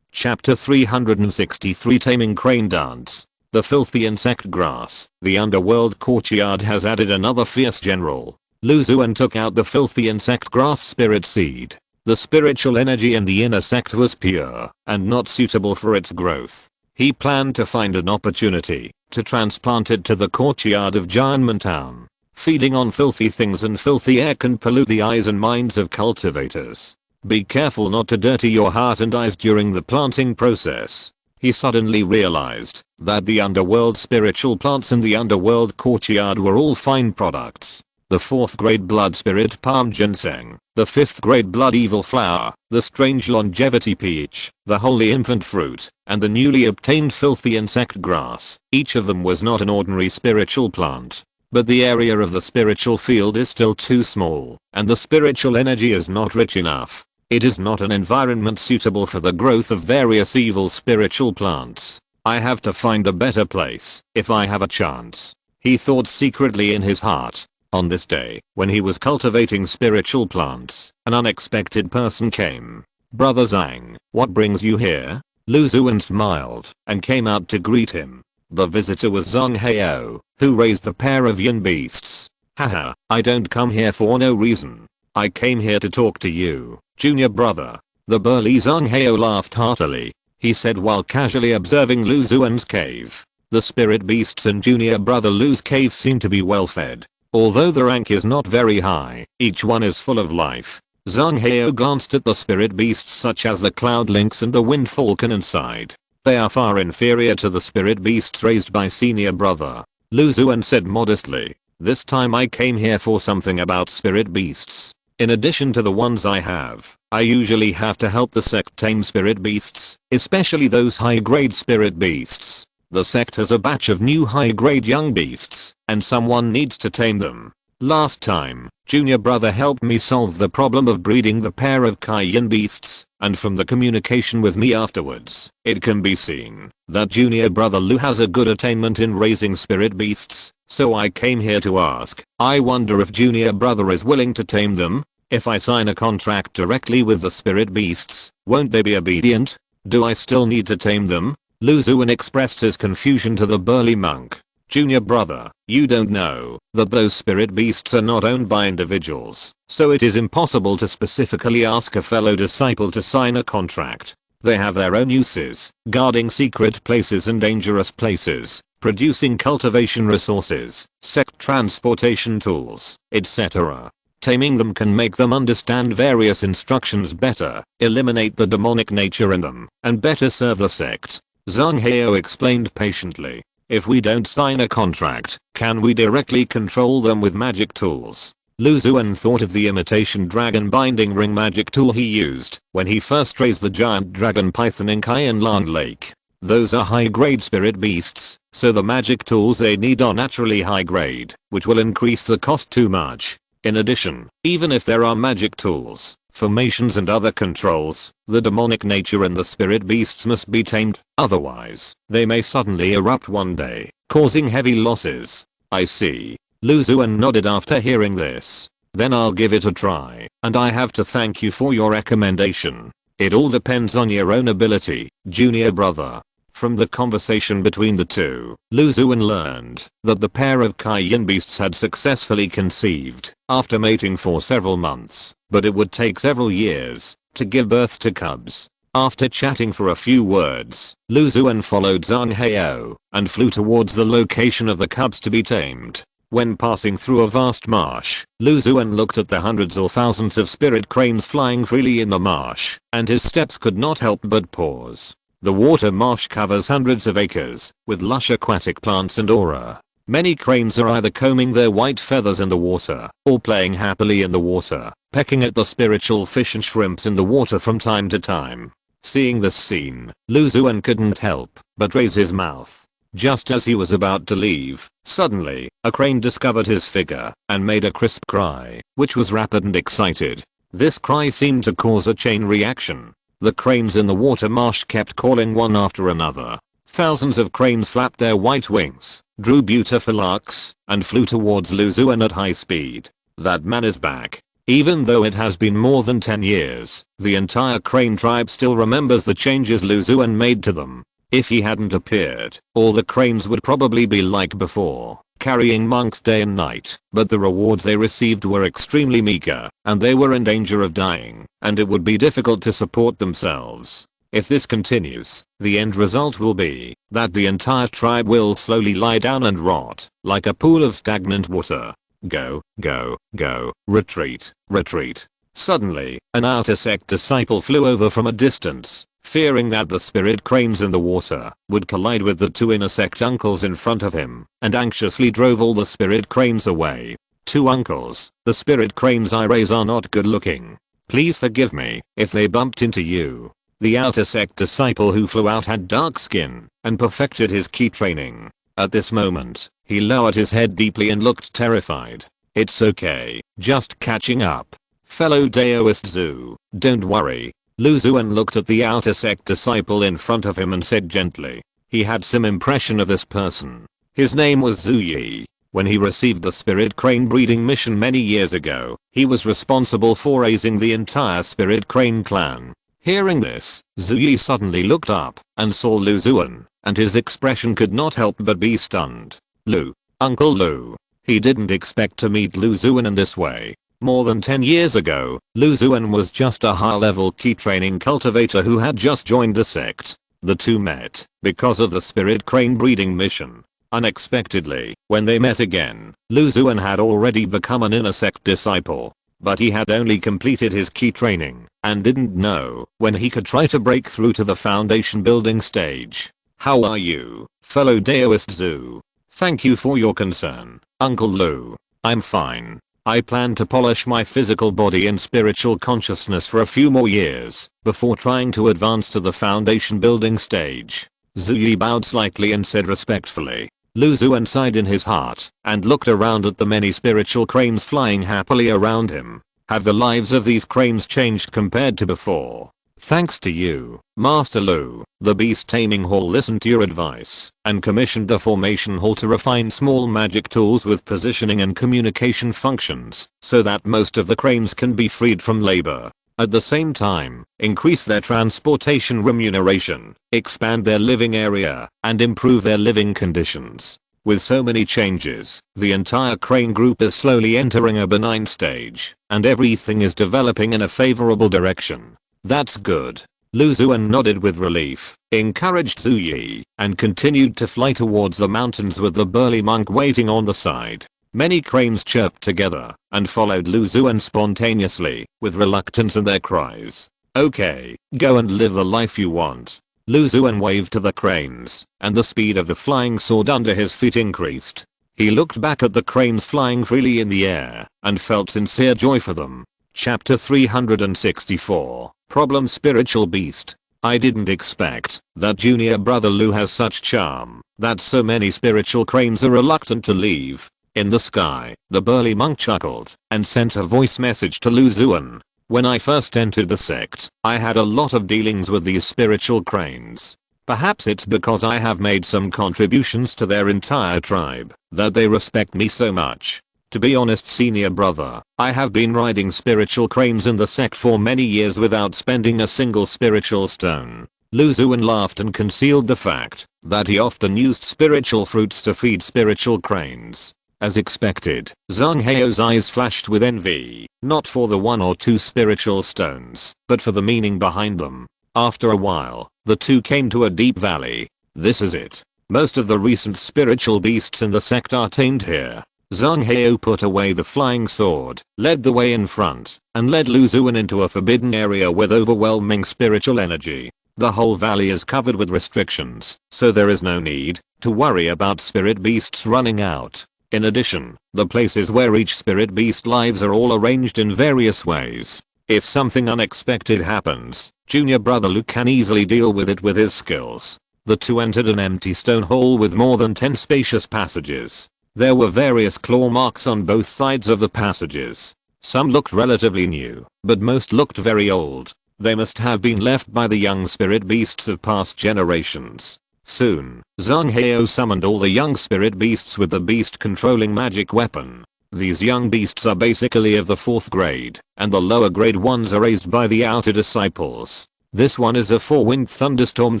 Chapter 363 Taming Crane Dance. The filthy insect grass, the underworld courtyard has added another fierce general. Lu Xuan took out the filthy insect grass spirit seed. The spiritual energy in the inner sect was pure and not suitable for its growth. He planned to find an opportunity to transplant it to the courtyard of Jianmen Town. Feeding on filthy things and filthy air can pollute the eyes and minds of cultivators. Be careful not to dirty your heart and eyes during the planting process. He suddenly realized that the underworld spiritual plants in the underworld courtyard were all fine products. The 4th grade blood spirit palm ginseng, the 5th grade blood evil flower, the strange longevity peach, the holy infant fruit, and the newly obtained filthy insect grass. Each of them was not an ordinary spiritual plant. But the area of the spiritual field is still too small, and the spiritual energy is not rich enough. It is not an environment suitable for the growth of various evil spiritual plants. I have to find a better place if I have a chance. He thought secretly in his heart. On this day, when he was cultivating spiritual plants, an unexpected person came. Brother Zhang, what brings you here? Lu Xuan smiled and came out to greet him. The visitor was Zhang Heo, who raised a pair of yin beasts. Haha, I don't come here for no reason. I came here to talk to you, junior brother. The burly Zhang Heo laughed heartily. He said while casually observing Lu Xuan's cave. The spirit beasts in junior brother Lu's cave seem to be well fed. Although the rank is not very high, each one is full of life. Zhang Heo glanced at the spirit beasts such as the cloud lynx and the wind falcon and sighed. They are far inferior to the spirit beasts raised by senior brother. Lu Xuan said modestly, this time I came here for something about spirit beasts. In addition to the ones I have, I usually have to help the sect tame spirit beasts, especially those high-grade spirit beasts. The sect has a batch of new high-grade young beasts, and someone needs to tame them. Last time, junior brother helped me solve the problem of breeding the pair of Kaiyan beasts, and from the communication with me afterwards, it can be seen that junior brother Lu has a good attainment in raising spirit beasts, so I came here to ask. I wonder if junior brother is willing to tame them? If I sign a contract directly with the spirit beasts, won't they be obedient? Do I still need to tame them? Lu Xuan expressed his confusion to the burly monk. Junior brother, you don't know that those spirit beasts are not owned by individuals, so it is impossible to specifically ask a fellow disciple to sign a contract. They have their own uses, guarding secret places and dangerous places, producing cultivation resources, sect transportation tools, etc. Taming them can make them understand various instructions better, eliminate the demonic nature in them, and better serve the sect. Zhang Heo explained patiently. If we don't sign a contract, can we directly control them with magic tools? Lu Xuan thought of the imitation dragon binding ring magic tool he used when he first raised the giant dragon python in Qianlan Lake. Those are high-grade spirit beasts, so the magic tools they need are naturally high-grade, which will increase the cost too much. In addition, even if there are magic tools, formations and other controls, the demonic nature in the spirit beasts must be tamed, otherwise, they may suddenly erupt one day, causing heavy losses. I see. Lu Xuan nodded after hearing this. Then I'll give it a try, and I have to thank you for your recommendation. It all depends on your own ability, junior brother. From the conversation between the two, Lu Xuan learned that the pair of Kaiyan beasts had successfully conceived after mating for several months, but it would take several years to give birth to cubs. After chatting for a few words, Lu Xuan followed Zhang Heo and flew towards the location of the cubs to be tamed. When passing through a vast marsh, Lu Xuan looked at the hundreds or thousands of spirit cranes flying freely in the marsh, and his steps could not help but pause. The water marsh covers hundreds of acres, with lush aquatic plants and aura. Many cranes are either combing their white feathers in the water, or playing happily in the water, pecking at the spiritual fish and shrimps in the water from time to time. Seeing this scene, Lu Xuan couldn't help but raise his mouth. Just as he was about to leave, suddenly, a crane discovered his figure and made a crisp cry, which was rapid and excited. This cry seemed to cause a chain reaction. The cranes in the water marsh kept calling one after another. Thousands of cranes flapped their white wings, drew beautiful arcs, and flew towards Lu Xuan at high speed. That man is back. Even though it has been more than 10 years, the entire crane tribe still remembers the changes Lu Xuan made to them. If he hadn't appeared, all the cranes would probably be like before, carrying monks day and night, but the rewards they received were extremely meager, and they were in danger of dying, and it would be difficult to support themselves. If this continues, the end result will be that the entire tribe will slowly lie down and rot, like a pool of stagnant water. Go, go, go, retreat, retreat. Suddenly, an outer sect disciple flew over from a distance, fearing that the spirit cranes in the water would collide with the two inner sect uncles in front of him, and anxiously drove all the spirit cranes away. Two uncles, the spirit cranes I raise are not good looking. Please forgive me if they bumped into you. The outer sect disciple who flew out had dark skin and perfected his ki training. At this moment, he lowered his head deeply and looked terrified. It's okay, just catching up. Fellow Daoist Zhu, don't worry. Lu Xuan looked at the outer sect disciple in front of him and said gently. He had some impression of this person. His name was Zhu Yi. When he received the spirit crane breeding mission many years ago, he was responsible for raising the entire spirit crane clan. Hearing this, Zhu Yi suddenly looked up and saw Lu Xuan, and his expression could not help but be stunned. Lu, Uncle Lu. He didn't expect to meet Lu Xuan in this way. More than 10 years ago, Lu Xuan was just a high-level ki training cultivator who had just joined the sect. The two met because of the spirit crane breeding mission. Unexpectedly, when they met again, Lu Xuan had already become an inner sect disciple. But he had only completed his ki training and didn't know when he could try to break through to the foundation building stage. How are you, fellow Daoist Zhu? Thank you for your concern, Uncle Lu. I'm fine. I plan to polish my physical body and spiritual consciousness for a few more years before trying to advance to the foundation building stage. Zhu Yi bowed slightly and said respectfully. Lu Xuan sighed in his heart and looked around at the many spiritual cranes flying happily around him. Have the lives of these cranes changed compared to before? Thanks to you, Master Lu, the Beast Taming Hall listened to your advice and commissioned the Formation Hall to refine small magic tools with positioning and communication functions so that most of the cranes can be freed from labor. At the same time, increase their transportation remuneration, expand their living area, and improve their living conditions. With so many changes, the entire crane group is slowly entering a benign stage, and everything is developing in a favorable direction. That's good. Lu Xuan nodded with relief, encouraged Zhu Yi, and continued to fly towards the mountains with the burly monk waiting on the side. Many cranes chirped together and followed Lu Xuan spontaneously, with reluctance in their cries. Okay, go and live the life you want. Lu Xuan waved to the cranes, and the speed of the flying sword under his feet increased. He looked back at the cranes flying freely in the air and felt sincere joy for them. Chapter 364, Problem Spiritual Beast. I didn't expect that junior brother Lu has such charm that so many spiritual cranes are reluctant to leave. In the sky, the burly monk chuckled and sent a voice message to Lu Xuan. When I first entered the sect, I had a lot of dealings with these spiritual cranes. Perhaps it's because I have made some contributions to their entire tribe that they respect me so much. To be honest, senior brother, I have been riding spiritual cranes in the sect for many years without spending a single spiritual stone. Lu Xuan laughed and concealed the fact that he often used spiritual fruits to feed spiritual cranes. As expected, Zhang Heo's eyes flashed with envy, not for the 1 or 2 spiritual stones, but for the meaning behind them. After a while, the two came to a deep valley. This is it. Most of the recent spiritual beasts in the sect are tamed here. Zhang Heo put away the flying sword, led the way in front, and led Lu Xuan into a forbidden area with overwhelming spiritual energy. The whole valley is covered with restrictions, so there is no need to worry about spirit beasts running out. In addition, the places where each spirit beast lives are all arranged in various ways. If something unexpected happens, junior brother Lu can easily deal with it with his skills. The two entered an empty stone hall with more than 10 spacious passages. There were various claw marks on both sides of the passages. Some looked relatively new, but most looked very old. They must have been left by the young spirit beasts of past generations. Soon, Zhang Heo summoned all the young spirit beasts with the beast controlling magic weapon. These young beasts are basically of the 4th grade, and the lower grade ones are raised by the outer disciples. This one is a 4-winged thunderstorm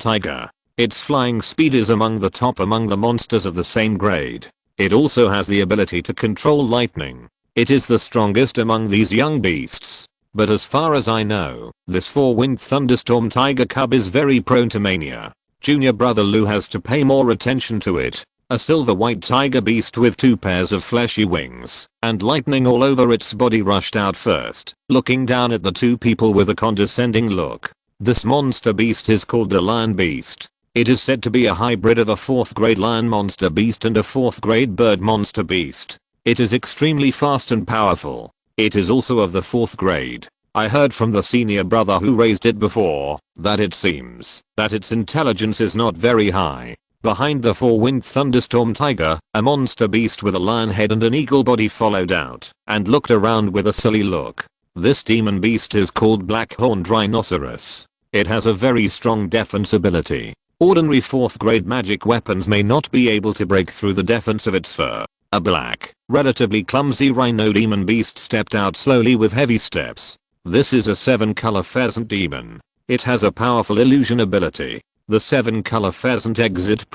tiger. Its flying speed is among the top among the monsters of the same grade. It also has the ability to control lightning. It is the strongest among these young beasts. But as far as I know, this 4-winged thunderstorm tiger cub is very prone to mania. Junior brother Lou has to pay more attention to it. A silver-white tiger beast with 2 pairs of fleshy wings and lightning all over its body rushed out first, looking down at the 2 people with a condescending look. This monster beast is called the lion beast. It is said to be a hybrid of a 4th grade lion monster beast and a 4th grade bird monster beast. It is extremely fast and powerful. It is also of the 4th grade. I heard from the senior brother who raised it before that it seems that its intelligence is not very high. Behind the 4-winged thunderstorm tiger, a monster beast with a lion head and an eagle body followed out and looked around with a silly look. This demon beast is called Black-horned Rhinoceros. It has a very strong defense ability. Ordinary 4th grade magic weapons may not be able to break through the defense of its fur. A black, relatively clumsy rhino demon beast stepped out slowly with heavy steps. This is a 7-color pheasant demon. It has a powerful illusion ability. The 7-color pheasant exit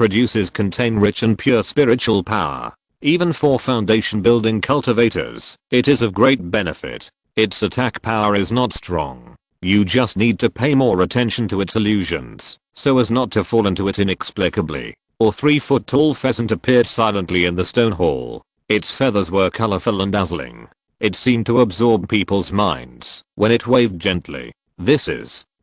contain rich and pure spiritual power. Even for foundation building cultivators, it is of great benefit. Its attack power is not strong. You just need to pay more attention to its illusions, so as not to fall into it inexplicably. A 3-foot-tall pheasant appeared silently in the stone hall. Its feathers were colorful and dazzling. It seemed to absorb people's minds when it waved gently.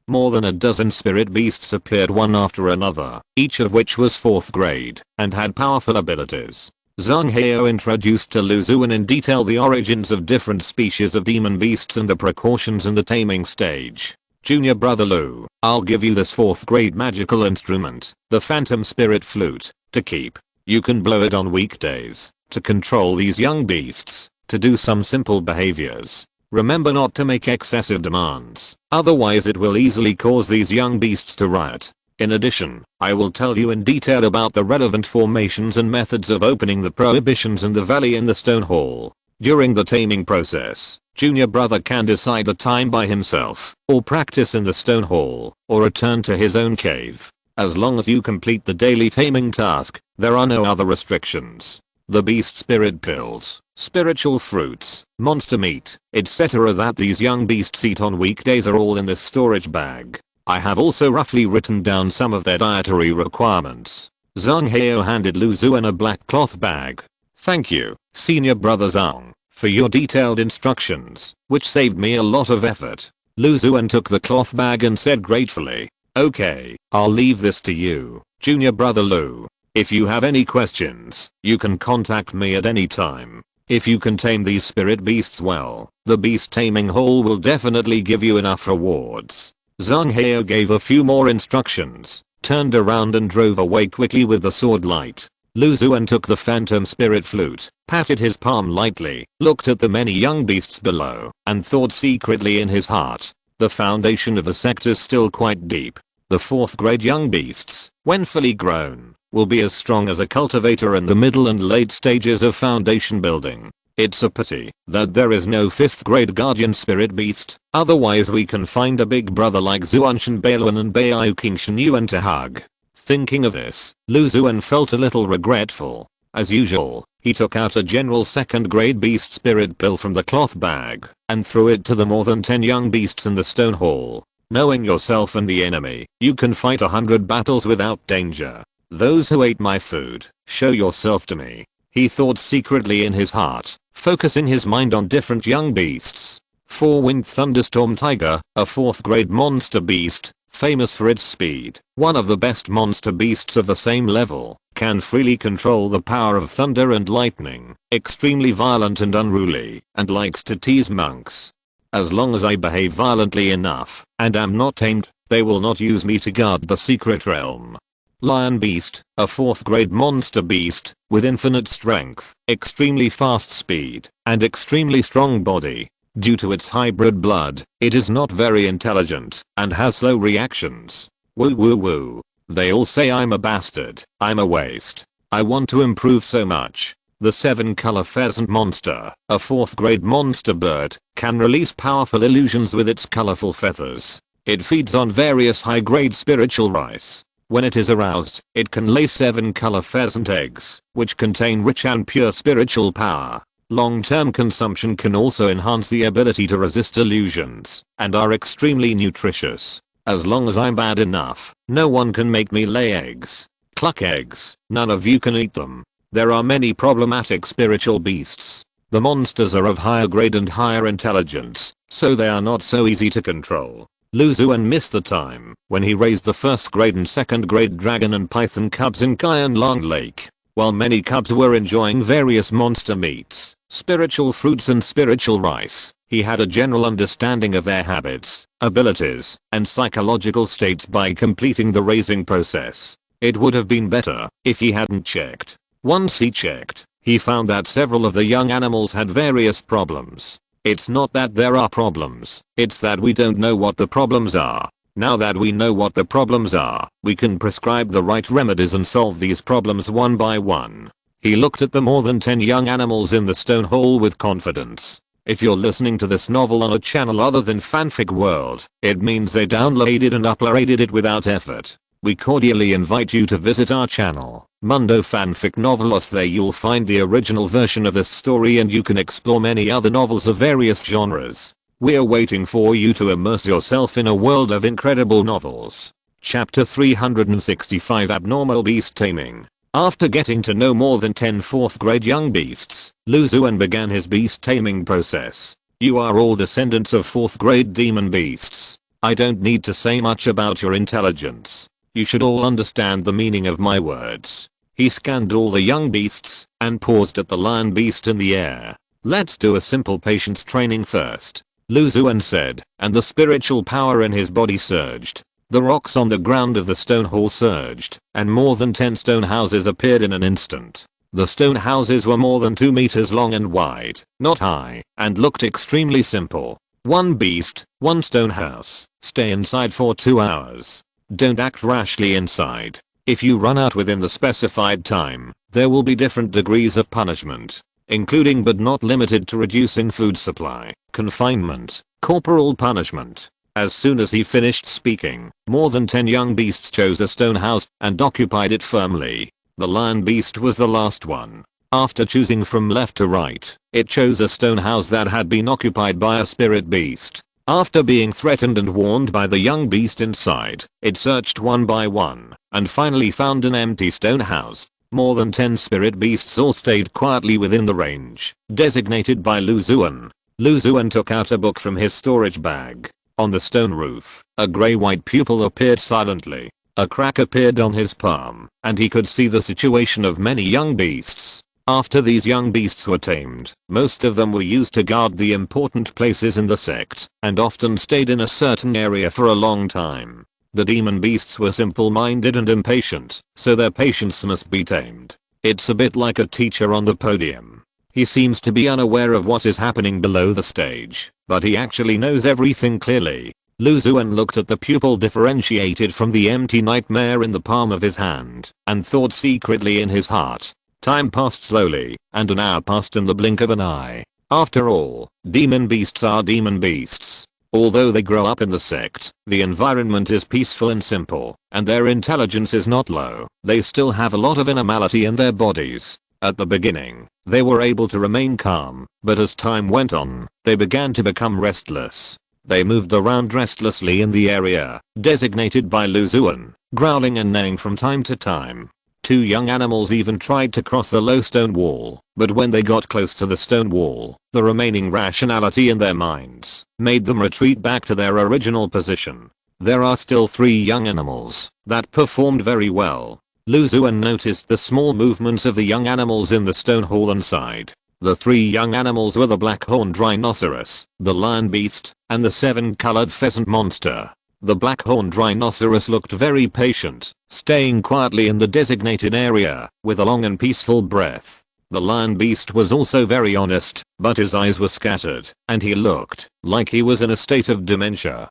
More than a dozen spirit beasts appeared one after another, each of which was 4th grade and had powerful abilities. Zhang Heo introduced to Lu Xuan in detail the origins of different species of demon beasts and the precautions in the taming stage. Junior brother Lou, I'll give you this 4th grade magical instrument, the phantom spirit flute, to keep. You can blow it on weekdays to control these young beasts, to do some simple behaviors. Remember not to make excessive demands, otherwise it will easily cause these young beasts to riot. In addition, I will tell you in detail about the relevant formations and methods of opening the prohibitions in the valley in the stone hall. During the taming process, junior brother can decide the time by himself, or practice in the stone hall, or return to his own cave. As long as you complete the daily taming task, there are no other restrictions. The beast spirit pills, spiritual fruits, monster meat, etc. that these young beasts eat on weekdays are all in this storage bag. I have also roughly written down some of their dietary requirements. Zhang Heo handed Lu Xuan a black cloth bag. Thank you, senior brother Zhang, for your detailed instructions, which saved me a lot of effort. Lu Xuan took the cloth bag and said gratefully, okay, I'll leave this to you, junior brother Lu. If you have any questions, you can contact me at any time. If you can tame these spirit beasts well, the beast taming hall will definitely give you enough rewards. Zhang Heo gave a few more instructions, turned around and drove away quickly with the sword light. Lu Xuan took the phantom spirit flute, patted his palm lightly, looked at the many young beasts below, and thought secretly in his heart. The foundation of the sect is still quite deep. The 4th grade young beasts, when fully grown, will be as strong as a cultivator in the middle and late stages of foundation building. It's a pity that there is no 5th grade guardian spirit beast, otherwise we can find a big brother like Xuanshan Bailuan and Baiyu King Yuan to hug. Thinking of this, Lu Xuan felt a little regretful. As usual, he took out a general 2nd grade beast spirit pill from the cloth bag and threw it to the more than 10 young beasts in the stone hall. Knowing yourself and the enemy, you can fight 100 battles without danger. Those who ate my food, show yourself to me. He thought secretly in his heart, focusing his mind on different young beasts. 4-winged thunderstorm tiger, a 4th grade monster beast, famous for its speed, one of the best monster beasts of the same level, can freely control the power of thunder and lightning, extremely violent and unruly, and likes to tease monks. As long as I behave violently enough, and am not tamed, they will not use me to guard the secret realm. Lion beast, a 4th grade monster beast, with infinite strength, extremely fast speed, and extremely strong body. Due to its hybrid blood, it is not very intelligent, and has slow reactions. Woo woo woo. They all say I'm a bastard, I'm a waste. I want to improve so much. The 7-color pheasant monster, a 4th grade monster bird, can release powerful illusions with its colorful feathers. It feeds on various high-grade spiritual rice. When it is aroused, it can lay 7 color pheasant eggs, which contain rich and pure spiritual power. Long-term consumption can also enhance the ability to resist illusions, and are extremely nutritious. As long as I'm bad enough, no one can make me lay eggs. Cluck eggs, none of you can eat them. There are many problematic spiritual beasts. The monsters are of higher grade and higher intelligence, so they are not so easy to control. Xuan missed the time when he raised the first grade and second grade dragon and python cubs in Long Lake. While many cubs were enjoying various monster meats, spiritual fruits and spiritual rice, he had a general understanding of their habits, abilities, and psychological states by completing the raising process. It would have been better if he hadn't checked. Once he checked, he found that several of the young animals had various problems. It's not that there are problems, it's that we don't know what the problems are. Now that we know what the problems are, we can prescribe the right remedies and solve these problems one by one. He looked at the more than 10 young animals in the stone hole with confidence. If you're listening to this novel on a channel other than Fanfic World, it means they downloaded and uploaded it without effort. We cordially invite you to visit our channel, Mundo Fanfic Novelos. There you'll find the original version of this story and you can explore many other novels of various genres. We're waiting for you to immerse yourself in a world of incredible novels. Chapter 365 Abnormal Beast Taming. After getting to know more than 10 4th grade young beasts, Xuan began his beast taming process. You are all descendants of 4th grade demon beasts. I don't need to say much about your intelligence. You should all understand the meaning of my words. He scanned all the young beasts and paused at the lion beast in the air. Let's do a simple patience training first, Xuan said, and the spiritual power in his body surged. The rocks on the ground of the stone hall surged, and more than 10 stone houses appeared in an instant. The stone houses were more than 2 meters long and wide, not high, and looked extremely simple. 1 beast, 1 stone house. Stay inside for 2 hours. Don't act rashly inside. If you run out within the specified time, there will be different degrees of punishment, including but not limited to reducing food supply, confinement, corporal punishment. As soon as he finished speaking, more than 10 young beasts chose a stone house and occupied it firmly. The lion beast was the last one. After choosing from left to right, it chose a stone house that had been occupied by a spirit beast. After being threatened and warned by the young beast inside, it searched one by one, and finally found an empty stone house. More than 10 spirit beasts all stayed quietly within the range, designated by Xuan. Xuan took out a book from his storage bag. On the stone roof, a grey-white pupil appeared silently. A crack appeared on his palm, and he could see the situation of many young beasts. After these young beasts were tamed, most of them were used to guard the important places in the sect, and often stayed in a certain area for a long time. The demon beasts were simple-minded and impatient, so their patience must be tamed. It's a bit like a teacher on the podium. He seems to be unaware of what is happening below the stage, but he actually knows everything clearly. Xuan looked at the pupil differentiated from the empty nightmare in the palm of his hand, and thought secretly in his heart. Time passed slowly, and an hour passed in the blink of an eye. After all, demon beasts are demon beasts. Although they grow up in the sect, the environment is peaceful and simple, and their intelligence is not low. They still have a lot of animality in their bodies. At the beginning, they were able to remain calm, but as time went on, they began to become restless. They moved around restlessly in the area, designated by Xuan, growling and neighing from time to time. 2 young animals even tried to cross the low stone wall, but when they got close to the stone wall, the remaining rationality in their minds made them retreat back to their original position. There are still 3 young animals that performed very well. Xuan noticed the small movements of the young animals in the stone hall inside. The 3 young animals were the black-horned rhinoceros, the lion beast, and the 7-colored pheasant monster. The black-horned rhinoceros looked very patient, staying quietly in the designated area, with a long and peaceful breath. The lion beast was also very honest, but his eyes were scattered, and he looked like he was in a state of dementia.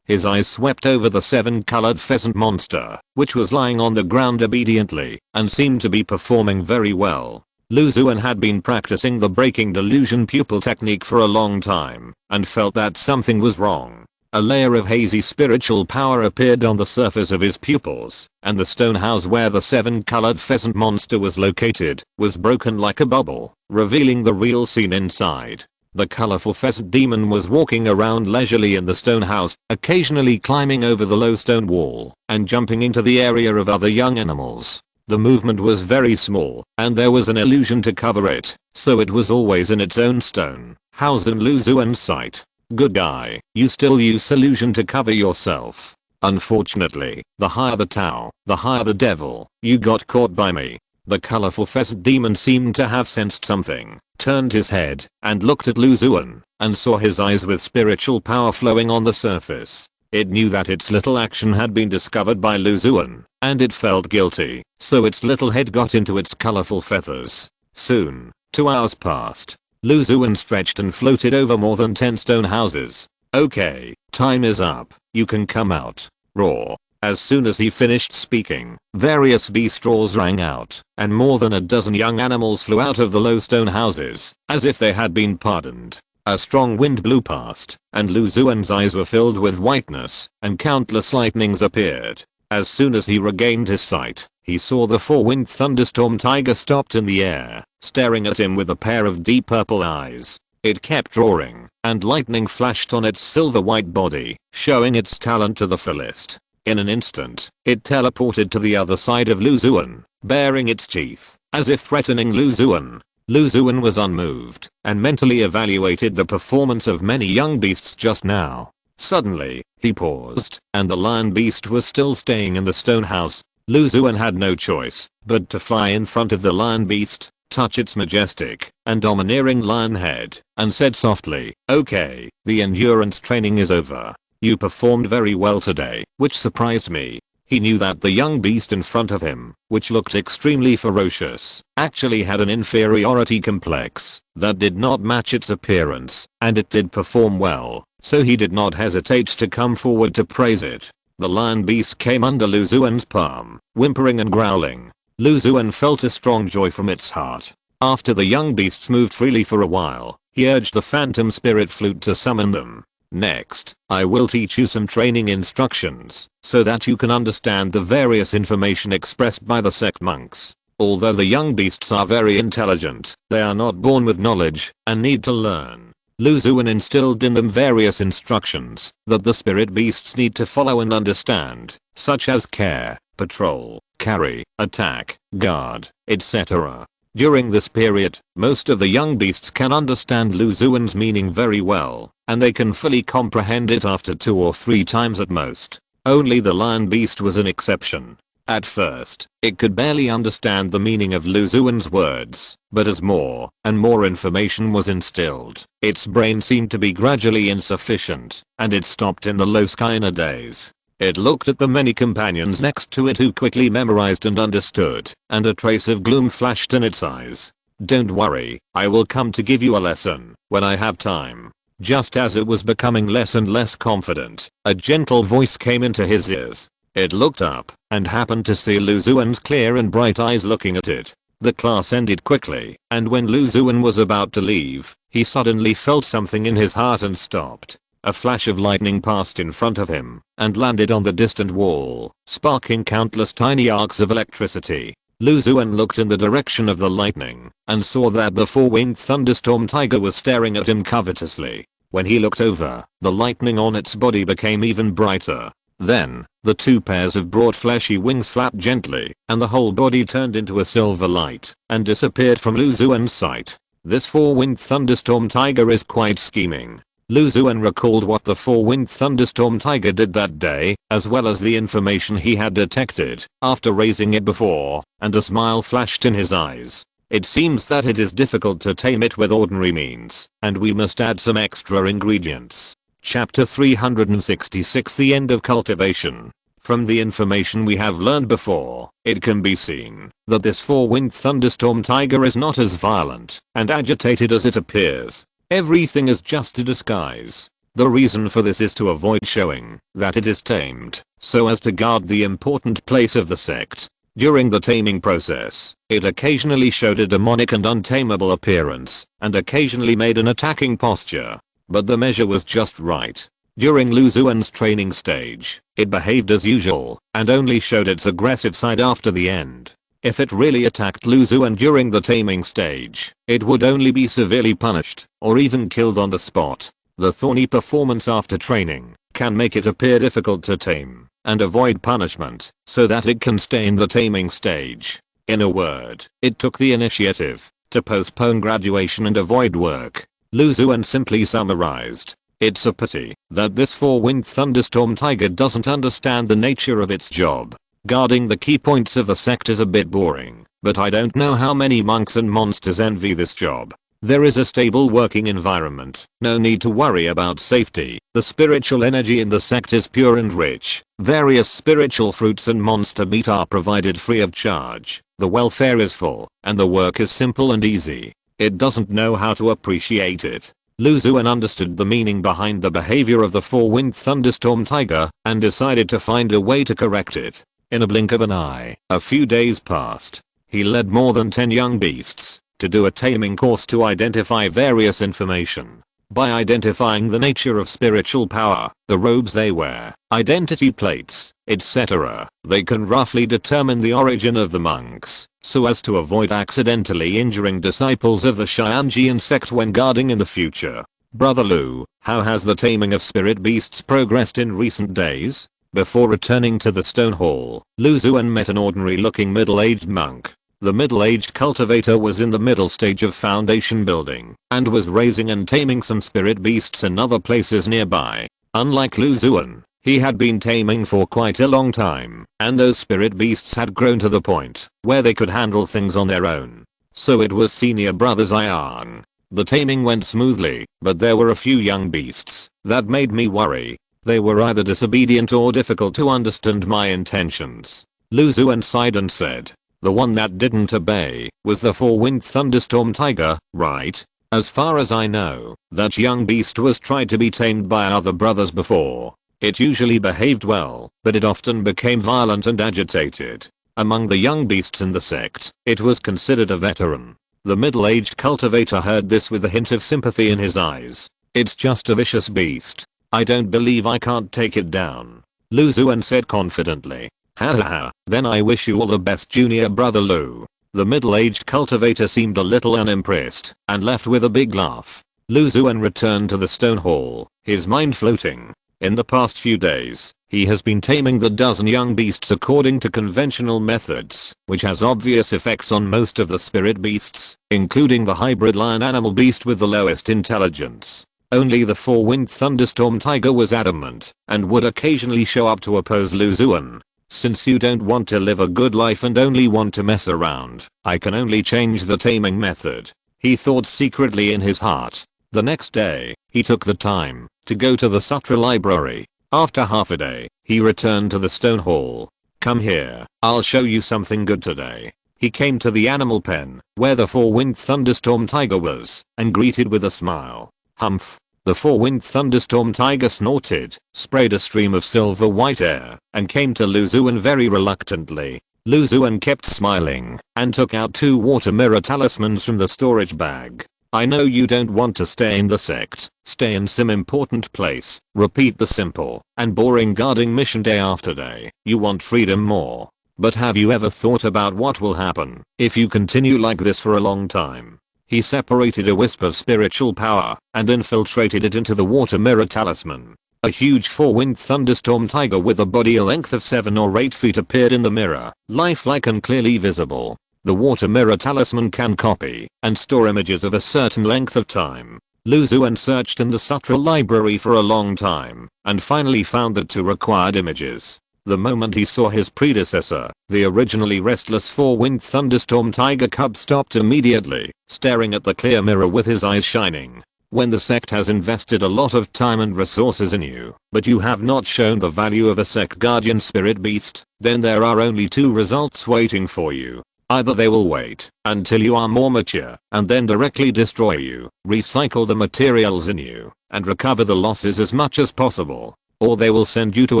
His eyes swept over the 7-colored pheasant monster, which was lying on the ground obediently, and seemed to be performing very well. Xuan had been practicing the breaking delusion pupil technique for a long time, and felt that something was wrong. a layer of hazy spiritual power appeared on the surface of his pupils, and the stone house where the 7-colored pheasant monster was located was broken like a bubble, revealing the real scene inside. The colorful pheasant demon was walking around leisurely in the stone house, occasionally climbing over the low stone wall and jumping into the area of other young animals. The movement was very small, and there was an illusion to cover it, so it was always in its own stone house in Lu Xuan's sight. Good guy, you still use illusion to cover yourself. Unfortunately, the higher the Tao, the higher the devil. You got caught by me. The colorful pheasant demon seemed to have sensed something, turned his head, and looked at Lu Xuan, and saw his eyes with spiritual power flowing on the surface. It knew that its little action had been discovered by Lu Xuan, and it felt guilty, so its little head got into its colorful feathers. Soon, 2 hours passed. Lu Xuan stretched and floated over more than 10 stone houses. Okay, time is up, you can come out. Roar. As soon as he finished speaking, various beast roars rang out, and more than a dozen young animals flew out of the low stone houses, as if they had been pardoned. A strong wind blew past, and Lu Xuan's eyes were filled with whiteness, and countless lightnings appeared. As soon as he regained his sight, he saw the 4-winged thunderstorm tiger stopped in the air, staring at him with a pair of deep purple eyes. It kept roaring, and lightning flashed on its silver-white body, showing its talent to the fullest. In an instant, it teleported to the other side of Lu Xuan, baring its teeth, as if threatening Lu Xuan. Lu Xuan was unmoved, and mentally evaluated the performance of many young beasts just now. Suddenly, he paused, and the lion beast was still staying in the stone house. Lu Xuan had no choice but to fly in front of the lion beast, touch its majestic and domineering lion head, and said softly, "Okay, the endurance training is over. You performed very well today," which surprised me. He knew that the young beast in front of him, which looked extremely ferocious, actually had an inferiority complex that did not match its appearance, and it did perform well, so he did not hesitate to come forward to praise it. The lion beast came under Lu Xuan's palm, whimpering and growling. Lu Xuan felt a strong joy from its heart. After the young beasts moved freely for a while, he urged the phantom spirit flute to summon them. Next, I will teach you some training instructions, so that you can understand the various information expressed by the sect monks. Although the young beasts are very intelligent, they are not born with knowledge, and need to learn. Lu Xuan instilled in them various instructions that the spirit beasts need to follow and understand, such as care, patrol, carry, attack, guard, etc. During this period, most of the young beasts can understand Lu Xuan's meaning very well, and they can fully comprehend it after 2 or 3 times at most. Only the lion beast was an exception. At first, it could barely understand the meaning of Lu Xuan's words, but as more and more information was instilled, its brain seemed to be gradually insufficient, and it stopped in the low sky in a daze. It looked at the many companions next to it who quickly memorized and understood, and a trace of gloom flashed in its eyes. "Don't worry, I will come to give you a lesson when I have time." Just as it was becoming less and less confident, a gentle voice came into his ears. It looked up, and happened to see Lu Xuan's clear and bright eyes looking at it. The class ended quickly, and when Lu Xuan was about to leave, he suddenly felt something in his heart and stopped. A flash of lightning passed in front of him, and landed on the distant wall, sparking countless tiny arcs of electricity. Lu Xuan looked in the direction of the lightning, and saw that the 4-winged thunderstorm tiger was staring at him covetously. When he looked over, the lightning on its body became even brighter. Then, the 2 pairs of broad fleshy wings flapped gently, and the whole body turned into a silver light, and disappeared from Lu Xuan's sight. This 4-winged thunderstorm tiger is quite scheming. Lu Xuan recalled what the 4-winged thunderstorm tiger did that day, as well as the information he had detected after raising it before, and a smile flashed in his eyes. It seems that it is difficult to tame it with ordinary means, and we must add some extra ingredients. Chapter 366 The End of Cultivation. From the information we have learned before, it can be seen that this 4-winged thunderstorm tiger is not as violent and agitated as it appears. Everything is just a disguise. The reason for this is to avoid showing that it is tamed, so as to guard the important place of the sect. During the taming process, it occasionally showed a demonic and untamable appearance, and occasionally made an attacking posture. But the measure was just right. During Lu Xuan's training stage, it behaved as usual, and only showed its aggressive side after the end. If it really attacked Lu Xuan during the taming stage, it would only be severely punished, or even killed on the spot. The thorny performance after training can make it appear difficult to tame and avoid punishment, so that it can stay in the taming stage. In a word, it took the initiative to postpone graduation and avoid work. Lu Xuan simply summarized, "It's a pity that this four-winged thunderstorm tiger doesn't understand the nature of its job. Guarding the key points of the sect is a bit boring, but I don't know how many monks and monsters envy this job. There is a stable working environment, no need to worry about safety. The spiritual energy in the sect is pure and rich. Various spiritual fruits and monster meat are provided free of charge. The welfare is full, and the work is simple and easy. It doesn't know how to appreciate it." Lu Xuan understood the meaning behind the behavior of the four-winged thunderstorm tiger and decided to find a way to correct it. In a blink of an eye, a few days passed. He led more than 10 young beasts to do a taming course to identify various information. By identifying the nature of spiritual power, the robes they wear, identity plates, etc., they can roughly determine the origin of the monks, so as to avoid accidentally injuring disciples of the Xianjian sect when guarding in the future. "Brother Lu, how has the taming of spirit beasts progressed in recent days?" Before returning to the stone hall, Lu Xuan met an ordinary-looking middle-aged monk. The middle-aged cultivator was in the middle stage of foundation building and was raising and taming some spirit beasts in other places nearby. Unlike Lu Xuan, he had been taming for quite a long time, and those spirit beasts had grown to the point where they could handle things on their own. So it was senior brother Xuan. The taming went smoothly, but there were a few young beasts that made me worry. They were either disobedient or difficult to understand my intentions. Lu Xuan sighed and said, "The one that didn't obey was the four-winged thunderstorm tiger, right? As far as I know, that young beast was tried to be tamed by other brothers before. It usually behaved well, but it often became violent and agitated. Among the young beasts in the sect, it was considered a veteran." The middle-aged cultivator heard this with a hint of sympathy in his eyes. "It's just a vicious beast. I don't believe I can't take it down," Lu Xuan said confidently. "Ha ha ha, then I wish you all the best, junior brother Lu." The middle-aged cultivator seemed a little unimpressed and left with a big laugh. Lu Xuan returned to the stone hall, his mind floating. In the past few days, he has been taming the dozen young beasts according to conventional methods, which has obvious effects on most of the spirit beasts, including the hybrid lion animal beast with the lowest intelligence. Only the four-winged thunderstorm tiger was adamant and would occasionally show up to oppose Lu Xuan. "Since you don't want to live a good life and only want to mess around, I can only change the taming method," he thought secretly in his heart. The next day, he took the time to go to the sutra library. After half a day, he returned to the stone hall. "Come here, I'll show you something good today." He came to the animal pen, where the four-winged thunderstorm tiger was, and greeted with a smile. "Humph." The four-winged thunderstorm tiger snorted, sprayed a stream of silver-white air, and came to Lu Xuan very reluctantly. Lu Xuan kept smiling and took out 2 water mirror talismans from the storage bag. "I know you don't want to stay in the sect. Stay in some important place. Repeat the simple and boring guarding mission day after day. You want freedom more. But have you ever thought about what will happen if you continue like this for a long time?" He separated a wisp of spiritual power and infiltrated it into the water mirror talisman. A huge four-winged thunderstorm tiger with a body a length of 7 or 8 feet appeared in the mirror, lifelike and clearly visible. The water mirror talisman can copy and store images of a certain length of time. Lu Xuan searched in the sutra library for a long time and finally found the 2 required images. The moment he saw his predecessor, the originally restless four-winged thunderstorm tiger cub stopped immediately, staring at the clear mirror with his eyes shining. When the sect has invested a lot of time and resources in you, but you have not shown the value of a sect guardian spirit beast, then there are only 2 results waiting for you. Either they will wait until you are more mature and then directly destroy you, recycle the materials in you, and recover the losses as much as possible. Or they will send you to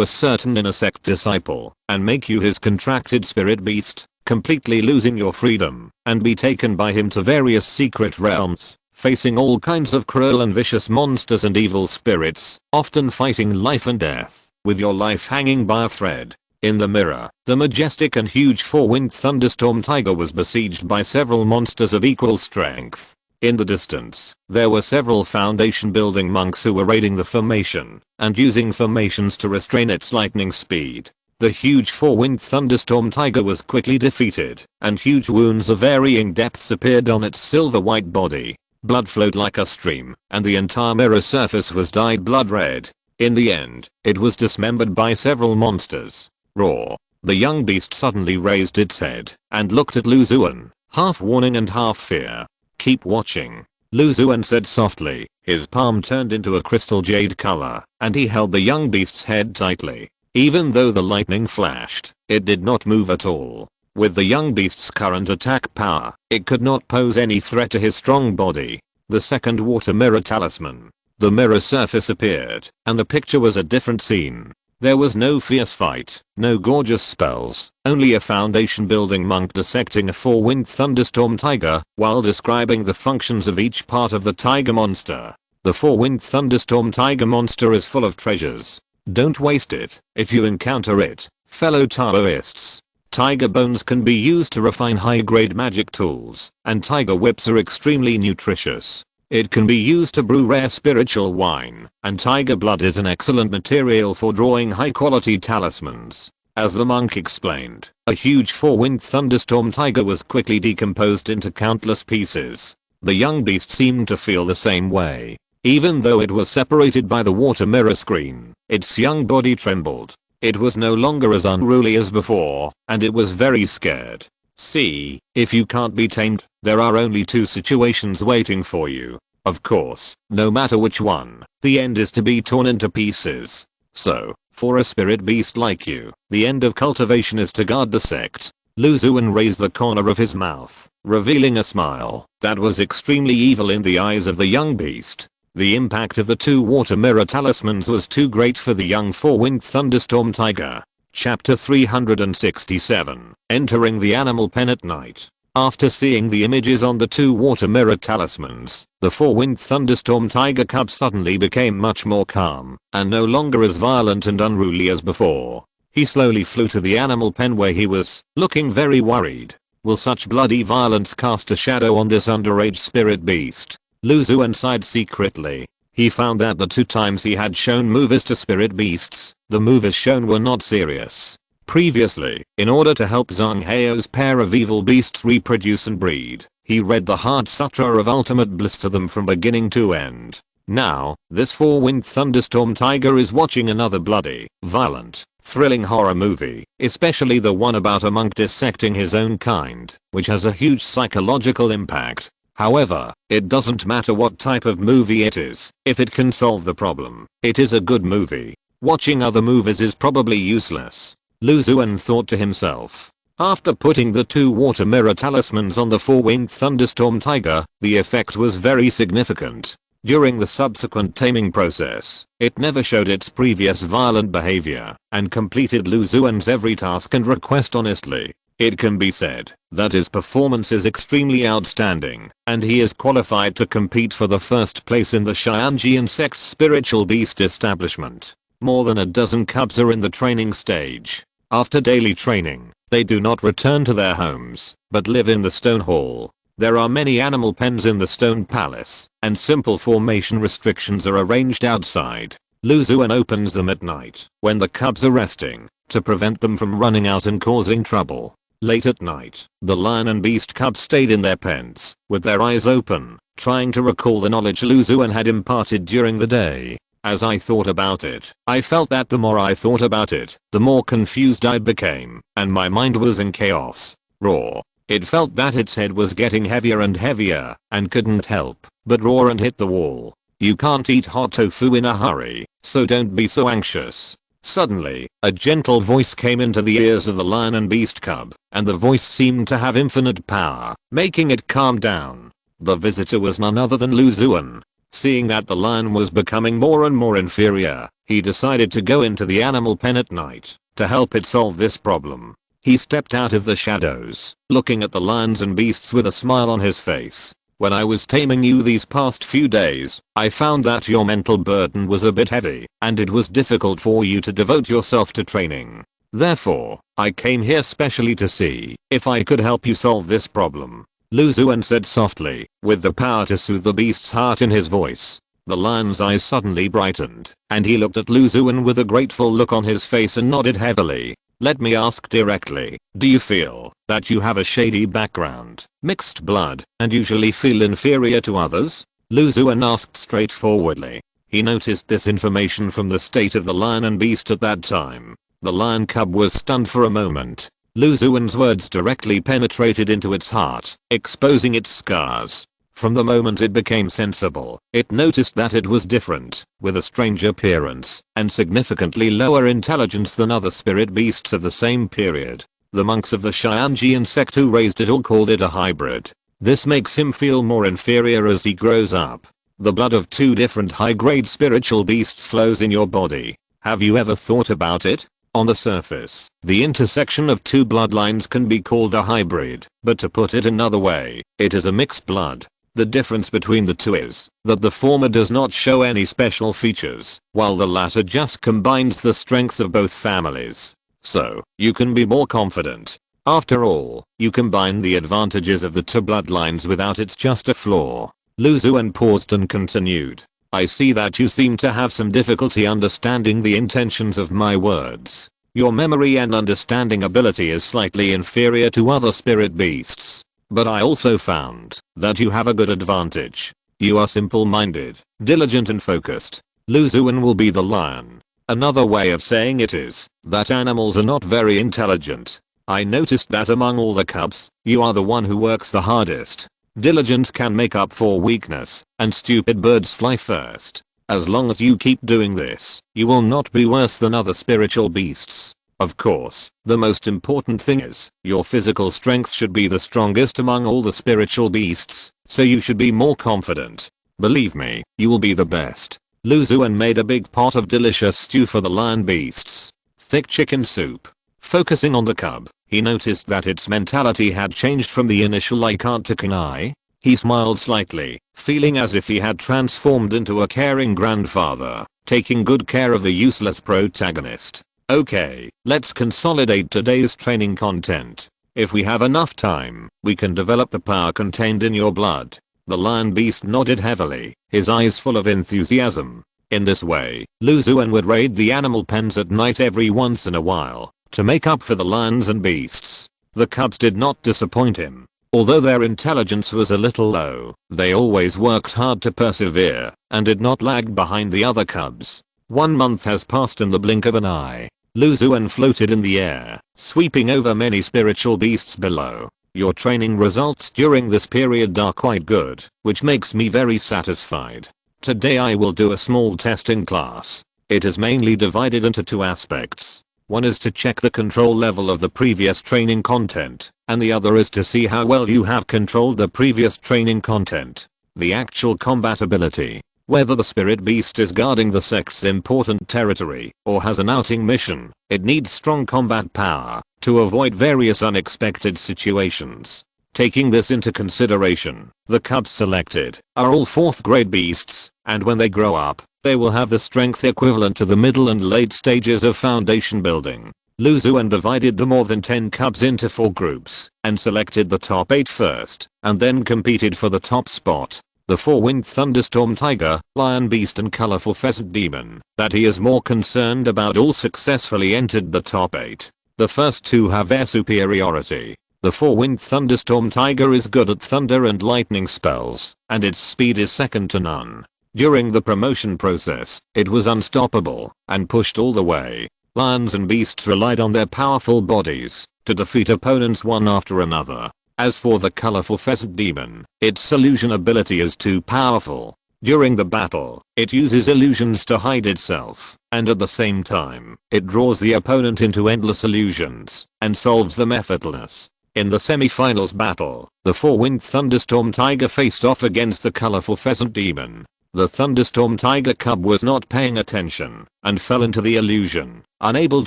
a certain inner sect disciple and make you his contracted spirit beast, completely losing your freedom, and be taken by him to various secret realms, facing all kinds of cruel and vicious monsters and evil spirits, often fighting life and death, with your life hanging by a thread. In the mirror, the majestic and huge four-winged thunderstorm tiger was besieged by several monsters of equal strength. In the distance, there were several foundation building monks who were raiding the formation and using formations to restrain its lightning speed. The huge four-winged thunderstorm tiger was quickly defeated, and huge wounds of varying depths appeared on its silver-white body. Blood flowed like a stream, and the entire mirror surface was dyed blood red. In the end, it was dismembered by several monsters. Roar. The young beast suddenly raised its head and looked at Lu Xuan, half warning and half fear. Keep watching, Lu Xuan said softly. His palm turned into a crystal jade color, and he held the young beast's head tightly. Even though the lightning flashed, it did not move at all. With the young beast's current attack power, it could not pose any threat to his strong body. The second water mirror talisman. The mirror surface appeared, and the picture was a different scene. There was no fierce fight, no gorgeous spells, only a foundation building monk dissecting a four-winged thunderstorm tiger while describing the functions of each part of the tiger monster. The four-winged thunderstorm tiger monster is full of treasures. Don't waste it if you encounter it, fellow Taoists. Tiger bones can be used to refine high-grade magic tools, and tiger whips are extremely nutritious. It can be used to brew rare spiritual wine, and tiger blood is an excellent material for drawing high-quality talismans. As the monk explained, a huge four-winged thunderstorm tiger was quickly decomposed into countless pieces. The young beast seemed to feel the same way. Even though it was separated by the water mirror screen, its young body trembled. It was no longer as unruly as before, and it was very scared. See, if you can't be tamed, there are only two situations waiting for you. Of course, no matter which one, the end is to be torn into pieces. So, for a spirit beast like you, the end of cultivation is to guard the sect. Lu Xuan raised the corner of his mouth, revealing a smile that was extremely evil in the eyes of the young beast. The impact of the two water mirror talismans was too great for the young four-winged thunderstorm tiger. Chapter 367. Entering the animal pen at night. After seeing the images on the two water mirror talismans, the four-winged thunderstorm tiger cub suddenly became much more calm, and no longer as violent and unruly as before. He slowly flew to the animal pen where he was, looking very worried. Will such bloody violence cast a shadow on this underage spirit beast? Lu Xuan sighed secretly. He found that the two times he had shown moves to spirit beasts, the moves shown were not serious. Previously, in order to help Zhang Heo's pair of evil beasts reproduce and breed, he read the Heart Sutra of Ultimate Bliss to them from beginning to end. Now, this four-winged thunderstorm tiger is watching another bloody, violent, thrilling horror movie, especially the one about a monk dissecting his own kind, which has a huge psychological impact. However, it doesn't matter what type of movie it is, if it can solve the problem, it is a good movie. Watching other movies is probably useless. Lu Xuan thought to himself. After putting the two water mirror talismans on the four-winged thunderstorm tiger, the effect was very significant. During the subsequent taming process, it never showed its previous violent behavior, and completed Lu Xuan's every task and request honestly. It can be said that his performance is extremely outstanding, and he is qualified to compete for the first place in the Xianjian sect's spiritual beast establishment. More than a dozen cubs are in the training stage. After daily training, they do not return to their homes, but live in the stone hall. There are many animal pens in the stone palace, and simple formation restrictions are arranged outside. Lu Xuan opens them at night, when the cubs are resting, to prevent them from running out and causing trouble. Late at night, the lion and beast cubs stayed in their pens, with their eyes open, trying to recall the knowledge Lu Xuan had imparted during the day. As I thought about it, I felt that the more I thought about it, the more confused I became, and my mind was in chaos. Roar. It felt that its head was getting heavier and heavier, and couldn't help but roar and hit the wall. You can't eat hot tofu in a hurry, so don't be so anxious. Suddenly, a gentle voice came into the ears of the lion and beast cub, and the voice seemed to have infinite power, making it calm down. The visitor was none other than Lu Xuan. Seeing that the lion was becoming more and more inferior, he decided to go into the animal pen at night, to help it solve this problem. He stepped out of the shadows, looking at the lions and beasts with a smile on his face. When I was taming you these past few days, I found that your mental burden was a bit heavy, and it was difficult for you to devote yourself to training. Therefore, I came here specially to see if I could help you solve this problem. Lu Xuan said softly, with the power to soothe the beast's heart in his voice. The lion's eyes suddenly brightened, and he looked at Lu Xuan with a grateful look on his face and nodded heavily. Let me ask directly, do you feel that you have a shady background, mixed blood, and usually feel inferior to others? Lu Xuan asked straightforwardly. He noticed this information from the state of the lion and beast at that time. The lion cub was stunned for a moment. Lu Xuan's words directly penetrated into its heart, exposing its scars. From the moment it became sensible, it noticed that it was different, with a strange appearance, and significantly lower intelligence than other spirit beasts of the same period. The monks of the Xianjian sect who raised it all called it a hybrid. This makes him feel more inferior as he grows up. The blood of two different high-grade spiritual beasts flows in your body. Have you ever thought about it? On the surface, the intersection of two bloodlines can be called a hybrid, but to put it another way, it is a mixed blood. The difference between the two is that the former does not show any special features, while the latter just combines the strengths of both families. So, you can be more confident. After all, you combine the advantages of the two bloodlines without it's just a flaw. Lu Xuan paused and continued. I see that you seem to have some difficulty understanding the intentions of my words. Your memory and understanding ability is slightly inferior to other spirit beasts. But I also found that you have a good advantage. You are simple-minded, diligent and focused. Lu Xuan will be the lion. Another way of saying it is that animals are not very intelligent. I noticed that among all the cubs, you are the one who works the hardest. Diligent can make up for weakness, and stupid birds fly first. As long as you keep doing this, you will not be worse than other spiritual beasts. Of course, the most important thing is, your physical strength should be the strongest among all the spiritual beasts, so you should be more confident. Believe me, you will be the best. Lu Xuan made a big pot of delicious stew for the lion beasts. Thick chicken soup. Focusing on the cub, he noticed that its mentality had changed from the initial I can't to can I. He smiled slightly, feeling as if he had transformed into a caring grandfather, taking good care of the useless protagonist. Okay, let's consolidate today's training content. If we have enough time, we can develop the power contained in your blood. The lion beast nodded heavily, his eyes full of enthusiasm. In this way, Lu Xuan would raid the animal pens at night every once in a while, to make up for the lions and beasts. The cubs did not disappoint him. Although their intelligence was a little low, they always worked hard to persevere, and did not lag behind the other cubs. 1 month has passed in the blink of an eye. Lu Xuan floated in the air, sweeping over many spiritual beasts below. Your training results during this period are quite good, which makes me very satisfied. Today I will do a small testing class. It is mainly divided into 2 aspects. One is to check the control level of the previous training content, and the other is to see how well you have controlled the previous training content. The actual combat ability. Whether the spirit beast is guarding the sect's important territory or has an outing mission, it needs strong combat power to avoid various unexpected situations. Taking this into consideration, the cubs selected are all 4th grade beasts, and when they grow up, they will have the strength equivalent to the middle and late stages of foundation building. Lu Xuan divided the more than 10 cubs into 4 groups, and selected the top 8 first, and then competed for the top spot. The 4-winged thunderstorm tiger, lion beast and colorful pheasant demon that he is more concerned about all successfully entered the top 8. The first 2 have air superiority. The 4-winged thunderstorm tiger is good at thunder and lightning spells, and its speed is second to none. During the promotion process, it was unstoppable and pushed all the way. Lions and beasts relied on their powerful bodies to defeat opponents one after another. As for the colorful pheasant demon, its illusion ability is too powerful. During the battle, it uses illusions to hide itself, and at the same time, it draws the opponent into endless illusions and solves them effortless. In the semi-finals battle, the 4-winged thunderstorm tiger faced off against the colorful pheasant demon. The thunderstorm tiger cub was not paying attention and fell into the illusion, unable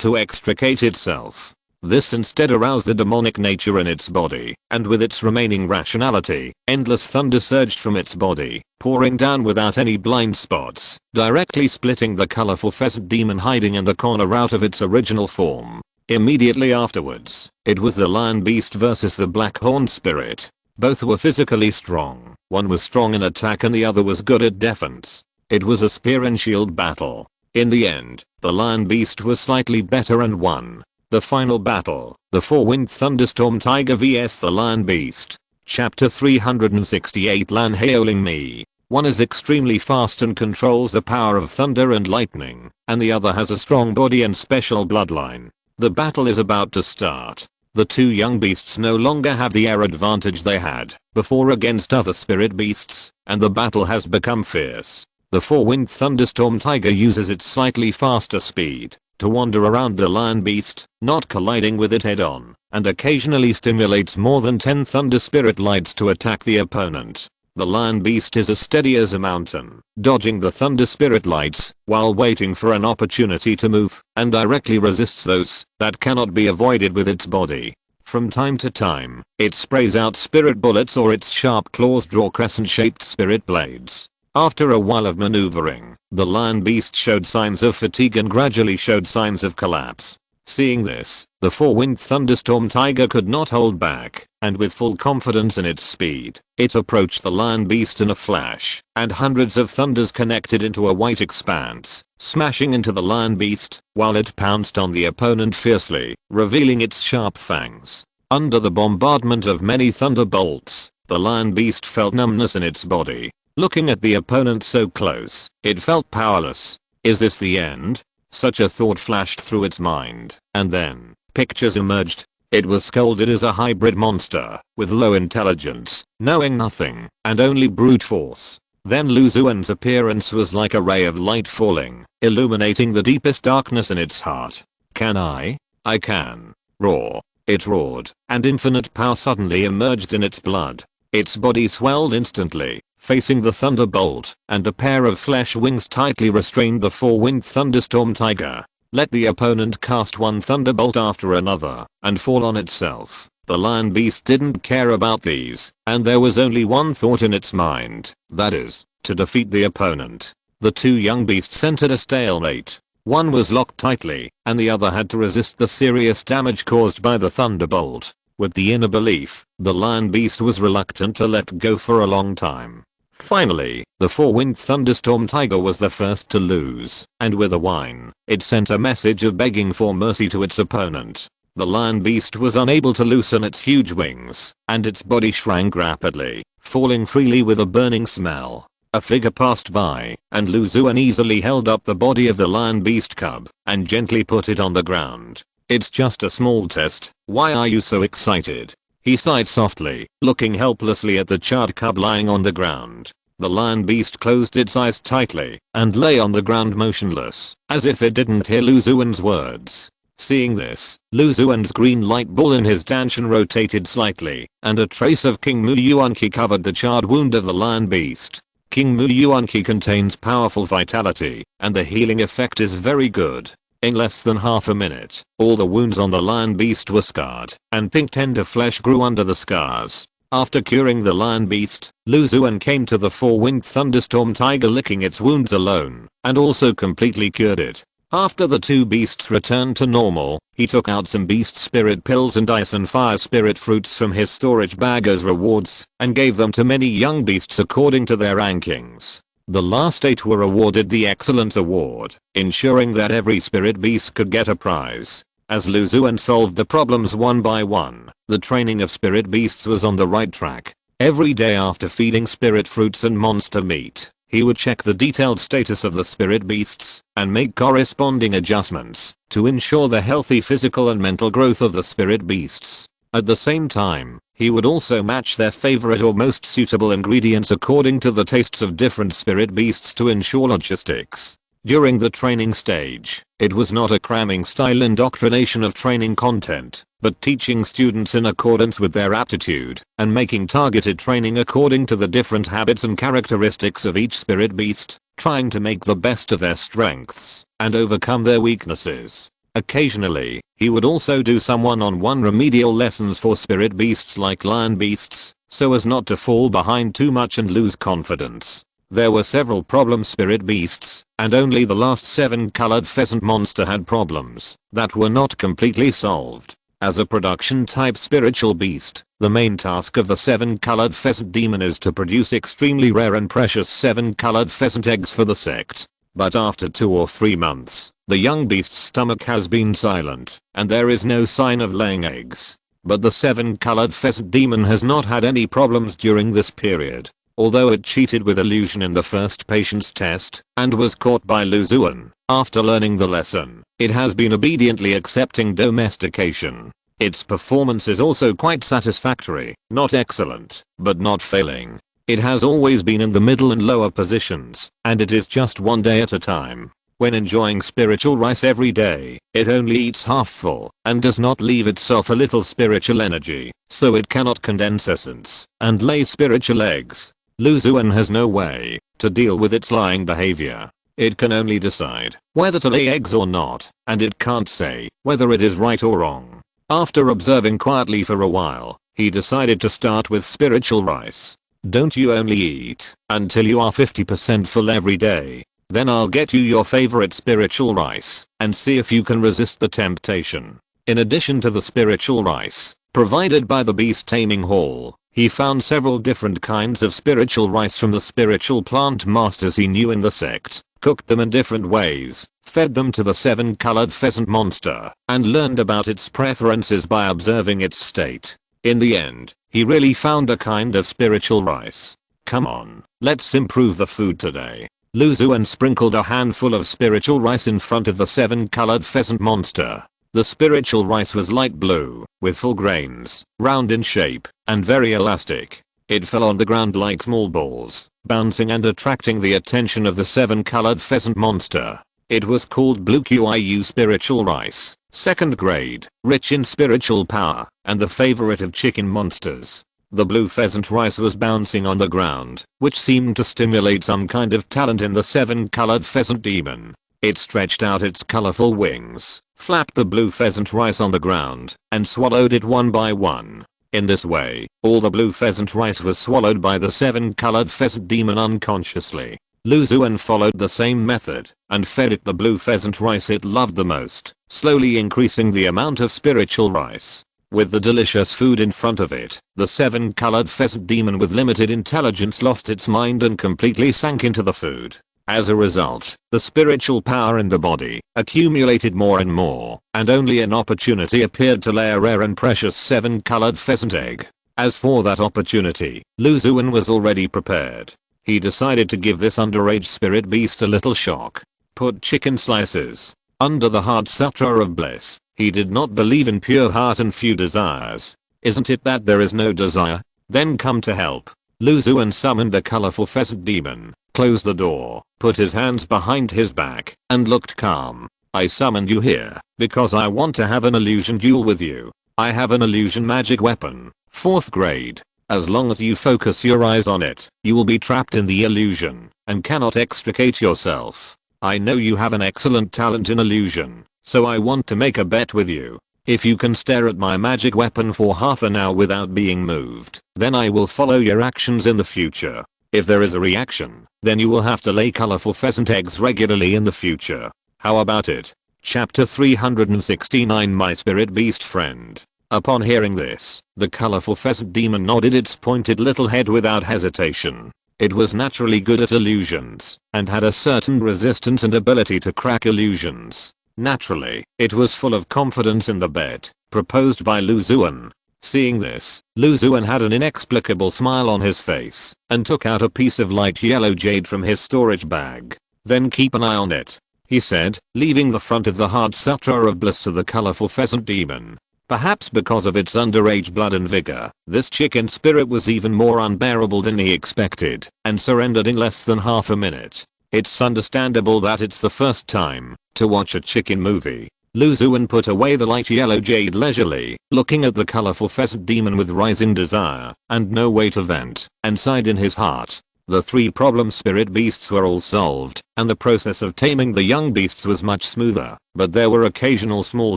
to extricate itself. This instead aroused the demonic nature in its body, and with its remaining rationality, endless thunder surged from its body, pouring down without any blind spots, directly splitting the colorful pheasant demon hiding in the corner out of its original form. Immediately afterwards, it was the lion beast versus the black horned spirit. Both were physically strong. One was strong in attack and the other was good at defense. It was a spear and shield battle. In the end, the lion beast was slightly better and won. The final battle, the four-winged thunderstorm tiger vs the lion beast. Chapter 368 Lan Haoling Me. One is extremely fast and controls the power of thunder and lightning, and the other has a strong body and special bloodline. The battle is about to start. The two young beasts no longer have the air advantage they had before against other spirit beasts, and the battle has become fierce. The four-winged thunderstorm tiger uses its slightly faster speed to wander around the lion beast, not colliding with it head on, and occasionally stimulates more than 10 thunder spirit lights to attack the opponent. The lion beast is as steady as a mountain, dodging the thunder spirit lights while waiting for an opportunity to move, and directly resists those that cannot be avoided with its body. From time to time, it sprays out spirit bullets or its sharp claws draw crescent-shaped spirit blades. After a while of maneuvering, the lion beast showed signs of fatigue and gradually showed signs of collapse. Seeing this, the four-winged thunderstorm tiger could not hold back, and with full confidence in its speed, it approached the lion beast in a flash, and hundreds of thunders connected into a white expanse, smashing into the lion beast, while it pounced on the opponent fiercely, revealing its sharp fangs. Under the bombardment of many thunderbolts, the lion beast felt numbness in its body. Looking at the opponent so close, it felt powerless. Is this the end? Such a thought flashed through its mind, and then, pictures emerged. It was scolded as a hybrid monster, with low intelligence, knowing nothing, and only brute force. Then Lu Xuan's appearance was like a ray of light falling, illuminating the deepest darkness in its heart. Can I? I can. Roar. It roared, and infinite power suddenly emerged in its blood. Its body swelled instantly, facing the thunderbolt, and a pair of flesh wings tightly restrained the four-winged thunderstorm tiger. Let the opponent cast one thunderbolt after another, and fall on itself. The lion beast didn't care about these, and there was only one thought in its mind, that is, to defeat the opponent. The two young beasts entered a stalemate. One was locked tightly, and the other had to resist the serious damage caused by the thunderbolt. With the inner belief, the lion beast was reluctant to let go for a long time. Finally, the four-winged thunderstorm tiger was the first to lose, and with a whine, it sent a message of begging for mercy to its opponent. The lion beast was unable to loosen its huge wings, and its body shrank rapidly, falling freely with a burning smell. A figure passed by, and Lu Xuan easily held up the body of the lion beast cub, and gently put it on the ground. It's just a small test, why are you so excited? He sighed softly, looking helplessly at the charred cub lying on the ground. The lion beast closed its eyes tightly, and lay on the ground motionless, as if it didn't hear Lu Xuan's words. Seeing this, Lu Xuan's green light ball in his dantian rotated slightly, and a trace of King Mu Yuan-Qi covered the charred wound of the lion beast. King Mu Yuan-Qi contains powerful vitality, and the healing effect is very good. In less than half a minute, all the wounds on the lion beast were scarred, and pink tender flesh grew under the scars. After curing the lion beast, Lu Xuan came to the four-winged thunderstorm tiger licking its wounds alone, and also completely cured it. After the two beasts returned to normal, he took out some beast spirit pills and ice and fire spirit fruits from his storage bag as rewards, and gave them to many young beasts according to their rankings. The last 8 were awarded the Excellence Award, ensuring that every spirit beast could get a prize. As Lu Xuan solved the problems one by one, the training of spirit beasts was on the right track. Every day after feeding spirit fruits and monster meat, he would check the detailed status of the spirit beasts, and make corresponding adjustments, to ensure the healthy physical and mental growth of the spirit beasts. At the same time, he would also match their favorite or most suitable ingredients according to the tastes of different spirit beasts to ensure logistics. During the training stage, it was not a cramming style indoctrination of training content, but teaching students in accordance with their aptitude, and making targeted training according to the different habits and characteristics of each spirit beast, trying to make the best of their strengths, and overcome their weaknesses. Occasionally, he would also do some one-on-one remedial lessons for spirit beasts like lion beasts, so as not to fall behind too much and lose confidence. There were several problem spirit beasts, and only the last 7-colored pheasant monster had problems that were not completely solved. As a production type spiritual beast, the main task of the 7-colored pheasant demon is to produce extremely rare and precious 7-colored pheasant eggs for the sect. But after 2 or 3 months, the young beast's stomach has been silent, and there is no sign of laying eggs. But the 7-colored pheasant demon has not had any problems during this period. Although it cheated with illusion in the first patient's test, and was caught by Xuan, after learning the lesson, it has been obediently accepting domestication. Its performance is also quite satisfactory, not excellent, but not failing. It has always been in the middle and lower positions, and it is just one day at a time. When enjoying spiritual rice every day, it only eats half full, and does not leave itself a little spiritual energy, so it cannot condense essence, and lay spiritual eggs. Xuan has no way to deal with its lying behavior. It can only decide whether to lay eggs or not, and it can't say whether it is right or wrong. After observing quietly for a while, he decided to start with spiritual rice. Don't you only eat until you are 50% full every day. Then I'll get you your favorite spiritual rice and see if you can resist the temptation. In addition to the spiritual rice provided by the beast taming hall, he found several different kinds of spiritual rice from the spiritual plant masters he knew in the sect, cooked them in different ways, fed them to the 7-colored pheasant monster, and learned about its preferences by observing its state. In the end, he really found a kind of spiritual rice. Come on, let's improve the food today. Xuan sprinkled a handful of spiritual rice in front of the 7-colored pheasant monster. The spiritual rice was light blue, with full grains, round in shape, and very elastic. It fell on the ground like small balls, bouncing and attracting the attention of the 7-colored pheasant monster. It was called Blue Qiu spiritual rice, 2nd grade, rich in spiritual power, and the favorite of chicken monsters. The blue pheasant rice was bouncing on the ground, which seemed to stimulate some kind of talent in the 7-colored pheasant demon. It stretched out its colorful wings, flapped the blue pheasant rice on the ground, and swallowed it one by one. In this way, all the blue pheasant rice was swallowed by the 7-colored pheasant demon unconsciously. Xuan followed the same method, and fed it the blue pheasant rice it loved the most, slowly increasing the amount of spiritual rice. With the delicious food in front of it, the 7-colored pheasant demon with limited intelligence lost its mind and completely sank into the food. As a result, the spiritual power in the body accumulated more and more, and only an opportunity appeared to lay a rare and precious 7-colored pheasant egg. As for that opportunity, Xuan was already prepared. He decided to give this underage spirit beast a little shock. Put chicken slices under the heart sutra of bliss. He did not believe in pure heart and few desires. Isn't it that there is no desire? Then come to help. Xuan summoned the colorful pheasant demon, closed the door, put his hands behind his back, and looked calm. I summoned you here because I want to have an illusion duel with you. I have an illusion magic weapon, 4th grade. As long as you focus your eyes on it, you will be trapped in the illusion and cannot extricate yourself. I know you have an excellent talent in illusion, so I want to make a bet with you. If you can stare at my magic weapon for half an hour without being moved, then I will follow your actions in the future. If there is a reaction, then you will have to lay colorful pheasant eggs regularly in the future. How about it? Chapter 369 My Spirit Beast Friend. Upon hearing this, the colorful pheasant demon nodded its pointed little head without hesitation. It was naturally good at illusions, and had a certain resistance and ability to crack illusions. Naturally, it was full of confidence in the bet proposed by Xuan. Seeing this, Xuan had an inexplicable smile on his face, and took out a piece of light yellow jade from his storage bag. Then keep an eye on it, he said, leaving the front of the heart sutra of bliss to the colorful pheasant demon. Perhaps because of its underage blood and vigor, this chicken spirit was even more unbearable than he expected, and surrendered in less than half a minute. It's understandable that it's the first time to watch a chicken movie. Xuan put away the light yellow jade leisurely, looking at the colorful pheasant demon with rising desire and no way to vent, and sighed in his heart. The 3 problem spirit beasts were all solved, and the process of taming the young beasts was much smoother, but there were occasional small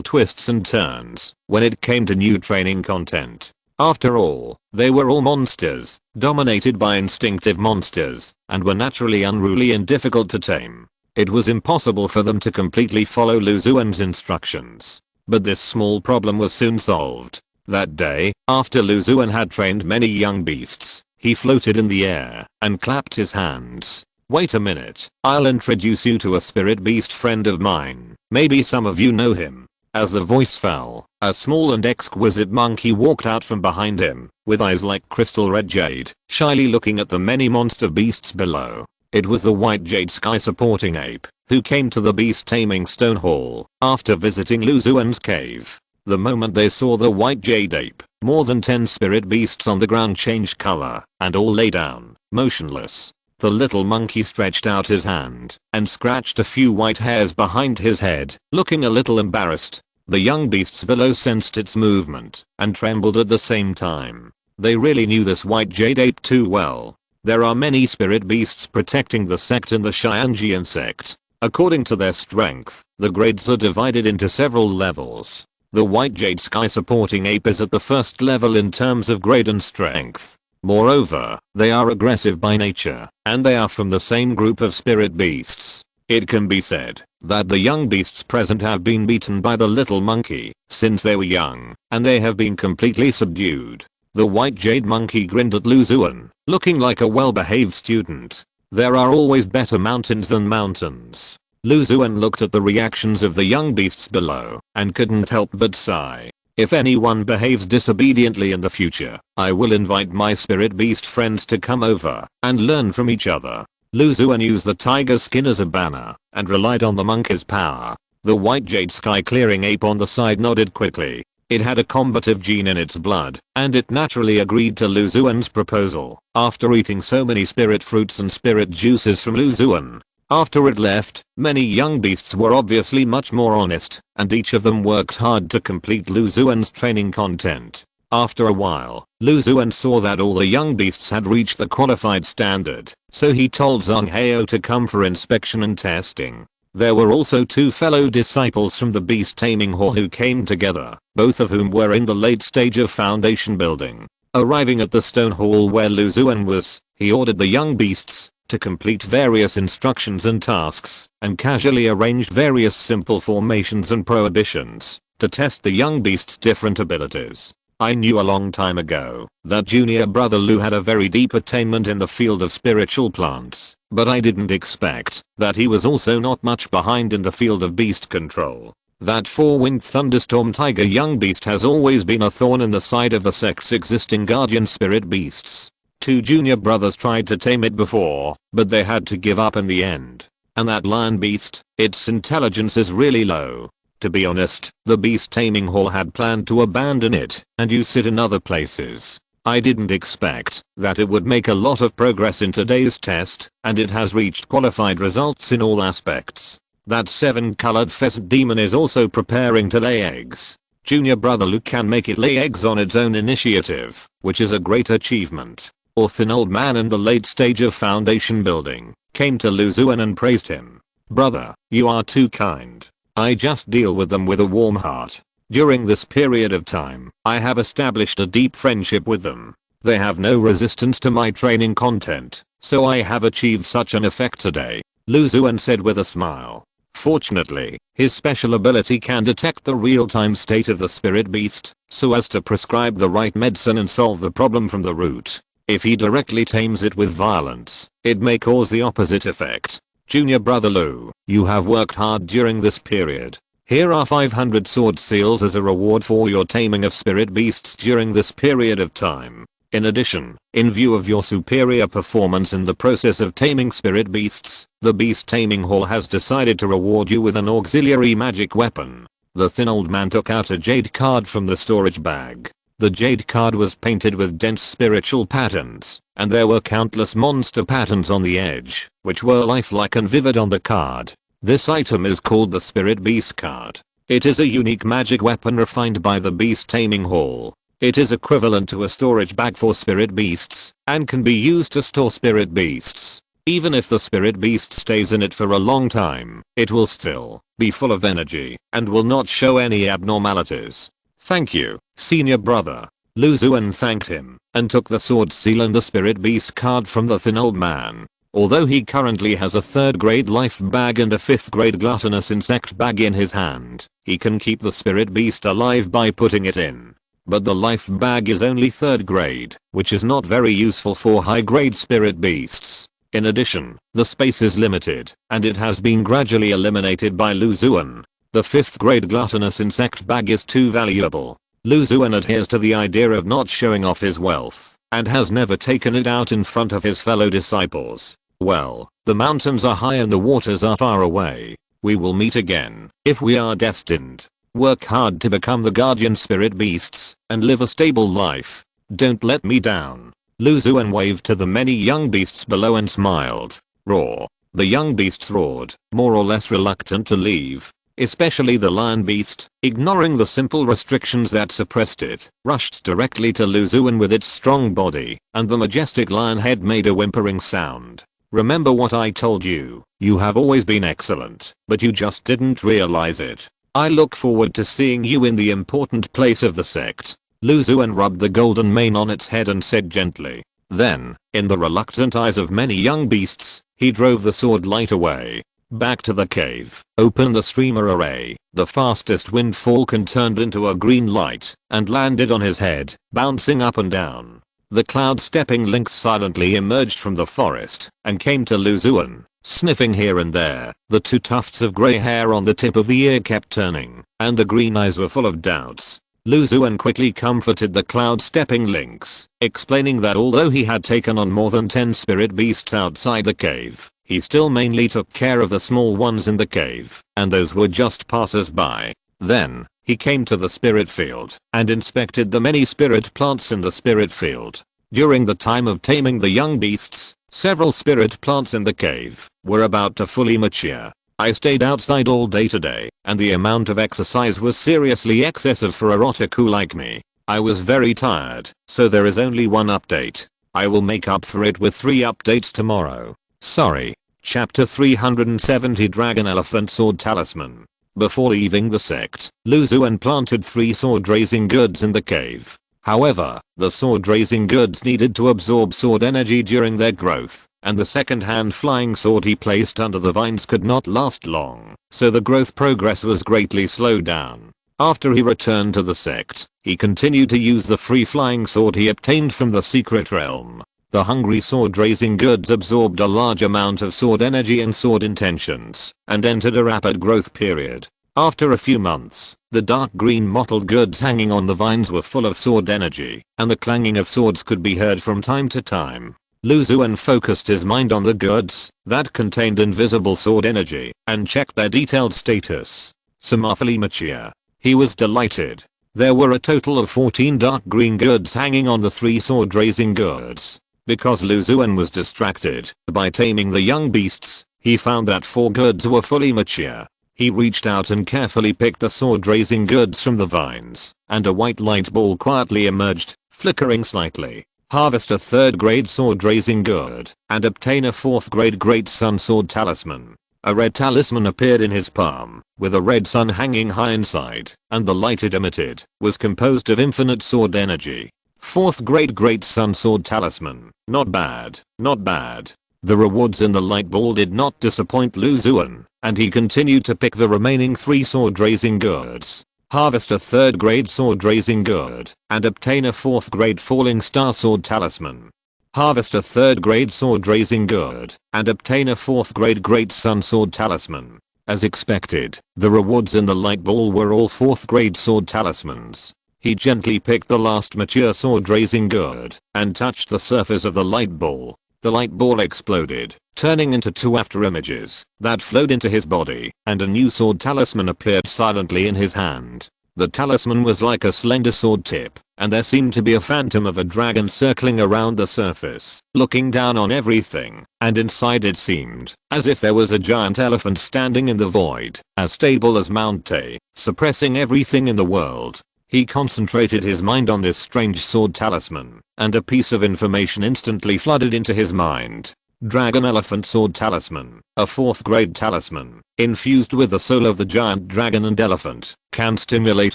twists and turns when it came to new training content. After all, they were all monsters, dominated by instinctive monsters, and were naturally unruly and difficult to tame. It was impossible for them to completely follow Lu Xuan's instructions. But this small problem was soon solved. That day, after Lu Xuan had trained many young beasts, he floated in the air and clapped his hands. Wait a minute, I'll introduce you to a spirit beast friend of mine. Maybe some of you know him. As the voice fell, a small and exquisite monkey walked out from behind him, with eyes like crystal red jade, shyly looking at the many monster beasts below. It was the white jade sky supporting ape, who came to the beast taming stone hall after visiting Lu Xuan's cave. The moment they saw the white jade ape, more than 10 spirit beasts on the ground changed color, and all lay down, motionless. The little monkey stretched out his hand and scratched a few white hairs behind his head, looking a little embarrassed. The young beasts below sensed its movement and trembled at the same time. They really knew this white jade ape too well. There are many spirit beasts protecting the sect in the Xianjian sect. According to their strength, the grades are divided into several levels. The white jade sky supporting ape is at the first level in terms of grade and strength. Moreover, they are aggressive by nature, and they are from the same group of spirit beasts. It can be said that the young beasts present have been beaten by the little monkey since they were young, and they have been completely subdued. The white jade monkey grinned at Lu Xuan, looking like a well-behaved student. There are always better mountains than mountains. Lu Xuan looked at the reactions of the young beasts below and couldn't help but sigh. If anyone behaves disobediently in the future, I will invite my spirit beast friends to come over and learn from each other. Lu Xuan used the tiger skin as a banner and relied on the monkey's power. The white jade sky clearing ape on the side nodded quickly. It had a combative gene in its blood, and it naturally agreed to Lu Xuan's proposal after eating so many spirit fruits and spirit juices from Lu Xuan. After it left, many young beasts were obviously much more honest, and each of them worked hard to complete Lu Xuan's training content. After a while, Lu Xuan saw that all the young beasts had reached the qualified standard, so he told Zhang Hao to come for inspection and testing. There were also 2 fellow disciples from the beast taming hall who came together, both of whom were in the late stage of foundation building. Arriving at the stone hall where Lu Xuan was, he ordered the young beasts to complete various instructions and tasks, and casually arranged various simple formations and prohibitions to test the young beast's different abilities. I knew a long time ago that junior brother Lu had a very deep attainment in the field of spiritual plants, but I didn't expect that he was also not much behind in the field of beast control. That 4-winged thunderstorm tiger young beast has always been a thorn in the side of the sect's existing guardian spirit beasts. 2 junior brothers tried to tame it before, but they had to give up in the end. And that lion beast, its intelligence is really low. To be honest, the beast taming hall had planned to abandon it and use it in other places. I didn't expect that it would make a lot of progress in today's test, and it has reached qualified results in all aspects. That 7-colored pheasant demon is also preparing to lay eggs. Junior brother Lu can make it lay eggs on its own initiative, which is a great achievement. A thin old man in the late stage of foundation building came to Lu Xuan and praised him. Brother, you are too kind. I just deal with them with a warm heart. During this period of time, I have established a deep friendship with them. They have no resistance to my training content, so I have achieved such an effect today, Lu Xuan said with a smile. Fortunately, his special ability can detect the real-time state of the spirit beast, so as to prescribe the right medicine and solve the problem from the root. If he directly tames it with violence, it may cause the opposite effect. Junior brother Lu, you have worked hard during this period. Here are 500 sword seals as a reward for your taming of spirit beasts during this period of time. In addition, in view of your superior performance in the process of taming spirit beasts, the beast taming hall has decided to reward you with an auxiliary magic weapon. The thin old man took out a jade card from the storage bag. The jade card was painted with dense spiritual patterns, and there were countless monster patterns on the edge, which were lifelike and vivid on the card. This item is called the Spirit Beast card. It is a unique magic weapon refined by the Beast Taming Hall. It is equivalent to a storage bag for spirit beasts and can be used to store spirit beasts. Even if the spirit beast stays in it for a long time, it will still be full of energy and will not show any abnormalities. Thank you, senior brother. Lu Xuan thanked him and took the sword seal and the spirit beast card from the thin old man. Although he currently has a 3rd grade life bag and a 5th grade gluttonous insect bag in his hand, he can keep the spirit beast alive by putting it in. But the life bag is only 3rd grade, which is not very useful for high grade spirit beasts. In addition, the space is limited, and it has been gradually eliminated by Lu Xuan. The 5th grade gluttonous insect bag is too valuable. Lu Xuan adheres to the idea of not showing off his wealth, and has never taken it out in front of his fellow disciples. Well, the mountains are high and the waters are far away. We will meet again, if we are destined. Work hard to become the guardian spirit beasts, and live a stable life. Don't let me down. Lu Xuan waved to the many young beasts below and smiled. Roar. The young beasts roared, more or less reluctant to leave. Especially the lion beast, ignoring the simple restrictions that suppressed it, rushed directly to Lu Xuan with its strong body, and the majestic lion head made a whimpering sound. Remember what I told you, you have always been excellent, but you just didn't realize it. I look forward to seeing you in the important place of the sect. Lu Xuan rubbed the golden mane on its head and said gently. Then, in the reluctant eyes of many young beasts, he drove the sword light away. Back to the cave. Open the streamer array. The fastest wind falcon turned into a green light and landed on his head, bouncing up and down. The cloud-stepping lynx silently emerged from the forest and came to Lu Xuan, sniffing here and there. The 2 tufts of grey hair on the tip of the ear kept turning, and the green eyes were full of doubts. Lu Xuan quickly comforted the cloud-stepping lynx, explaining that although he had taken on more than 10 spirit beasts outside the cave, he still mainly took care of the small ones in the cave, and those were just passers-by. Then, he came to the spirit field and inspected the many spirit plants in the spirit field. During the time of taming the young beasts, several spirit plants in the cave were about to fully mature. I stayed outside all day today, and the amount of exercise was seriously excessive for a otaku like me. I was very tired, so there is only one update. I will make up for it with 3 updates tomorrow. Sorry. Chapter 370 Dragon Elephant Sword Talisman. Before leaving the sect, Lu Xuan planted 3 sword raising goods in the cave. However, the sword raising goods needed to absorb sword energy during their growth, and the second-hand flying sword he placed under the vines could not last long, so the growth progress was greatly slowed down. After he returned to the sect, he continued to use the free flying sword he obtained from the secret realm. The hungry sword raising goods absorbed a large amount of sword energy and sword intentions, and entered a rapid growth period. After a few months, the dark green mottled goods hanging on the vines were full of sword energy, and the clanging of swords could be heard from time to time. Lu Xuan focused his mind on the goods that contained invisible sword energy and checked their detailed status. Some are fully mature. He was delighted. There were a total of 14 dark green goods hanging on the 3 sword raising goods. Because Lu Xuan was distracted by taming the young beasts, he found that 4 goods were fully mature. He reached out and carefully picked the sword raising goods from the vines, and a white light ball quietly emerged, flickering slightly. Harvest a 3rd grade sword raising good, and obtain a 4th grade Great Sun Sword Talisman. A red talisman appeared in his palm, with a red sun hanging high inside, and the light it emitted was composed of infinite sword energy. 4th grade Great Sun Sword Talisman. Not bad, not bad. The rewards in the light ball did not disappoint Lu Xuan, and he continued to pick the remaining 3 sword raising goods. Harvest a 3rd grade sword raising good, and obtain a 4th grade Falling Star Sword Talisman. Harvest a 3rd grade sword raising good, and obtain a 4th grade Great Sun Sword Talisman. As expected, the rewards in the light ball were all 4th grade sword talismans. He gently picked the last mature sword raising good, and touched the surface of the light ball. The light ball exploded, turning into 2 afterimages that flowed into his body, and a new sword talisman appeared silently in his hand. The talisman was like a slender sword tip, and there seemed to be a phantom of a dragon circling around the surface, looking down on everything, and inside it seemed as if there was a giant elephant standing in the void, as stable as Mount Tay, suppressing everything in the world. He concentrated his mind on this strange sword talisman, and a piece of information instantly flooded into his mind. Dragon Elephant Sword Talisman, a 4th grade talisman, infused with the soul of the giant dragon and elephant, can stimulate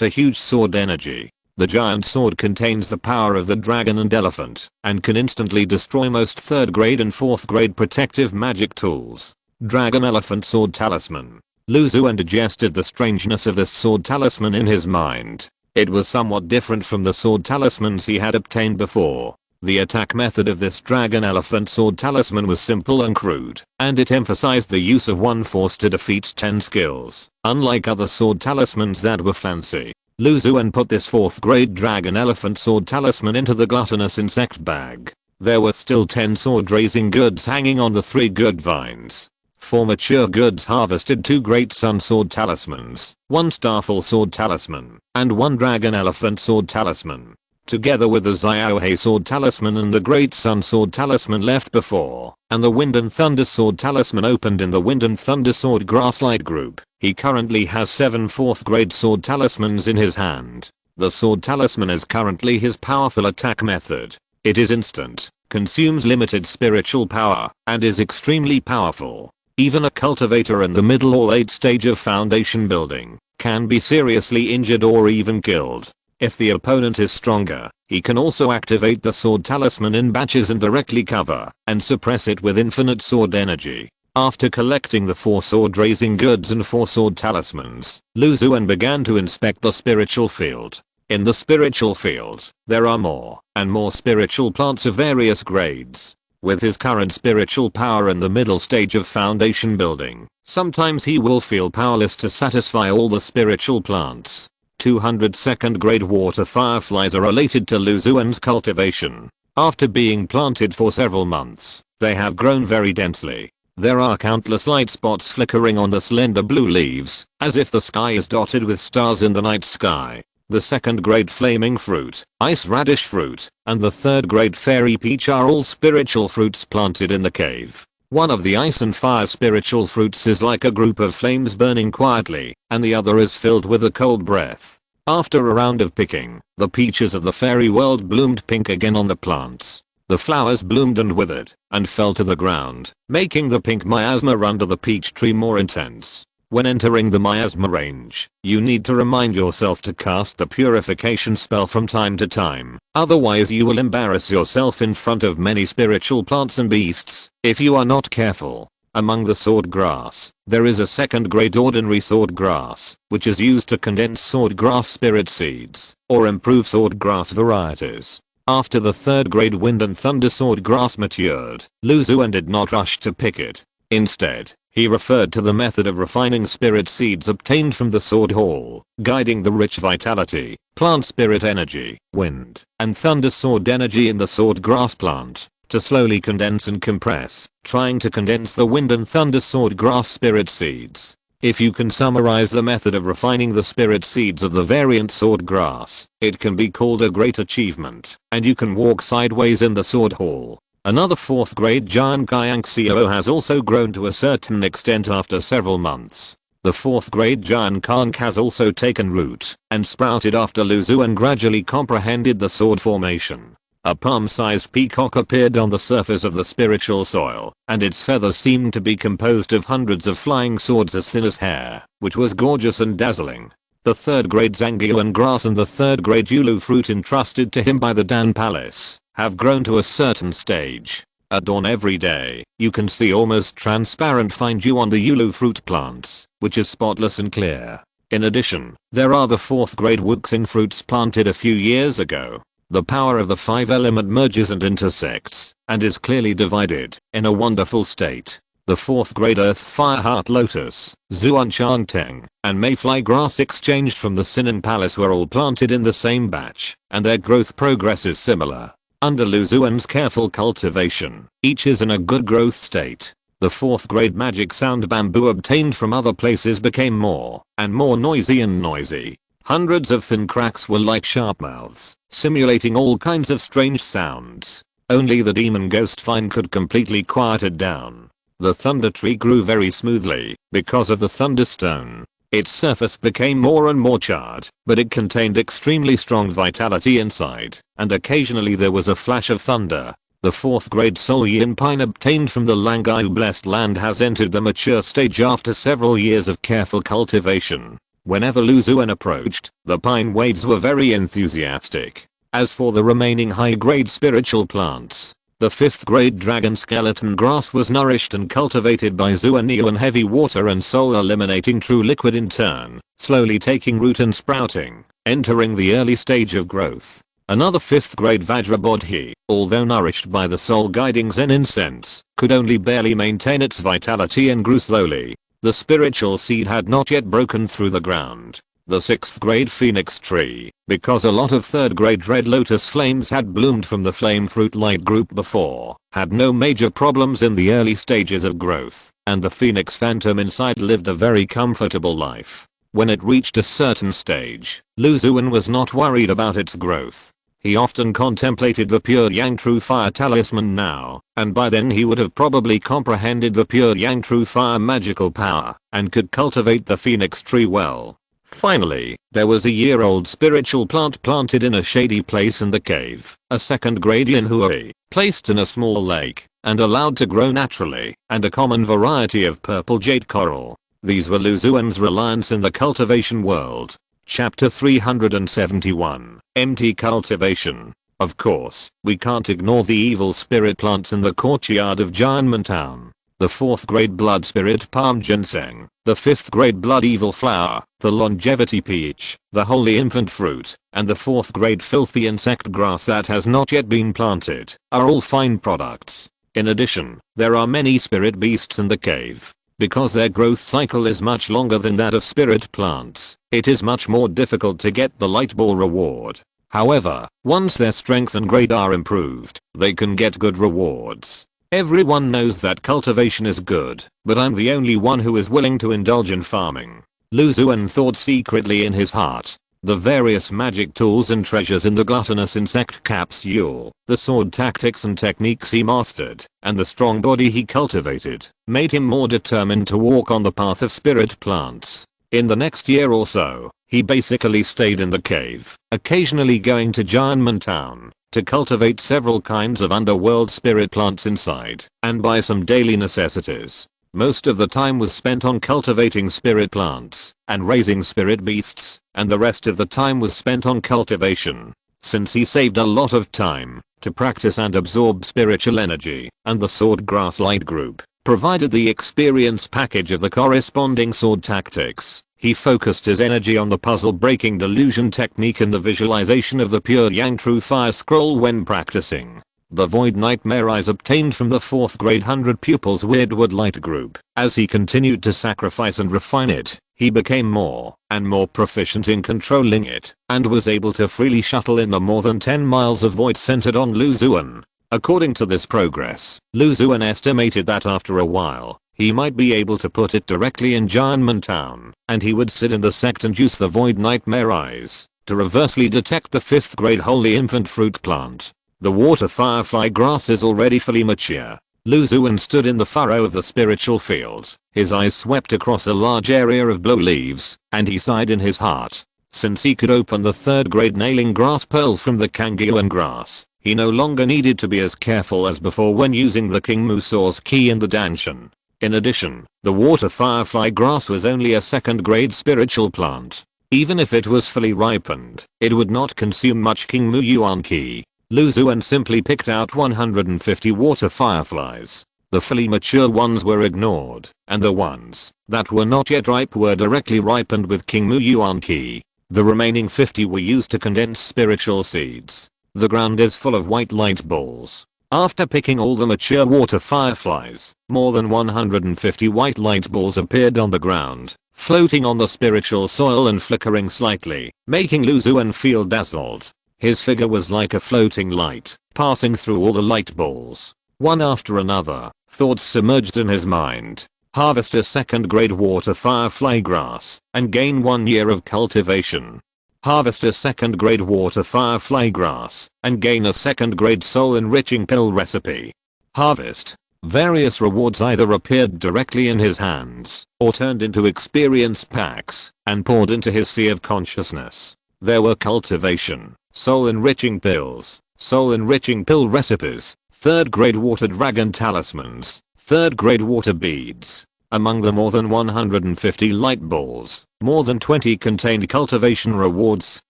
a huge sword energy. The giant sword contains the power of the dragon and elephant, and can instantly destroy most 3rd grade and 4th grade protective magic tools. Dragon Elephant Sword Talisman. Lu Xuan digested the strangeness of this sword talisman in his mind. It was somewhat different from the sword talismans he had obtained before. The attack method of this dragon elephant sword talisman was simple and crude, and it emphasized the use of one force to defeat 10 skills, unlike other sword talismans that were fancy. Lu Xuan put this 4th grade dragon elephant sword talisman into the gluttonous insect bag. There were still 10 sword raising goods hanging on the 3 good vines. 4 mature goods harvested, 2 great sun sword talismans, 1 starfall sword talisman, and 1 dragon elephant sword talisman. Together with the Xiaohe sword talisman and the great sun sword talisman left before, and the wind and thunder sword talisman opened in the wind and thunder sword grasslight group, he currently has 7 4th grade sword talismans in his hand. The sword talisman is currently his powerful attack method. It is instant, consumes limited spiritual power, and is extremely powerful. Even a cultivator in the middle or late stage of foundation building can be seriously injured or even killed. If the opponent is stronger, he can also activate the sword talisman in batches and directly cover and suppress it with infinite sword energy. After collecting the 4 sword raising goods and 4 sword talismans, Lu Xuan began to inspect the spiritual field. In the spiritual field, there are more and more spiritual plants of various grades. With his current spiritual power in the middle stage of foundation building, sometimes he will feel powerless to satisfy all the spiritual plants. 202nd grade water fireflies are related to Lu Xuan's cultivation. After being planted for several months, they have grown very densely. There are countless light spots flickering on the slender blue leaves, as if the sky is dotted with stars in the night sky. The 2nd grade flaming fruit, ice radish fruit, and the 3rd grade fairy peach are all spiritual fruits planted in the cave. One of the ice and fire spiritual fruits is like a group of flames burning quietly, and the other is filled with a cold breath. After a round of picking, the peaches of the fairy world bloomed pink again on the plants. The flowers bloomed and withered, and fell to the ground, making the pink miasma under the peach tree more intense. When entering the miasma range, you need to remind yourself to cast the purification spell from time to time, otherwise you will embarrass yourself in front of many spiritual plants and beasts, if you are not careful. Among the sword grass, there is a 2nd grade ordinary sword grass, which is used to condense sword grass spirit seeds, or improve sword grass varieties. After the 3rd grade wind and thunder sword grass matured, Lu Xuan did not rush to pick it. Instead, he referred to the method of refining spirit seeds obtained from the sword hall, guiding the rich vitality, plant spirit energy, wind, and thunder sword energy in the sword grass plant, to slowly condense and compress, trying to condense the wind and thunder sword grass spirit seeds. If you can summarize the method of refining the spirit seeds of the variant sword grass, it can be called a great achievement, and you can walk sideways in the sword hall. Another 4th grade giant Kaianxio has also grown to a certain extent after several months. The 4th grade giant Kank has also taken root and sprouted after Lu Xuan gradually comprehended the sword formation. A palm-sized peacock appeared on the surface of the spiritual soil, and its feathers seemed to be composed of hundreds of flying swords as thin as hair, which was gorgeous and dazzling. The 3rd grade Zangyoan grass and the 3rd grade Yulu fruit entrusted to him by the Dan Palace have grown to a certain stage. At dawn every day, you can see almost transparent fine dew on the Yulu fruit plants, which is spotless and clear. In addition, there are the 4th grade Wuxing fruits planted a few years ago. The power of the 5 element merges and intersects, and is clearly divided, in a wonderful state. The 4th grade earth fire heart lotus, Xuan Changteng, and mayfly grass exchanged from the Sinan Palace were all planted in the same batch, and their growth progress is similar. Under Lu Xuan's careful cultivation, each is in a good growth state. The 4th grade magic sound bamboo obtained from other places became more and more noisy and noisy. Hundreds of thin cracks were like sharp mouths, simulating all kinds of strange sounds. Only the demon ghost vine could completely quiet it down. The thunder tree grew very smoothly because of the thunderstone. Its surface became more and more charred, but it contained extremely strong vitality inside, and occasionally there was a flash of thunder. The 4th grade soul yin pine obtained from the Langayu blessed land has entered the mature stage after several years of careful cultivation. Whenever Lu Xuan approached, the pine waves were very enthusiastic. As for the remaining high-grade spiritual plants, the 5th grade dragon skeleton grass was nourished and cultivated by Xuan in heavy water and soul eliminating true liquid in turn, slowly taking root and sprouting, entering the early stage of growth. Another 5th grade Vajrabodhi, although nourished by the soul guiding Zen incense, could only barely maintain its vitality and grew slowly. The spiritual seed had not yet broken through the ground. The 6th grade phoenix tree, because a lot of 3rd grade red lotus flames had bloomed from the flame fruit light group before, had no major problems in the early stages of growth, and the phoenix phantom inside lived a very comfortable life. When it reached a certain stage, Lu Xuan was not worried about its growth. He often contemplated the pure yang true fire talisman now, and by then he would have probably comprehended the pure yang true fire magical power, and could cultivate the phoenix tree well. Finally, there was a year-old spiritual plant planted in a shady place in the cave, a 2nd grade yin hui, placed in a small lake, and allowed to grow naturally, and a common variety of purple jade coral. These were Lu Xuan's reliance in the cultivation world. Chapter 371, Empty Cultivation. Of course, we can't ignore the evil spirit plants in the courtyard of Jianmen Town. The 4th grade blood spirit palm ginseng, the 5th grade blood evil flower, the longevity peach, the holy infant fruit, and the 4th grade filthy insect grass that has not yet been planted, are all fine products. In addition, there are many spirit beasts in the cave. Because their growth cycle is much longer than that of spirit plants, it is much more difficult to get the light ball reward. However, once their strength and grade are improved, they can get good rewards. Everyone knows that cultivation is good, but I'm the only one who is willing to indulge in farming. Lu Xuan thought secretly in his heart. The various magic tools and treasures in the gluttonous insect capsule, the sword tactics and techniques he mastered, and the strong body he cultivated, made him more determined to walk on the path of spirit plants. In the next year or so, he basically stayed in the cave, occasionally going to Jianmen Town, to cultivate several kinds of underworld spirit plants inside, and buy some daily necessities. Most of the time was spent on cultivating spirit plants, and raising spirit beasts, and the rest of the time was spent on cultivation. Since he saved a lot of time to practice and absorb spiritual energy, and the sword grass light group provided the experience package of the corresponding sword tactics, he focused his energy on the puzzle breaking delusion technique and the visualization of the pure yang true fire scroll when practicing. The void nightmare eyes obtained from the 4th grade 100 pupils Weirdwood light group. As he continued to sacrifice and refine it, he became more and more proficient in controlling it, and was able to freely shuttle in the more than 10 miles of void centered on Lu Xuan. According to this progress, Lu Xuan estimated that after a while, he might be able to put it directly in Jianmen Town, and he would sit in the sect and use the void nightmare eyes to reversely detect the 5th grade holy infant fruit plant. The water firefly grass is already fully mature. Lu Xuan stood in the furrow of the spiritual field. His eyes swept across a large area of blow leaves, and he sighed in his heart. Since he could open the 3rd grade nailing grass pearl from the Kangyuan grass, he no longer needed to be as careful as before when using the King Musaw's key in the Danshan. In addition, the water firefly grass was only a 2nd grade spiritual plant. Even if it was fully ripened, it would not consume much King Mu Yuan ki. Lu Xuan simply picked out 150 water fireflies. The fully mature ones were ignored, and the ones that were not yet ripe were directly ripened with King Mu Yuan ki. The remaining 50 were used to condense spiritual seeds. The ground is full of white light balls. After picking all the mature water fireflies, more than 150 white light balls appeared on the ground, floating on the spiritual soil and flickering slightly, making Lu Xuan feel dazzled. His figure was like a floating light, passing through all the light balls. One after another, thoughts submerged in his mind. Harvest a 2nd grade water firefly grass, and gain 1 year of cultivation. Harvest a 2nd grade water firefly grass, and gain a 2nd grade soul enriching pill recipe. Harvest Various rewards either appeared directly in his hands, or turned into experience packs, and poured into his sea of consciousness. There were cultivation, soul enriching pills, soul enriching pill recipes, 3rd grade water dragon talismans, 3rd grade water beads. Among the more than 150 light balls, more than 20 contained cultivation rewards,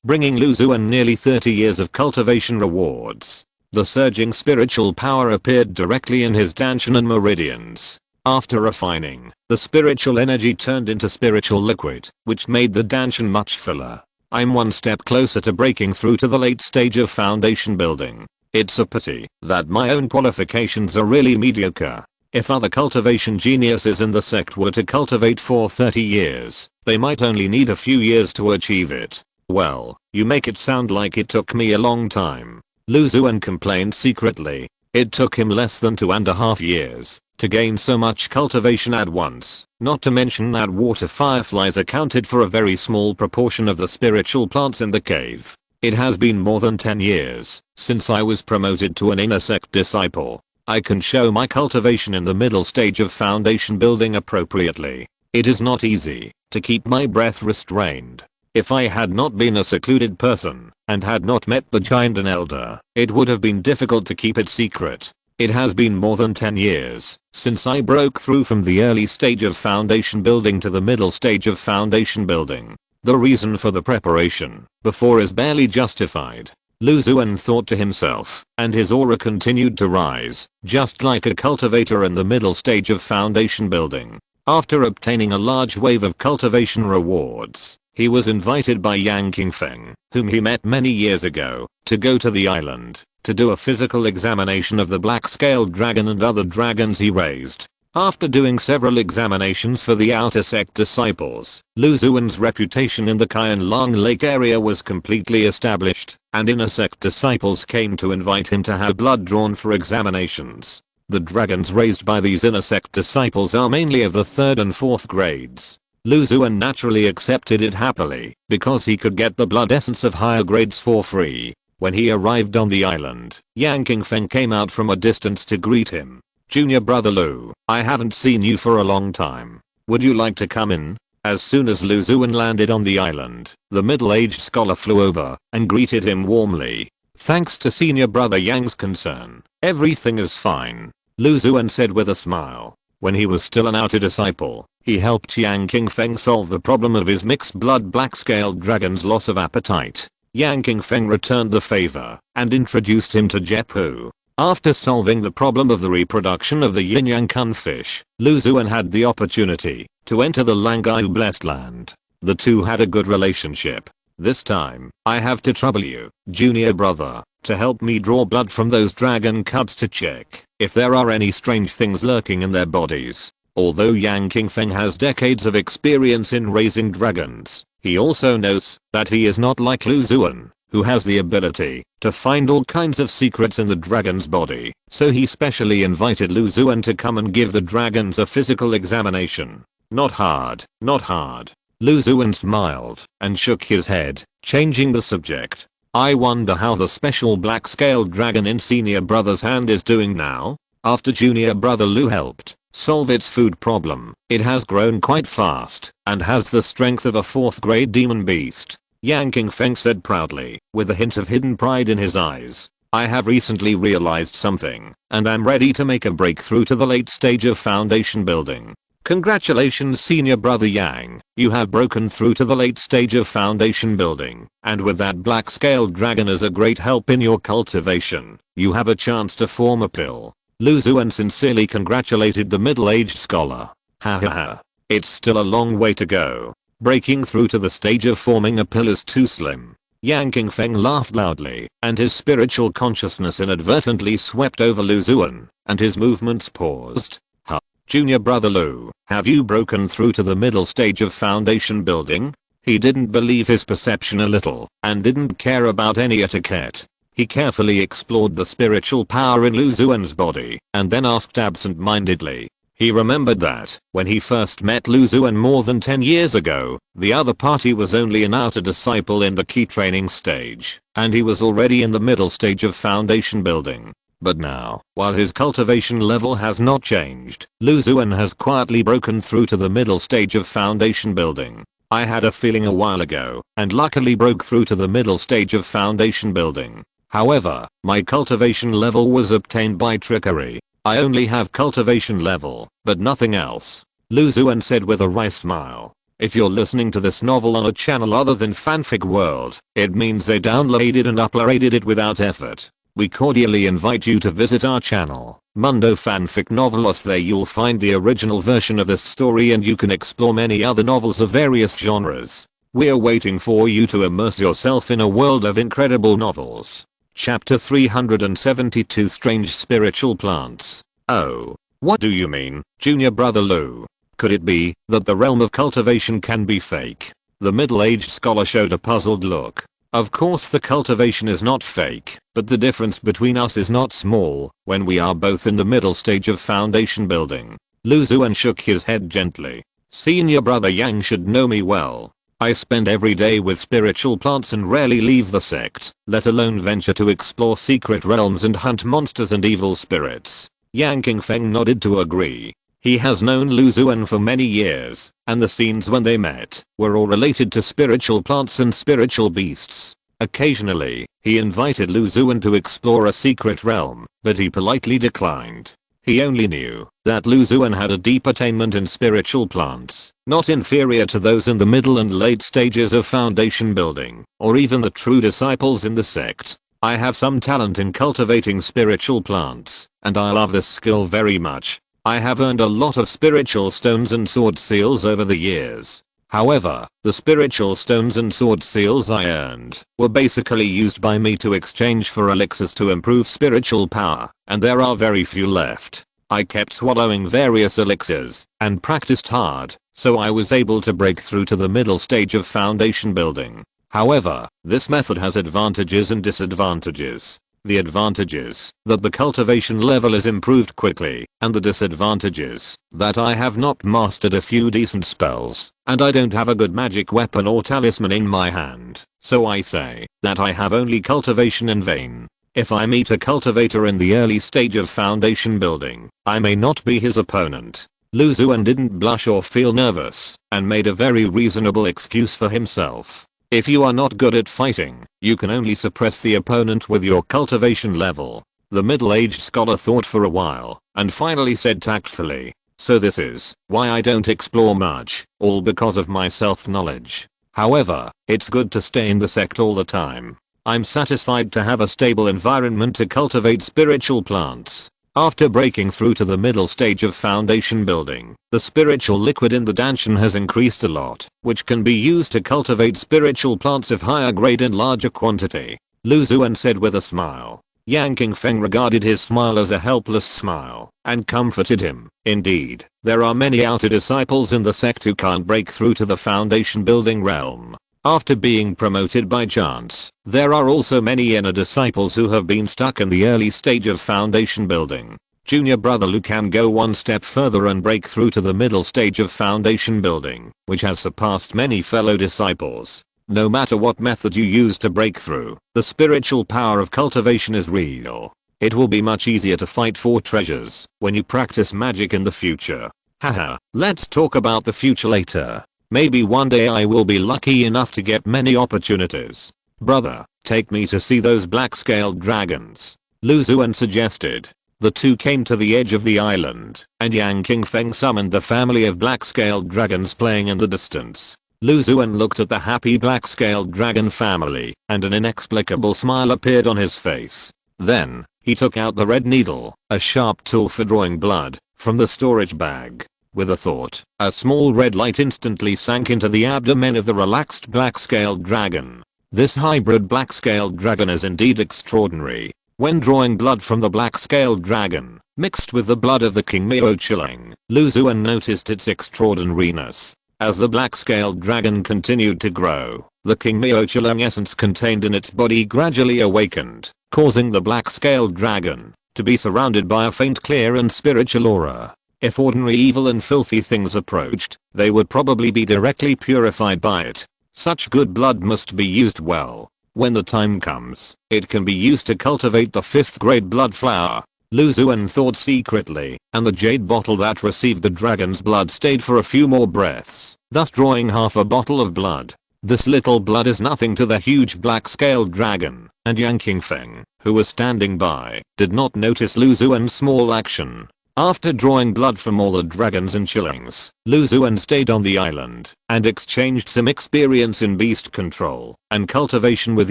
bringing Lu Xuan nearly 30 years of cultivation rewards. The surging spiritual power appeared directly in his Danshan and meridians. After refining, the spiritual energy turned into spiritual liquid, which made the Danshan much fuller. I'm one step closer to breaking through to the late stage of foundation building. It's a pity that my own qualifications are really mediocre. If other cultivation geniuses in the sect were to cultivate for 30 years, they might only need a few years to achieve it. Well, you make it sound like it took me a long time. Lu Xuan complained secretly. It took him less than 2.5 years to gain so much cultivation at once, not to mention that water fireflies accounted for a very small proportion of the spiritual plants in the cave. It has been more than 10 years since I was promoted to an inner sect disciple. I can show my cultivation in the middle stage of foundation building appropriately. It is not easy to keep my breath restrained. If I had not been a secluded person and had not met the giant and elder, it would have been difficult to keep it secret. It has been more than 10 years since I broke through from the early stage of foundation building to the middle stage of foundation building. The reason for the preparation before is barely justified. Lu Xuan thought to himself, and his aura continued to rise, just like a cultivator in the middle stage of foundation building. After obtaining a large wave of cultivation rewards, he was invited by Yang Qingfeng, whom he met many years ago, to go to the island, to do a physical examination of the black-scaled dragon and other dragons he raised. After doing several examinations for the outer sect disciples, Lu Xuan's reputation in the Qianlong Lake area was completely established, and inner sect disciples came to invite him to have blood drawn for examinations. The dragons raised by these inner sect disciples are mainly of the 3rd and 4th grades. Lu Xuan naturally accepted it happily, because he could get the blood essence of higher grades for free. When he arrived on the island, Yang Qingfeng came out from a distance to greet him. "Junior brother Lu, I haven't seen you for a long time. Would you like to come in?" As soon as Lu Xuan landed on the island, the middle-aged scholar flew over and greeted him warmly. "Thanks to senior brother Yang's concern, everything is fine," Lu Xuan said with a smile. When he was still an outer disciple, he helped Yang Qingfeng solve the problem of his mixed blood black-scaled dragon's loss of appetite. Yang Qingfeng returned the favor and introduced him to Jepu. After solving the problem of the reproduction of the yin-yang cunfish, Lu Xuan had the opportunity to enter the Langai Blessed Land. The two had a good relationship. "This time, I have to trouble you, junior brother, to help me draw blood from those dragon cubs to check if there are any strange things lurking in their bodies." Although Yang Qingfeng has decades of experience in raising dragons, he also knows that he is not like Lu Xuan, who has the ability to find all kinds of secrets in the dragon's body, so he specially invited Lu Xuan to come and give the dragons a physical examination. "Not hard, not hard." Lu Xuan smiled and shook his head, changing the subject. "I wonder how the special black-scaled dragon in senior brother's hand is doing now. After junior brother Lu helped solve its food problem, it has grown quite fast and has the strength of a 4th grade demon beast." Yang Qingfeng said proudly, with a hint of hidden pride in his eyes. "I have recently realized something, and I'm ready to make a breakthrough to the late stage of foundation building." "Congratulations senior brother Yang, you have broken through to the late stage of foundation building, and with that black-scaled dragon as a great help in your cultivation, you have a chance to form a pill." Lu Xuan sincerely congratulated the middle-aged scholar. "Ha ha ha. It's still a long way to go. Breaking through to the stage of forming a pill is too slim." Yang Qingfeng laughed loudly, and his spiritual consciousness inadvertently swept over Lu Xuan, and his movements paused. "Huh? Junior brother Lu, have you broken through to the middle stage of foundation building?" He didn't believe his perception a little, and didn't care about any etiquette. He carefully explored the spiritual power in Lu Xuan's body, and then asked absent-mindedly. He remembered that, when he first met Lu Xuan more than 10 years ago, the other party was only an outer disciple in the key training stage, and he was already in the middle stage of foundation building. But now, while his cultivation level has not changed, Lu Xuan has quietly broken through to the middle stage of foundation building. I had a feeling a while ago, and luckily broke through to the middle stage of foundation building. However, my cultivation level was obtained by trickery. I only have cultivation level, but nothing else. Lu Xuan said with a wry smile. If you're listening to this novel on a channel other than Fanfic World, it means they downloaded and uploaded it without effort. We cordially invite you to visit our channel, Mundo Fanfic Novelos. There you'll find the original version of this story and you can explore many other novels of various genres. We're waiting for you to immerse yourself in a world of incredible novels. Chapter 372 Strange Spiritual Plants. Oh. What do you mean, Junior Brother Lu? Could it be that the realm of cultivation can be fake? The middle-aged scholar showed a puzzled look. Of course the cultivation is not fake, but the difference between us is not small when we are both in the middle stage of foundation building. Lu Xuan shook his head gently. Senior Brother Yang should know me well. I spend every day with spiritual plants and rarely leave the sect, let alone venture to explore secret realms and hunt monsters and evil spirits. Yang Qingfeng nodded to agree. He has known Lu Xuan for many years, and the scenes when they met were all related to spiritual plants and spiritual beasts. Occasionally, he invited Lu Xuan to explore a secret realm, but he politely declined. He only knew that Lu Xuan had a deep attainment in spiritual plants, not inferior to those in the middle and late stages of foundation building, or even the true disciples in the sect. I have some talent in cultivating spiritual plants, and I love this skill very much. I have earned a lot of spiritual stones and sword seals over the years. However, the spiritual stones and sword seals I earned were basically used by me to exchange for elixirs to improve spiritual power, and there are very few left. I kept swallowing various elixirs and practiced hard, so I was able to break through to the middle stage of foundation building. However, this method has advantages and disadvantages. The advantages that the cultivation level is improved quickly, and the disadvantages that I have not mastered a few decent spells, and I don't have a good magic weapon or talisman in my hand, so I say that I have only cultivation in vain. If I meet a cultivator in the early stage of foundation building, I may not be his opponent. Lu Xuan didn't blush or feel nervous, and made a very reasonable excuse for himself. If you are not good at fighting, you can only suppress the opponent with your cultivation level. The middle-aged scholar thought for a while, and finally said tactfully, so this is why I don't explore much, all because of my self-knowledge. However, it's good to stay in the sect all the time. I'm satisfied to have a stable environment to cultivate spiritual plants. After breaking through to the middle stage of foundation building, the spiritual liquid in the dungeon has increased a lot, which can be used to cultivate spiritual plants of higher grade and larger quantity. Lu Xuan said with a smile. Yang Qingfeng regarded his smile as a helpless smile, and comforted him. Indeed, there are many outer disciples in the sect who can't break through to the foundation building realm. After being promoted by chance, there are also many inner disciples who have been stuck in the early stage of foundation building. Junior Brother Lu can go one step further and break through to the middle stage of foundation building, which has surpassed many fellow disciples. No matter what method you use to break through, the spiritual power of cultivation is real. It will be much easier to fight for treasures when you practice magic in the future. Haha, let's talk about the future later. Maybe one day I will be lucky enough to get many opportunities. Brother, take me to see those black-scaled dragons, Lu Xuan suggested. The two came to the edge of the island, and Yang Qingfeng summoned the family of black-scaled dragons playing in the distance. Lu Xuan looked at the happy black-scaled dragon family, and an inexplicable smile appeared on his face. Then, he took out the red needle, a sharp tool for drawing blood, from the storage bag. With a thought, a small red light instantly sank into the abdomen of the relaxed black-scaled dragon. This hybrid black-scaled dragon is indeed extraordinary. When drawing blood from the black-scaled dragon, mixed with the blood of the King Miao Chilang, Lu Xuan noticed its extraordinariness. As the black-scaled dragon continued to grow, the King Miao Chilang essence contained in its body gradually awakened, causing the black-scaled dragon to be surrounded by a faint clear and spiritual aura. If ordinary evil and filthy things approached, they would probably be directly purified by it. Such good blood must be used well. When the time comes, it can be used to cultivate the 5th grade blood flower. Lu Xuan thought secretly, and the jade bottle that received the dragon's blood stayed for a few more breaths, thus drawing half a bottle of blood. This little blood is nothing to the huge black-scaled dragon, and Yang Qingfeng, who was standing by, did not notice Lu Xuan's small action. After drawing blood from all the dragons and chillings, Lu Xuan stayed on the island and exchanged some experience in beast control and cultivation with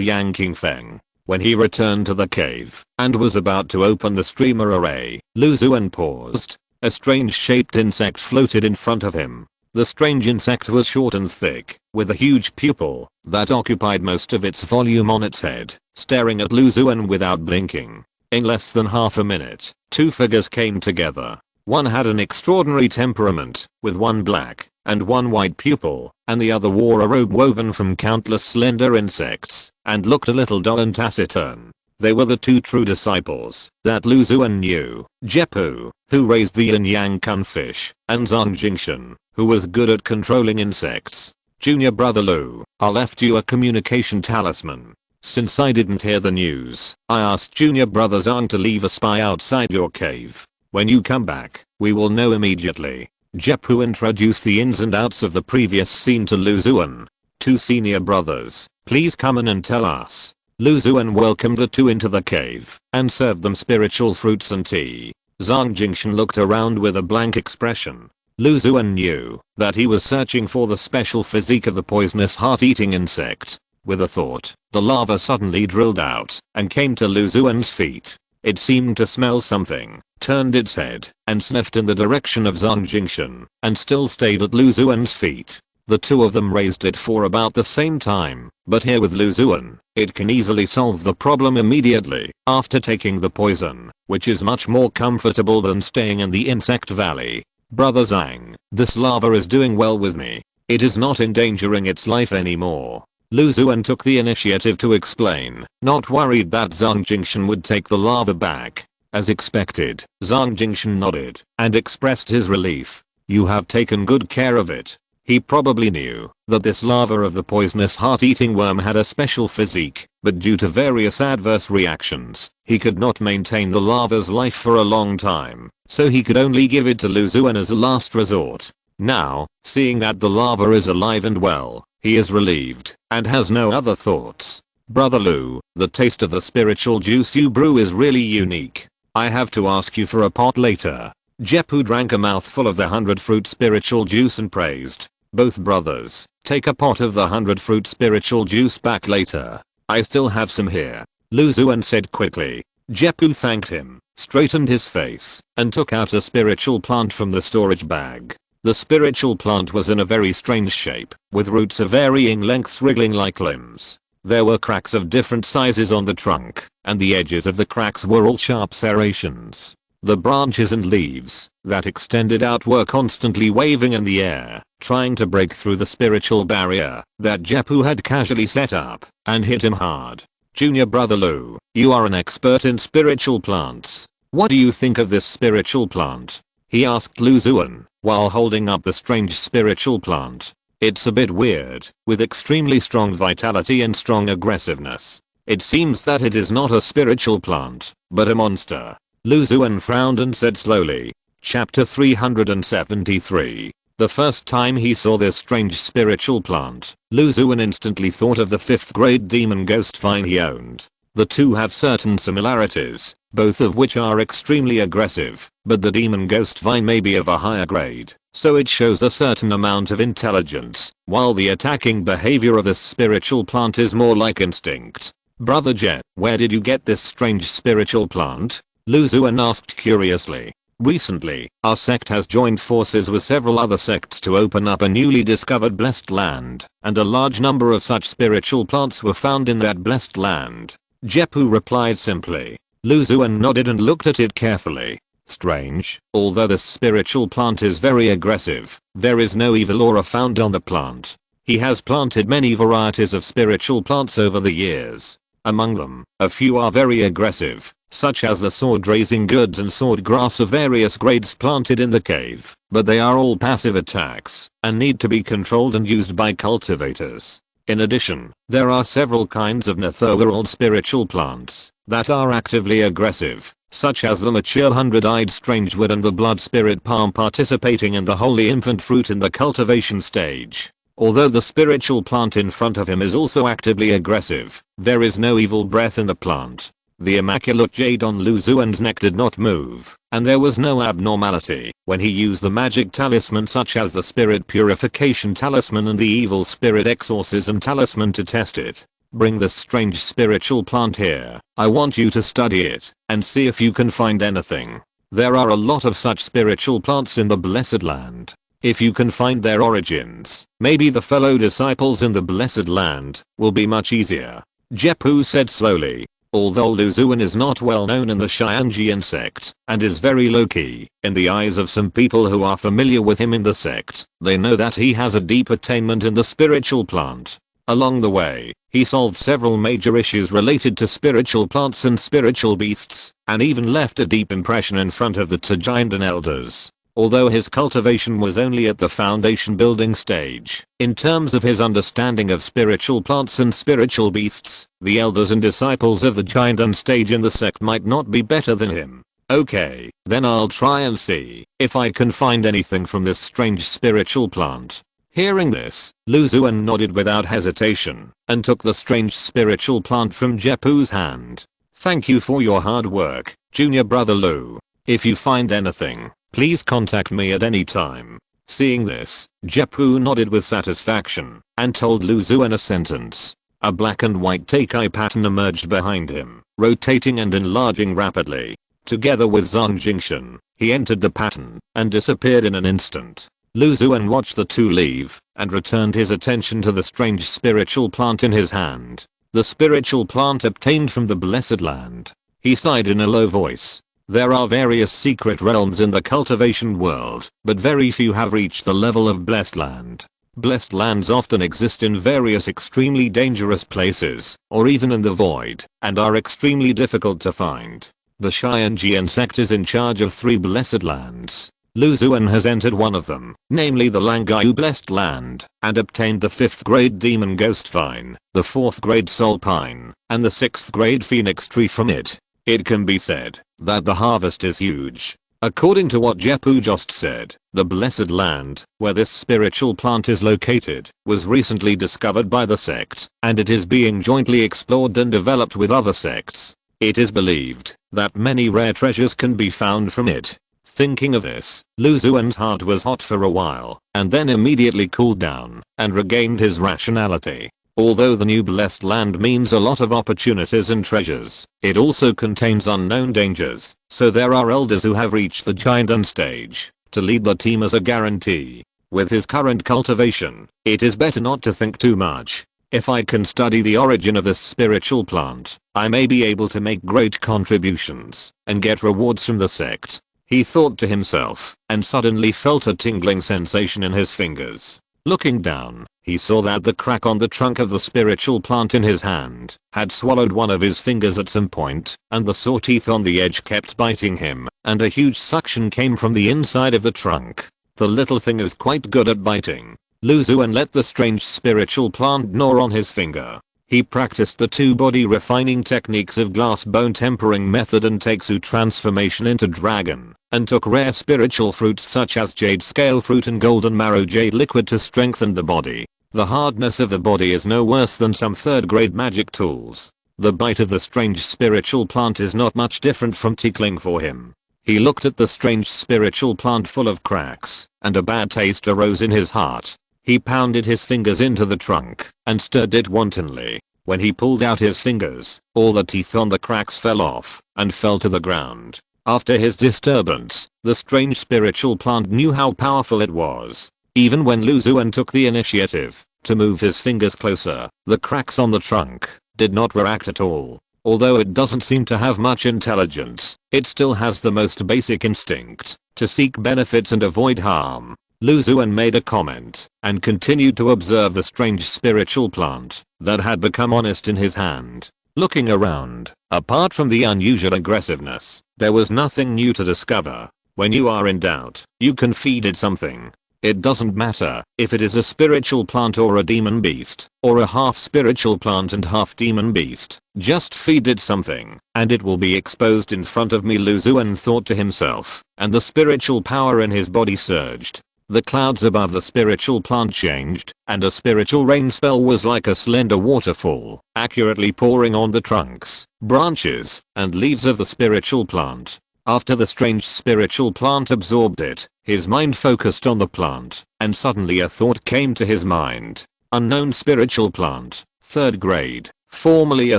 Yang Qingfeng. When he returned to the cave and was about to open the streamer array, Lu Xuan paused. A strange shaped insect floated in front of him. The strange insect was short and thick, with a huge pupil that occupied most of its volume on its head, staring at Lu Xuan without blinking. In less than half a minute, two figures came together. One had an extraordinary temperament, with one black and one white pupil, and the other wore a robe woven from countless slender insects, and looked a little dull and taciturn. They were the two true disciples that Lu Xuan knew, Jepu, who raised the yin yang cunfish, and Zhang Jingshan, who was good at controlling insects. Junior brother Lu, I left you a communication talisman. Since I didn't hear the news, I asked junior brother Zhang to leave a spy outside your cave. When you come back, we will know immediately. Jepu introduced the ins and outs of the previous scene to Lu Xuan. Two senior brothers, please come in and tell us. Lu Xuan welcomed the two into the cave and served them spiritual fruits and tea. Zhang Jingshan looked around with a blank expression. Lu Xuan knew that he was searching for the special physique of the poisonous heart-eating insect. With a thought, the larva suddenly drilled out and came to Lu Xuan's feet. It seemed to smell something, turned its head, and sniffed in the direction of Zhang Jingshan, and still stayed at Lu Xuan's feet. The two of them raised it for about the same time, but here with Lu Xuan, it can easily solve the problem immediately after taking the poison, which is much more comfortable than staying in the insect valley. Brother Zhang, this larva is doing well with me. It is not endangering its life anymore. Lu Xuan took the initiative to explain, not worried that Zhang Jingshan would take the larva back. As expected, Zhang Jingshan nodded and expressed his relief. You have taken good care of it. He probably knew that this larva of the poisonous heart-eating worm had a special physique, but due to various adverse reactions, he could not maintain the larva's life for a long time, so he could only give it to Lu Xuan as a last resort. Now, seeing that the larva is alive and well, he is relieved and has no other thoughts. Brother Lu, the taste of the spiritual juice you brew is really unique. I have to ask you for a pot later. Jepu drank a mouthful of the 100 fruit spiritual juice and praised. Both brothers, take a pot of the 100 fruit spiritual juice back later. I still have some here. Lu Xuan said quickly. Jepu thanked him, straightened his face, and took out a spiritual plant from the storage bag. The spiritual plant was in a very strange shape, with roots of varying lengths wriggling like limbs. There were cracks of different sizes on the trunk, and the edges of the cracks were all sharp serrations. The branches and leaves that extended out were constantly waving in the air, trying to break through the spiritual barrier that Jepu had casually set up, and hit him hard. Junior brother Lu, you are an expert in spiritual plants. What do you think of this spiritual plant? He asked Lu Xuan, while holding up the strange spiritual plant. It's a bit weird, with extremely strong vitality and strong aggressiveness. It seems that it is not a spiritual plant, but a monster. Lu Xuan frowned and said slowly. Chapter 373. The first time he saw this strange spiritual plant, Lu Xuan instantly thought of the 5th grade demon ghost vine he owned. The two have certain similarities, both of which are extremely aggressive, but the demon ghost vine may be of a higher grade, so it shows a certain amount of intelligence, while the attacking behavior of this spiritual plant is more like instinct. Brother Jet, where did you get this strange spiritual plant? Lu Xuan asked curiously. Recently, our sect has joined forces with several other sects to open up a newly discovered blessed land, and a large number of such spiritual plants were found in that blessed land. Jepu replied simply. Lu Xuan nodded and looked at it carefully. Strange, although this spiritual plant is very aggressive, there is no evil aura found on the plant. He has planted many varieties of spiritual plants over the years. Among them, a few are very aggressive, such as the sword-raising goods and sword grass of various grades planted in the cave, but they are all passive attacks, and need to be controlled and used by cultivators. In addition, there are several kinds of netherworld spiritual plants that are actively aggressive, such as the mature hundred-eyed strangewood and the blood spirit palm participating in the holy infant fruit in the cultivation stage. Although the spiritual plant in front of him is also actively aggressive, there is no evil breath in the plant. The immaculate jade on Lu Xuan's neck did not move, and there was no abnormality when he used the magic talisman such as the spirit purification talisman and the evil spirit exorcism talisman to test it. Bring this strange spiritual plant here. I want you to study it and see if you can find anything. There are a lot of such spiritual plants in the Blessed Land. If you can find their origins, maybe the fellow disciples in the Blessed Land will be much easier. Jepu said slowly. Although Lu Xuan is not well known in the Xianjian sect and is very low-key in the eyes of some people who are familiar with him in the sect, they know that he has a deep attainment in the spiritual plant. Along the way, he solved several major issues related to spiritual plants and spiritual beasts, and even left a deep impression in front of the Tajiandan elders. Although his cultivation was only at the foundation building stage, in terms of his understanding of spiritual plants and spiritual beasts, the elders and disciples of the Jiandan stage in the sect might not be better than him. Okay, then I'll try and see if I can find anything from this strange spiritual plant. Hearing this, Lu Xuan nodded without hesitation and took the strange spiritual plant from Jepu's hand. Thank you for your hard work, junior brother Lu. If you find anything, please contact me at any time. Seeing this, Jepu nodded with satisfaction and told Lu Xuan a sentence. A black and white Teikai pattern emerged behind him, rotating and enlarging rapidly. Together with Zhang Jingshan, he entered the pattern and disappeared in an instant. Lu Xuan watched the two leave and returned his attention to the strange spiritual plant in his hand. The spiritual plant obtained from the Blessed Land. He sighed in a low voice. There are various secret realms in the cultivation world, but very few have reached the level of Blessed Land. Blessed lands often exist in various extremely dangerous places, or even in the void, and are extremely difficult to find. The Xianjian sect is in charge of 3 Blessed Lands. Lu Xuan has entered one of them, namely the Langyu Blessed Land, and obtained the 5th grade Demon Ghost Vine, the 4th grade Soul Pine, and the 6th grade Phoenix Tree from it. It can be said that the harvest is huge. According to what Jepu just said, the Blessed Land, where this spiritual plant is located, was recently discovered by the sect, and it is being jointly explored and developed with other sects. It is believed that many rare treasures can be found from it. Thinking of this, Lu Xuan's heart was hot for a while, and then immediately cooled down and regained his rationality. Although the new Blessed Land means a lot of opportunities and treasures, it also contains unknown dangers, so there are elders who have reached the Jiandan stage to lead the team as a guarantee. With his current cultivation, it is better not to think too much. If I can study the origin of this spiritual plant, I may be able to make great contributions and get rewards from the sect. He thought to himself, and suddenly felt a tingling sensation in his fingers. Looking down, he saw that the crack on the trunk of the spiritual plant in his hand had swallowed one of his fingers at some point, and the saw teeth on the edge kept biting him, and a huge suction came from the inside of the trunk. The little thing is quite good at biting. Lu Xuan let the strange spiritual plant gnaw on his finger. He practiced the 2 body refining techniques of glass bone tempering method and Takesu transformation into dragon, and took rare spiritual fruits such as jade scale fruit and golden marrow jade liquid to strengthen the body. The hardness of the body is no worse than some 3rd grade magic tools. The bite of the strange spiritual plant is not much different from tickling for him. He looked at the strange spiritual plant full of cracks, and a bad taste arose in his heart. He pounded his fingers into the trunk and stirred it wantonly. When he pulled out his fingers, all the teeth on the cracks fell off and fell to the ground. After his disturbance, the strange spiritual plant knew how powerful it was. Even when Lu Xuan took the initiative to move his fingers closer, the cracks on the trunk did not react at all. Although it doesn't seem to have much intelligence, it still has the most basic instinct to seek benefits and avoid harm. Lu Xuan made a comment and continued to observe the strange spiritual plant that had become honest in his hand. Looking around, apart from the unusual aggressiveness, there was nothing new to discover. When you are in doubt, you can feed it something. It doesn't matter if it is a spiritual plant or a demon beast, or a half spiritual plant and half demon beast. Just feed it something, and it will be exposed in front of me, Lu Xuan thought to himself, and the spiritual power in his body surged. The clouds above the spiritual plant changed, and a spiritual rain spell was like a slender waterfall, accurately pouring on the trunks, branches, and leaves of the spiritual plant. After the strange spiritual plant absorbed it, his mind focused on the plant, and suddenly a thought came to his mind. Unknown spiritual plant, 3rd grade, formerly a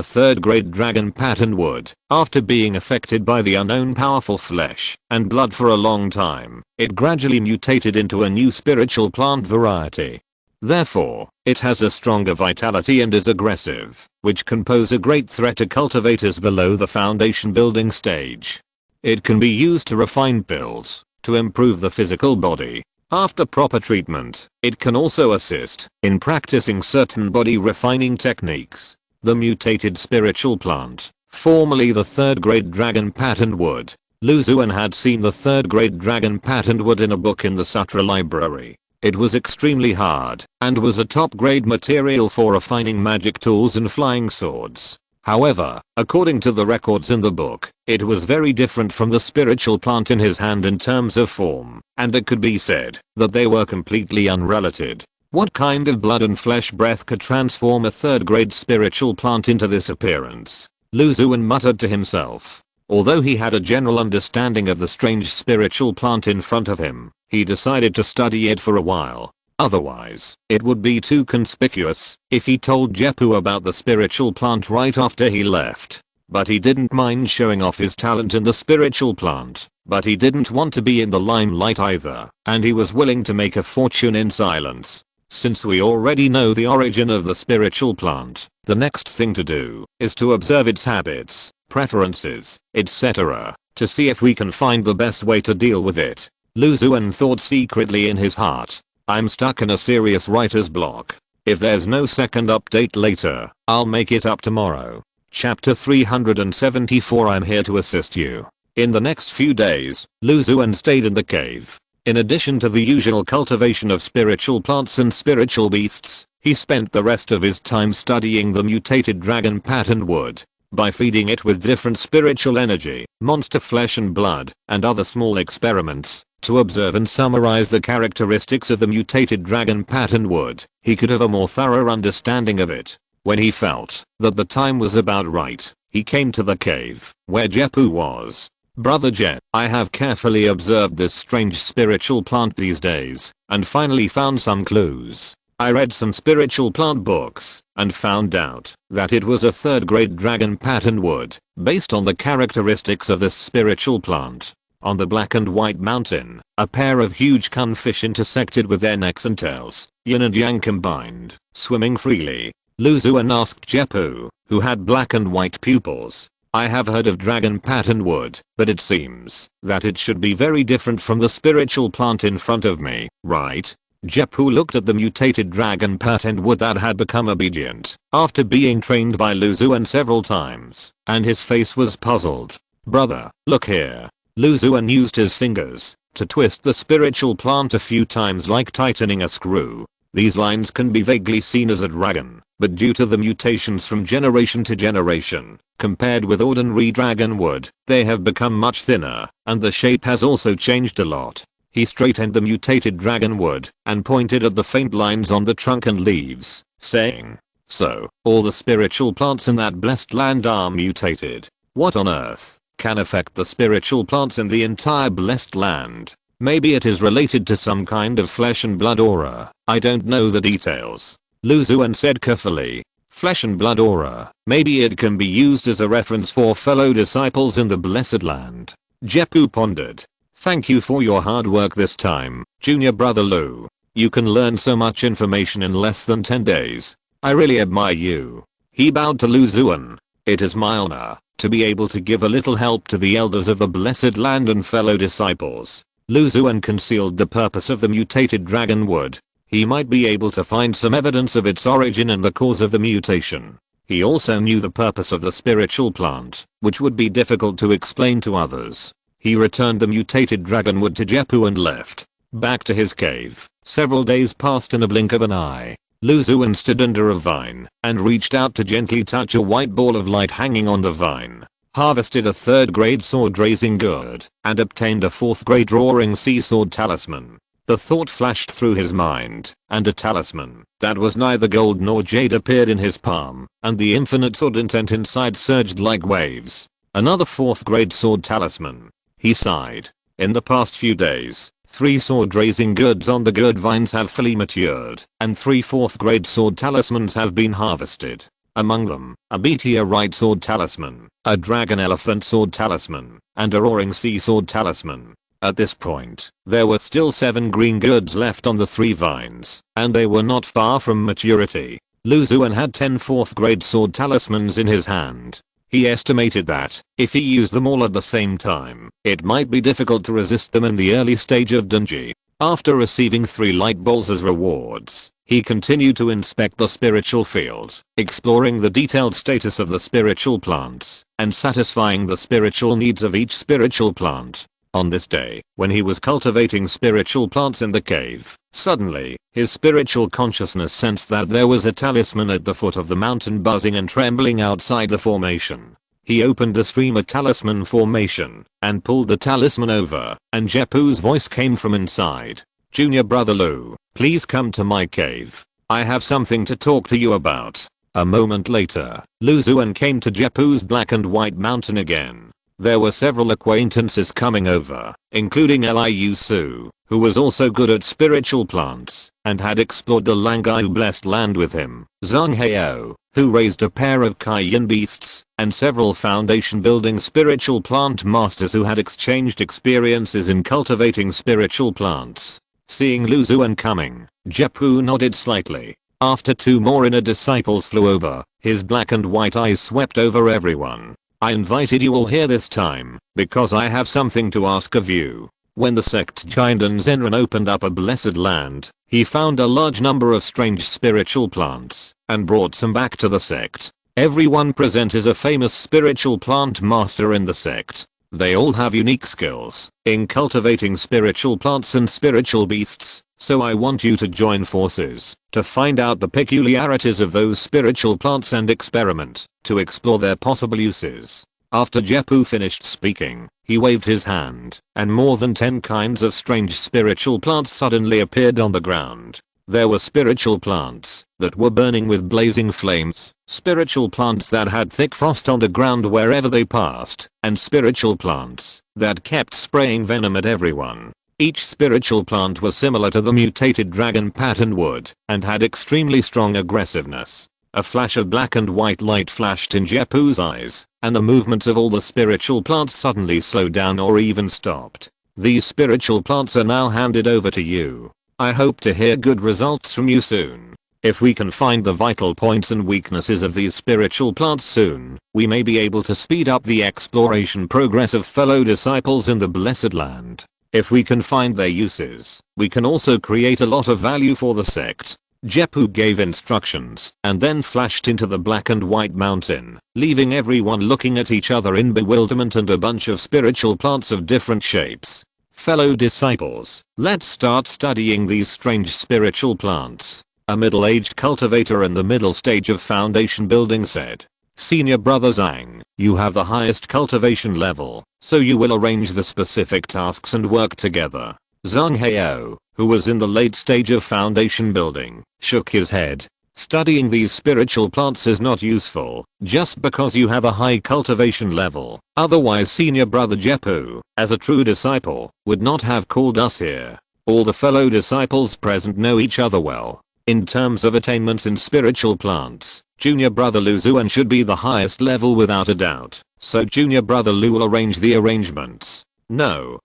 3rd grade dragon pattern wood. After being affected by the unknown powerful flesh and blood for a long time, it gradually mutated into a new spiritual plant variety. Therefore, it has a stronger vitality and is aggressive, which can pose a great threat to cultivators below the foundation building stage. It can be used to refine pills, to improve the physical body. After proper treatment, it can also assist in practicing certain body refining techniques. The mutated spiritual plant, formerly the 3rd grade dragon patterned wood. Lu Xuan had seen the 3rd grade dragon patterned wood in a book in the Sutra library. It was extremely hard, and was a top grade material for refining magic tools and flying swords. However, according to the records in the book, it was very different from the spiritual plant in his hand in terms of form, and it could be said that they were completely unrelated. What kind of blood and flesh breath could transform a 3rd grade spiritual plant into this appearance? Lu Xuan muttered to himself. Although he had a general understanding of the strange spiritual plant in front of him, he decided to study it for a while. Otherwise, it would be too conspicuous if he told Jeppu about the spiritual plant right after he left. But he didn't mind showing off his talent in the spiritual plant, but he didn't want to be in the limelight either, and he was willing to make a fortune in silence. Since we already know the origin of the spiritual plant, the next thing to do is to observe its habits, preferences, etc., to see if we can find the best way to deal with it. Lu Xuan thought secretly in his heart. I'm stuck in a serious writer's block. If there's no second update later, I'll make it up tomorrow. Chapter 374 I'm here to assist you. In the next few days, Lu Xuan stayed in the cave. In addition to the usual cultivation of spiritual plants and spiritual beasts, he spent the rest of his time studying the mutated dragon patterned wood. By feeding it with different spiritual energy, monster flesh and blood, and other small experiments, to observe and summarize the characteristics of the mutated dragon patterned wood, he could have a more thorough understanding of it. When he felt that the time was about right, he came to the cave where Jeppu was. Brother Jet, I have carefully observed this strange spiritual plant these days, and finally found some clues. I read some spiritual plant books, and found out that it was a 3rd grade dragon patterned wood, based on the characteristics of this spiritual plant. On the black and white mountain, a pair of huge cunfish intersected with their necks and tails, yin and yang combined, swimming freely. Lu Xuan asked Jeppu, who had black and white pupils. I have heard of dragon patterned wood, but it seems that it should be very different from the spiritual plant in front of me, right? Jeppu looked at the mutated dragon patterned wood that had become obedient after being trained by Lu Xuan several times, and his face was puzzled. Brother, look here. Lu Xuan used his fingers to twist the spiritual plant a few times like tightening a screw. These lines can be vaguely seen as a dragon, but due to the mutations from generation to generation, compared with ordinary dragon wood, they have become much thinner, and the shape has also changed a lot. He straightened the mutated dragon wood and pointed at the faint lines on the trunk and leaves, saying, so, all the spiritual plants in that blessed land are mutated. What on earth can affect the spiritual plants in the entire blessed land? Maybe it is related to some kind of flesh and blood aura. I don't know the details. Lu Xuan said carefully. Flesh and blood aura. Maybe it can be used as a reference for fellow disciples in the blessed land. Jeppu pondered. Thank you for your hard work this time, junior brother Lu. You can learn so much information in less than 10 days. I really admire you. He bowed to Lu Xuan. It is my honor to be able to give a little help to the elders of the blessed land and fellow disciples. Lu Xuan concealed the purpose of the mutated dragon wood. He might be able to find some evidence of its origin and the cause of the mutation. He also knew the purpose of the spiritual plant, which would be difficult to explain to others. He returned the mutated dragon wood to Jeppu and left back to his cave. Several days passed in a blink of an eye. Lu Xuan stood under a vine and reached out to gently touch a white ball of light hanging on the vine. Harvested a 3rd grade sword raising gourd and obtained a 4th grade roaring sea sword talisman. The thought flashed through his mind, and a talisman that was neither gold nor jade appeared in his palm, and the infinite sword intent inside surged like waves. Another 4th grade sword talisman. He sighed. In the past few days, 3 sword raising gourds on the gourd vines have fully matured, and 3 4th grade sword talismans have been harvested. Among them, a meteorite sword talisman, a dragon elephant sword talisman, and a roaring sea sword talisman. At this point, there were still 7 green gourds left on the 3 vines, and they were not far from maturity. Lu Xuan had 10 4th grade sword talismans in his hand. He estimated that, if he used them all at the same time, it might be difficult to resist them in the early stage of Dungeon. After receiving 3 light balls as rewards, he continued to inspect the spiritual field, exploring the detailed status of the spiritual plants, and satisfying the spiritual needs of each spiritual plant. On this day, when he was cultivating spiritual plants in the cave, suddenly, his spiritual consciousness sensed that there was a talisman at the foot of the mountain buzzing and trembling outside the formation. He opened the stream at talisman formation, and pulled the talisman over, and Jepu's voice came from inside. "Junior brother Lu, please come to my cave. I have something to talk to you about." A moment later, Lu Xuan came to Jepu's black and white mountain again. There were several acquaintances coming over, including Liu Su, who was also good at spiritual plants, and had explored the Langaiu blessed land with him, Zhang Heo, who raised a pair of Kaiyan beasts, and several foundation building spiritual plant masters who had exchanged experiences in cultivating spiritual plants. Seeing Lu Xuan coming, Jepu nodded slightly. After 2 more inner disciples flew over, his black and white eyes swept over everyone. "I invited you all here this time, because I have something to ask of you." When the sect's Chindan Zenran opened up a blessed land, he found a large number of strange spiritual plants, and brought some back to the sect. Everyone present is a famous spiritual plant master in the sect. They all have unique skills in cultivating spiritual plants and spiritual beasts, so I want you to join forces to find out the peculiarities of those spiritual plants and experiment to explore their possible uses. After Jepu finished speaking, he waved his hand, and more than 10 kinds of strange spiritual plants suddenly appeared on the ground. There were spiritual plants that were burning with blazing flames, spiritual plants that had thick frost on the ground wherever they passed, and spiritual plants that kept spraying venom at everyone. Each spiritual plant was similar to the mutated dragon pattern wood, and had extremely strong aggressiveness. A flash of black and white light flashed in Jepu's eyes, and the movements of all the spiritual plants suddenly slowed down or even stopped. "These spiritual plants are now handed over to you. I hope to hear good results from you soon. If we can find the vital points and weaknesses of these spiritual plants soon, we may be able to speed up the exploration progress of fellow disciples in the Blessed Land. If we can find their uses, we can also create a lot of value for the sect." Jepu gave instructions and then flashed into the black and white mountain, leaving everyone looking at each other in bewilderment and a bunch of spiritual plants of different shapes. "Fellow disciples, let's start studying these strange spiritual plants," a middle-aged cultivator in the middle stage of foundation building said. "Senior brother Zhang, you have the highest cultivation level, so you will arrange the specific tasks and work together." Zhang Heo, who was in the late stage of foundation building, shook his head. "Studying these spiritual plants is not useful, just because you have a high cultivation level. Otherwise senior brother Jepu, as a true disciple, would not have called us here. All the fellow disciples present know each other well. In terms of attainments in spiritual plants, junior brother Lu Xuan should be the highest level without a doubt, so junior brother Lu will arrange the arrangements." No,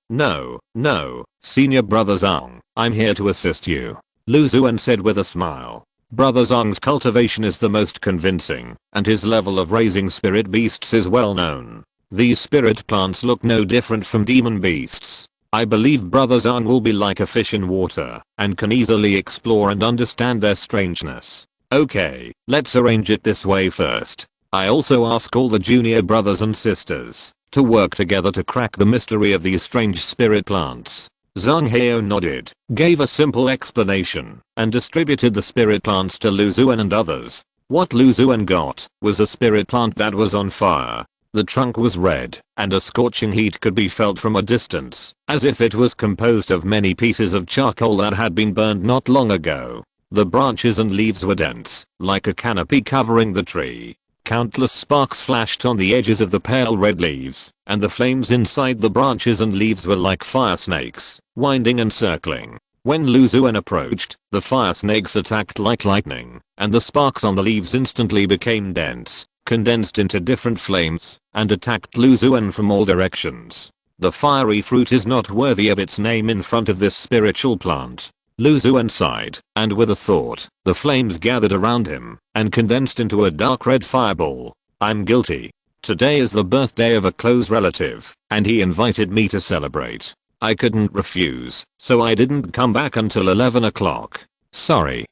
senior brother Zhang, I'm here to assist you," Lu Xuan said with a smile. Brother Zhang's cultivation is the most convincing, and his level of raising spirit beasts is well known. These spirit plants look no different from demon beasts. I believe brother Zhang will be like a fish in water, and can easily explore and understand their strangeness. Okay, let's arrange it this way first. I also ask all the junior brothers and sisters to work together to crack the mystery of these strange spirit plants. Zhang nodded, gave a simple explanation, and distributed the spirit plants to Lu Xuan and others. What Lu Xuan got was a spirit plant that was on fire. The trunk was red, and a scorching heat could be felt from a distance, as if it was composed of many pieces of charcoal that had been burned not long ago. The branches and leaves were dense, like a canopy covering the tree. Countless sparks flashed on the edges of the pale red leaves, and the flames inside the branches and leaves were like fire snakes, winding and circling. When Lu Xuan approached, the fire snakes attacked like lightning, and the sparks on the leaves instantly became dense, condensed into different flames, and attacked Lu Xuan from all directions. The fiery fruit is not worthy of its name in front of this spiritual plant. Lu Xuan sighed, and with a thought, the flames gathered around him, and condensed into a dark red fireball. I'm guilty. Today is the birthday of a close relative, and he invited me to celebrate. I couldn't refuse, so I didn't come back until 11 o'clock. Sorry.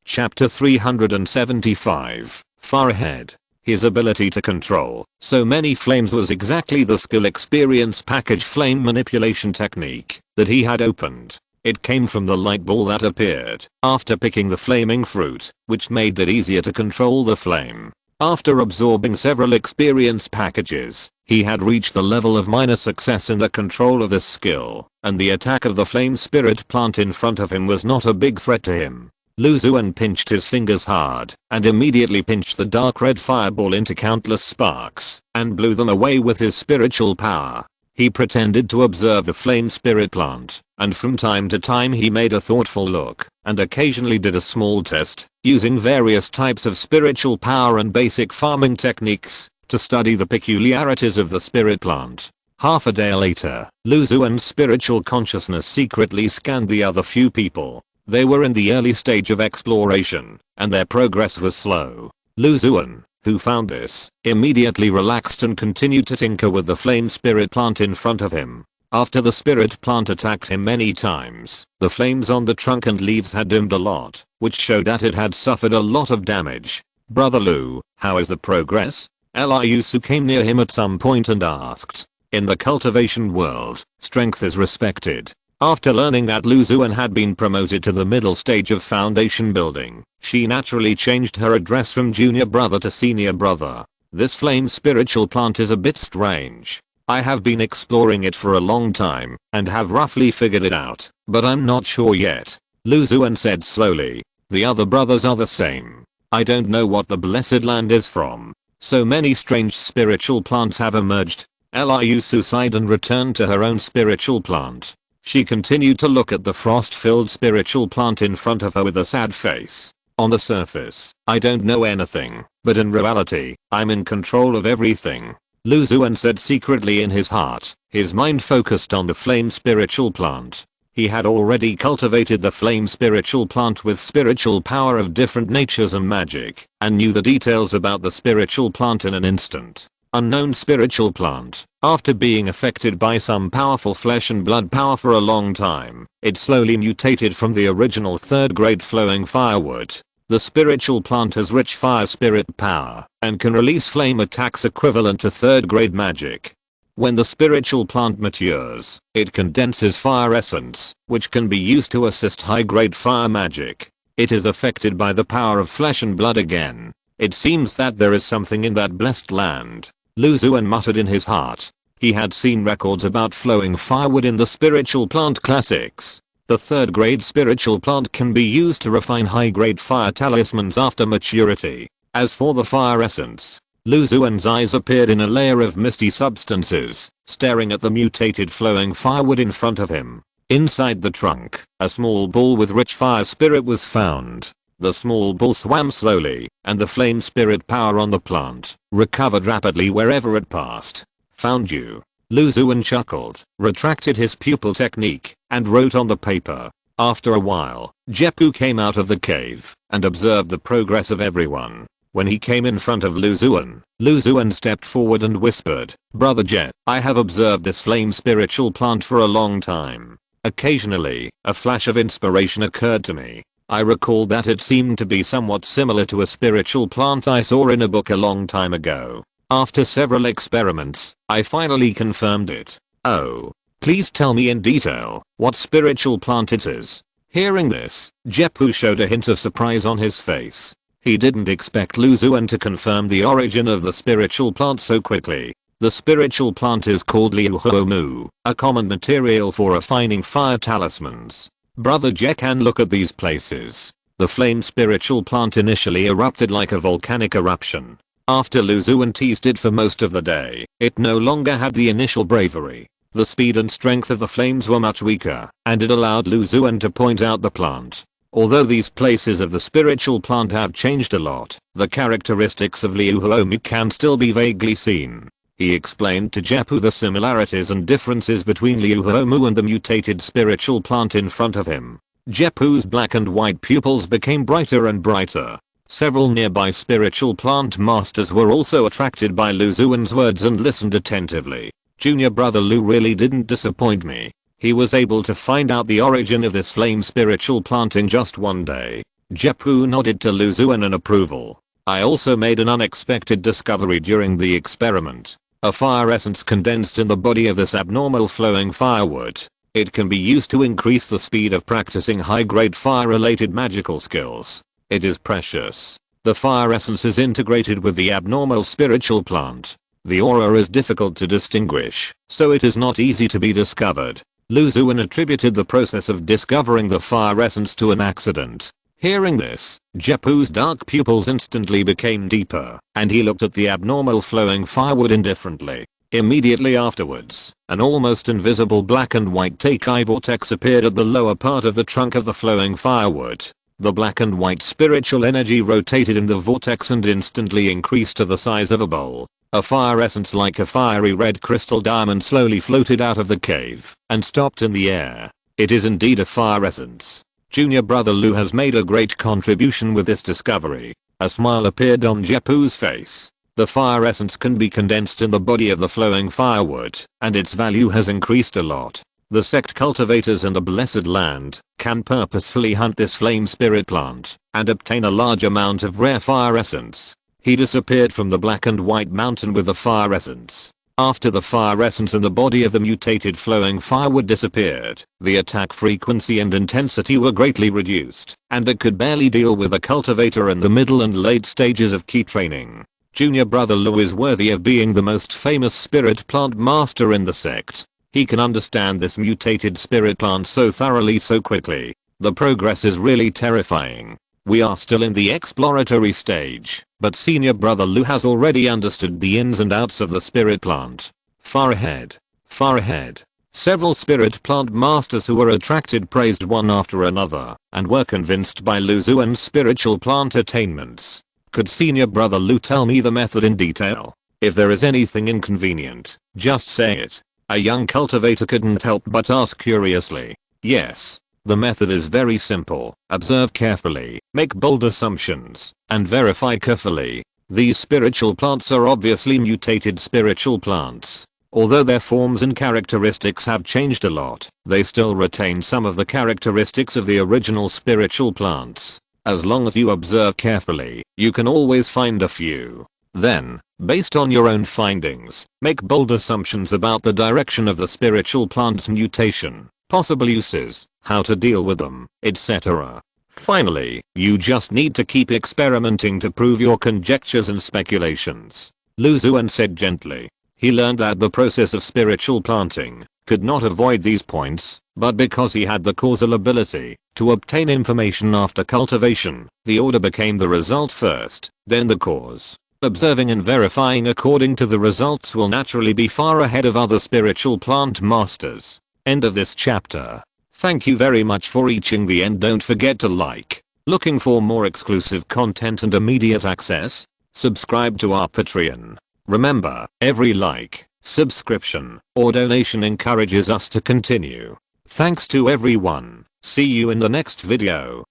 Chapter 375. Far ahead. His ability to control so many flames was exactly the skill experience package flame manipulation technique that he had opened. It came from the light ball that appeared after picking the flaming fruit, which made it easier to control the flame. After absorbing several experience packages, he had reached the level of minor success in the control of this skill, and the attack of the flame spirit plant in front of him was not a big threat to him. Lu Xuan pinched his fingers hard and immediately pinched the dark red fireball into countless sparks and blew them away with his spiritual power. He pretended to observe the flame spirit plant, and from time to time he made a thoughtful look, and occasionally did a small test, using various types of spiritual power and basic farming techniques, to study the peculiarities of the spirit plant. Half a day later, Lu Xuan's spiritual consciousness secretly scanned the other few people. They were in the early stage of exploration, and their progress was slow. Lu Xuan, who found this, immediately relaxed and continued to tinker with the flame spirit plant in front of him. After the spirit plant attacked him many times, the flames on the trunk and leaves had dimmed a lot, which showed that it had suffered a lot of damage. Brother Lu, how is the progress? Liu came near him at some point and asked. In the cultivation world, strength is respected. After learning that Lu Xuan had been promoted to the middle stage of foundation building, she naturally changed her address from junior brother to senior brother. This flame spiritual plant is a bit strange. I have been exploring it for a long time, and have roughly figured it out, but I'm not sure yet. Lu Xuan said slowly. The other brothers are the same. I don't know what the blessed land is from. So many strange spiritual plants have emerged. Liu sighed and returned to her own spiritual plant. She continued to look at the frost-filled spiritual plant in front of her with a sad face. On the surface, I don't know anything, but in reality, I'm in control of everything. Lu Xuan said secretly in his heart, his mind focused on the flame spiritual plant. He had already cultivated the flame spiritual plant with spiritual power of different natures and magic, and knew the details about the spiritual plant in an instant. Unknown spiritual plant. After being affected by some powerful flesh and blood power for a long time, it slowly mutated from the original 3rd grade flowing firewood. The spiritual plant has rich fire spirit power, and can release flame attacks equivalent to 3rd grade magic. When the spiritual plant matures, it condenses fire essence, which can be used to assist high grade fire magic. It is affected by the power of flesh and blood again. It seems that there is something in that blessed land. Lu Xuan muttered in his heart. He had seen records about flowing firewood in the spiritual plant classics. The 3rd grade spiritual plant can be used to refine high grade fire talismans after maturity. As for the fire essence, Lu Xuan's eyes appeared in a layer of misty substances, staring at the mutated flowing firewood in front of him. Inside the trunk, a small ball with rich fire spirit was found. The small ball swam slowly, and the flame spirit power on the plant recovered rapidly wherever it passed. Found you. Lu Xuan chuckled, retracted his pupil technique, and wrote on the paper. After a while, Jeppu came out of the cave, and observed the progress of everyone. When he came in front of Lu Xuan stepped forward and whispered, Brother Jet, I have observed this flame spiritual plant for a long time. Occasionally, a flash of inspiration occurred to me. I recalled that it seemed to be somewhat similar to a spiritual plant I saw in a book a long time ago. After several experiments, I finally confirmed it. Oh. Please tell me in detail what spiritual plant it is. Hearing this, Jeppu showed a hint of surprise on his face. He didn't expect Lu Xuan to confirm the origin of the spiritual plant so quickly. The spiritual plant is called Liu Huomu, a common material for refining fire talismans. Brother Jekan, look at these places. The flame spiritual plant initially erupted like a volcanic eruption. After Lu Xuan teased it for most of the day, it no longer had the initial bravery. The speed and strength of the flames were much weaker, and it allowed Lu Xuan to point out the plant. Although these places of the spiritual plant have changed a lot, the characteristics of Liu Huomu can still be vaguely seen. He explained to Jeppu the similarities and differences between Liu Huomu and the mutated spiritual plant in front of him. Jeppu's black and white pupils became brighter and brighter. Several nearby spiritual plant masters were also attracted by Lu Xuan's words and listened attentively. Junior brother Lu really didn't disappoint me. He was able to find out the origin of this flame spiritual plant in just one day. Jeppu nodded to Lu Xuan in approval. I also made an unexpected discovery during the experiment. A fire essence condensed in the body of this abnormal flowing firewood. It can be used to increase the speed of practicing high-grade fire-related magical skills. It is precious. The fire essence is integrated with the abnormal spiritual plant. The aura is difficult to distinguish, so it is not easy to be discovered. Lu Xuan attributed the process of discovering the fire essence to an accident. Hearing this, Jeppu's dark pupils instantly became deeper, and he looked at the abnormal flowing firewood indifferently. Immediately afterwards, an almost invisible black and white Teikai vortex appeared at the lower part of the trunk of the flowing firewood. The black and white spiritual energy rotated in the vortex and instantly increased to the size of a bowl. A fire essence like a fiery red crystal diamond slowly floated out of the cave and stopped in the air. It is indeed a fire essence. Junior brother Lu has made a great contribution with this discovery. A smile appeared on Jeppu's face. The fire essence can be condensed in the body of the flowing firewood, and its value has increased a lot. The sect cultivators in the Blessed Land can purposefully hunt this flame spirit plant and obtain a large amount of rare fire essence. He disappeared from the black and white mountain with the fire essence. After the fire essence in the body of the mutated flowing firewood disappeared, the attack frequency and intensity were greatly reduced, and it could barely deal with a cultivator in the middle and late stages of key training. Junior brother Lu is worthy of being the most famous spirit plant master in the sect. He can understand this mutated spirit plant so thoroughly so quickly. The progress is really terrifying. We are still in the exploratory stage, but senior brother Lu has already understood the ins and outs of the spirit plant. Far ahead. Far ahead. Several spirit plant masters who were attracted praised one after another and were convinced by Lu Xuan's spiritual plant attainments. Could senior brother Lu tell me the method in detail? If there is anything inconvenient, just say it. A young cultivator couldn't help but ask curiously. Yes. The method is very simple. Observe carefully, make bold assumptions, and verify carefully. These spiritual plants are obviously mutated spiritual plants. Although their forms and characteristics have changed a lot, they still retain some of the characteristics of the original spiritual plants. As long as you observe carefully, you can always find a few. Then, based on your own findings, make bold assumptions about the direction of the spiritual plant's mutation, possible uses, how to deal with them, etc. Finally, you just need to keep experimenting to prove your conjectures and speculations. Lu Xuan said gently. He learned that the process of spiritual planting could not avoid these points, but because he had the causal ability to obtain information after cultivation, the order became the result first, then the cause. Observing and verifying according to the results will naturally be far ahead of other spiritual plant masters. End of this chapter. Thank you very much for reaching the end. Don't forget to like. Looking for more exclusive content and immediate access? Subscribe to our Patreon. Remember, every like, subscription, or donation encourages us to continue. Thanks to everyone. See you in the next video.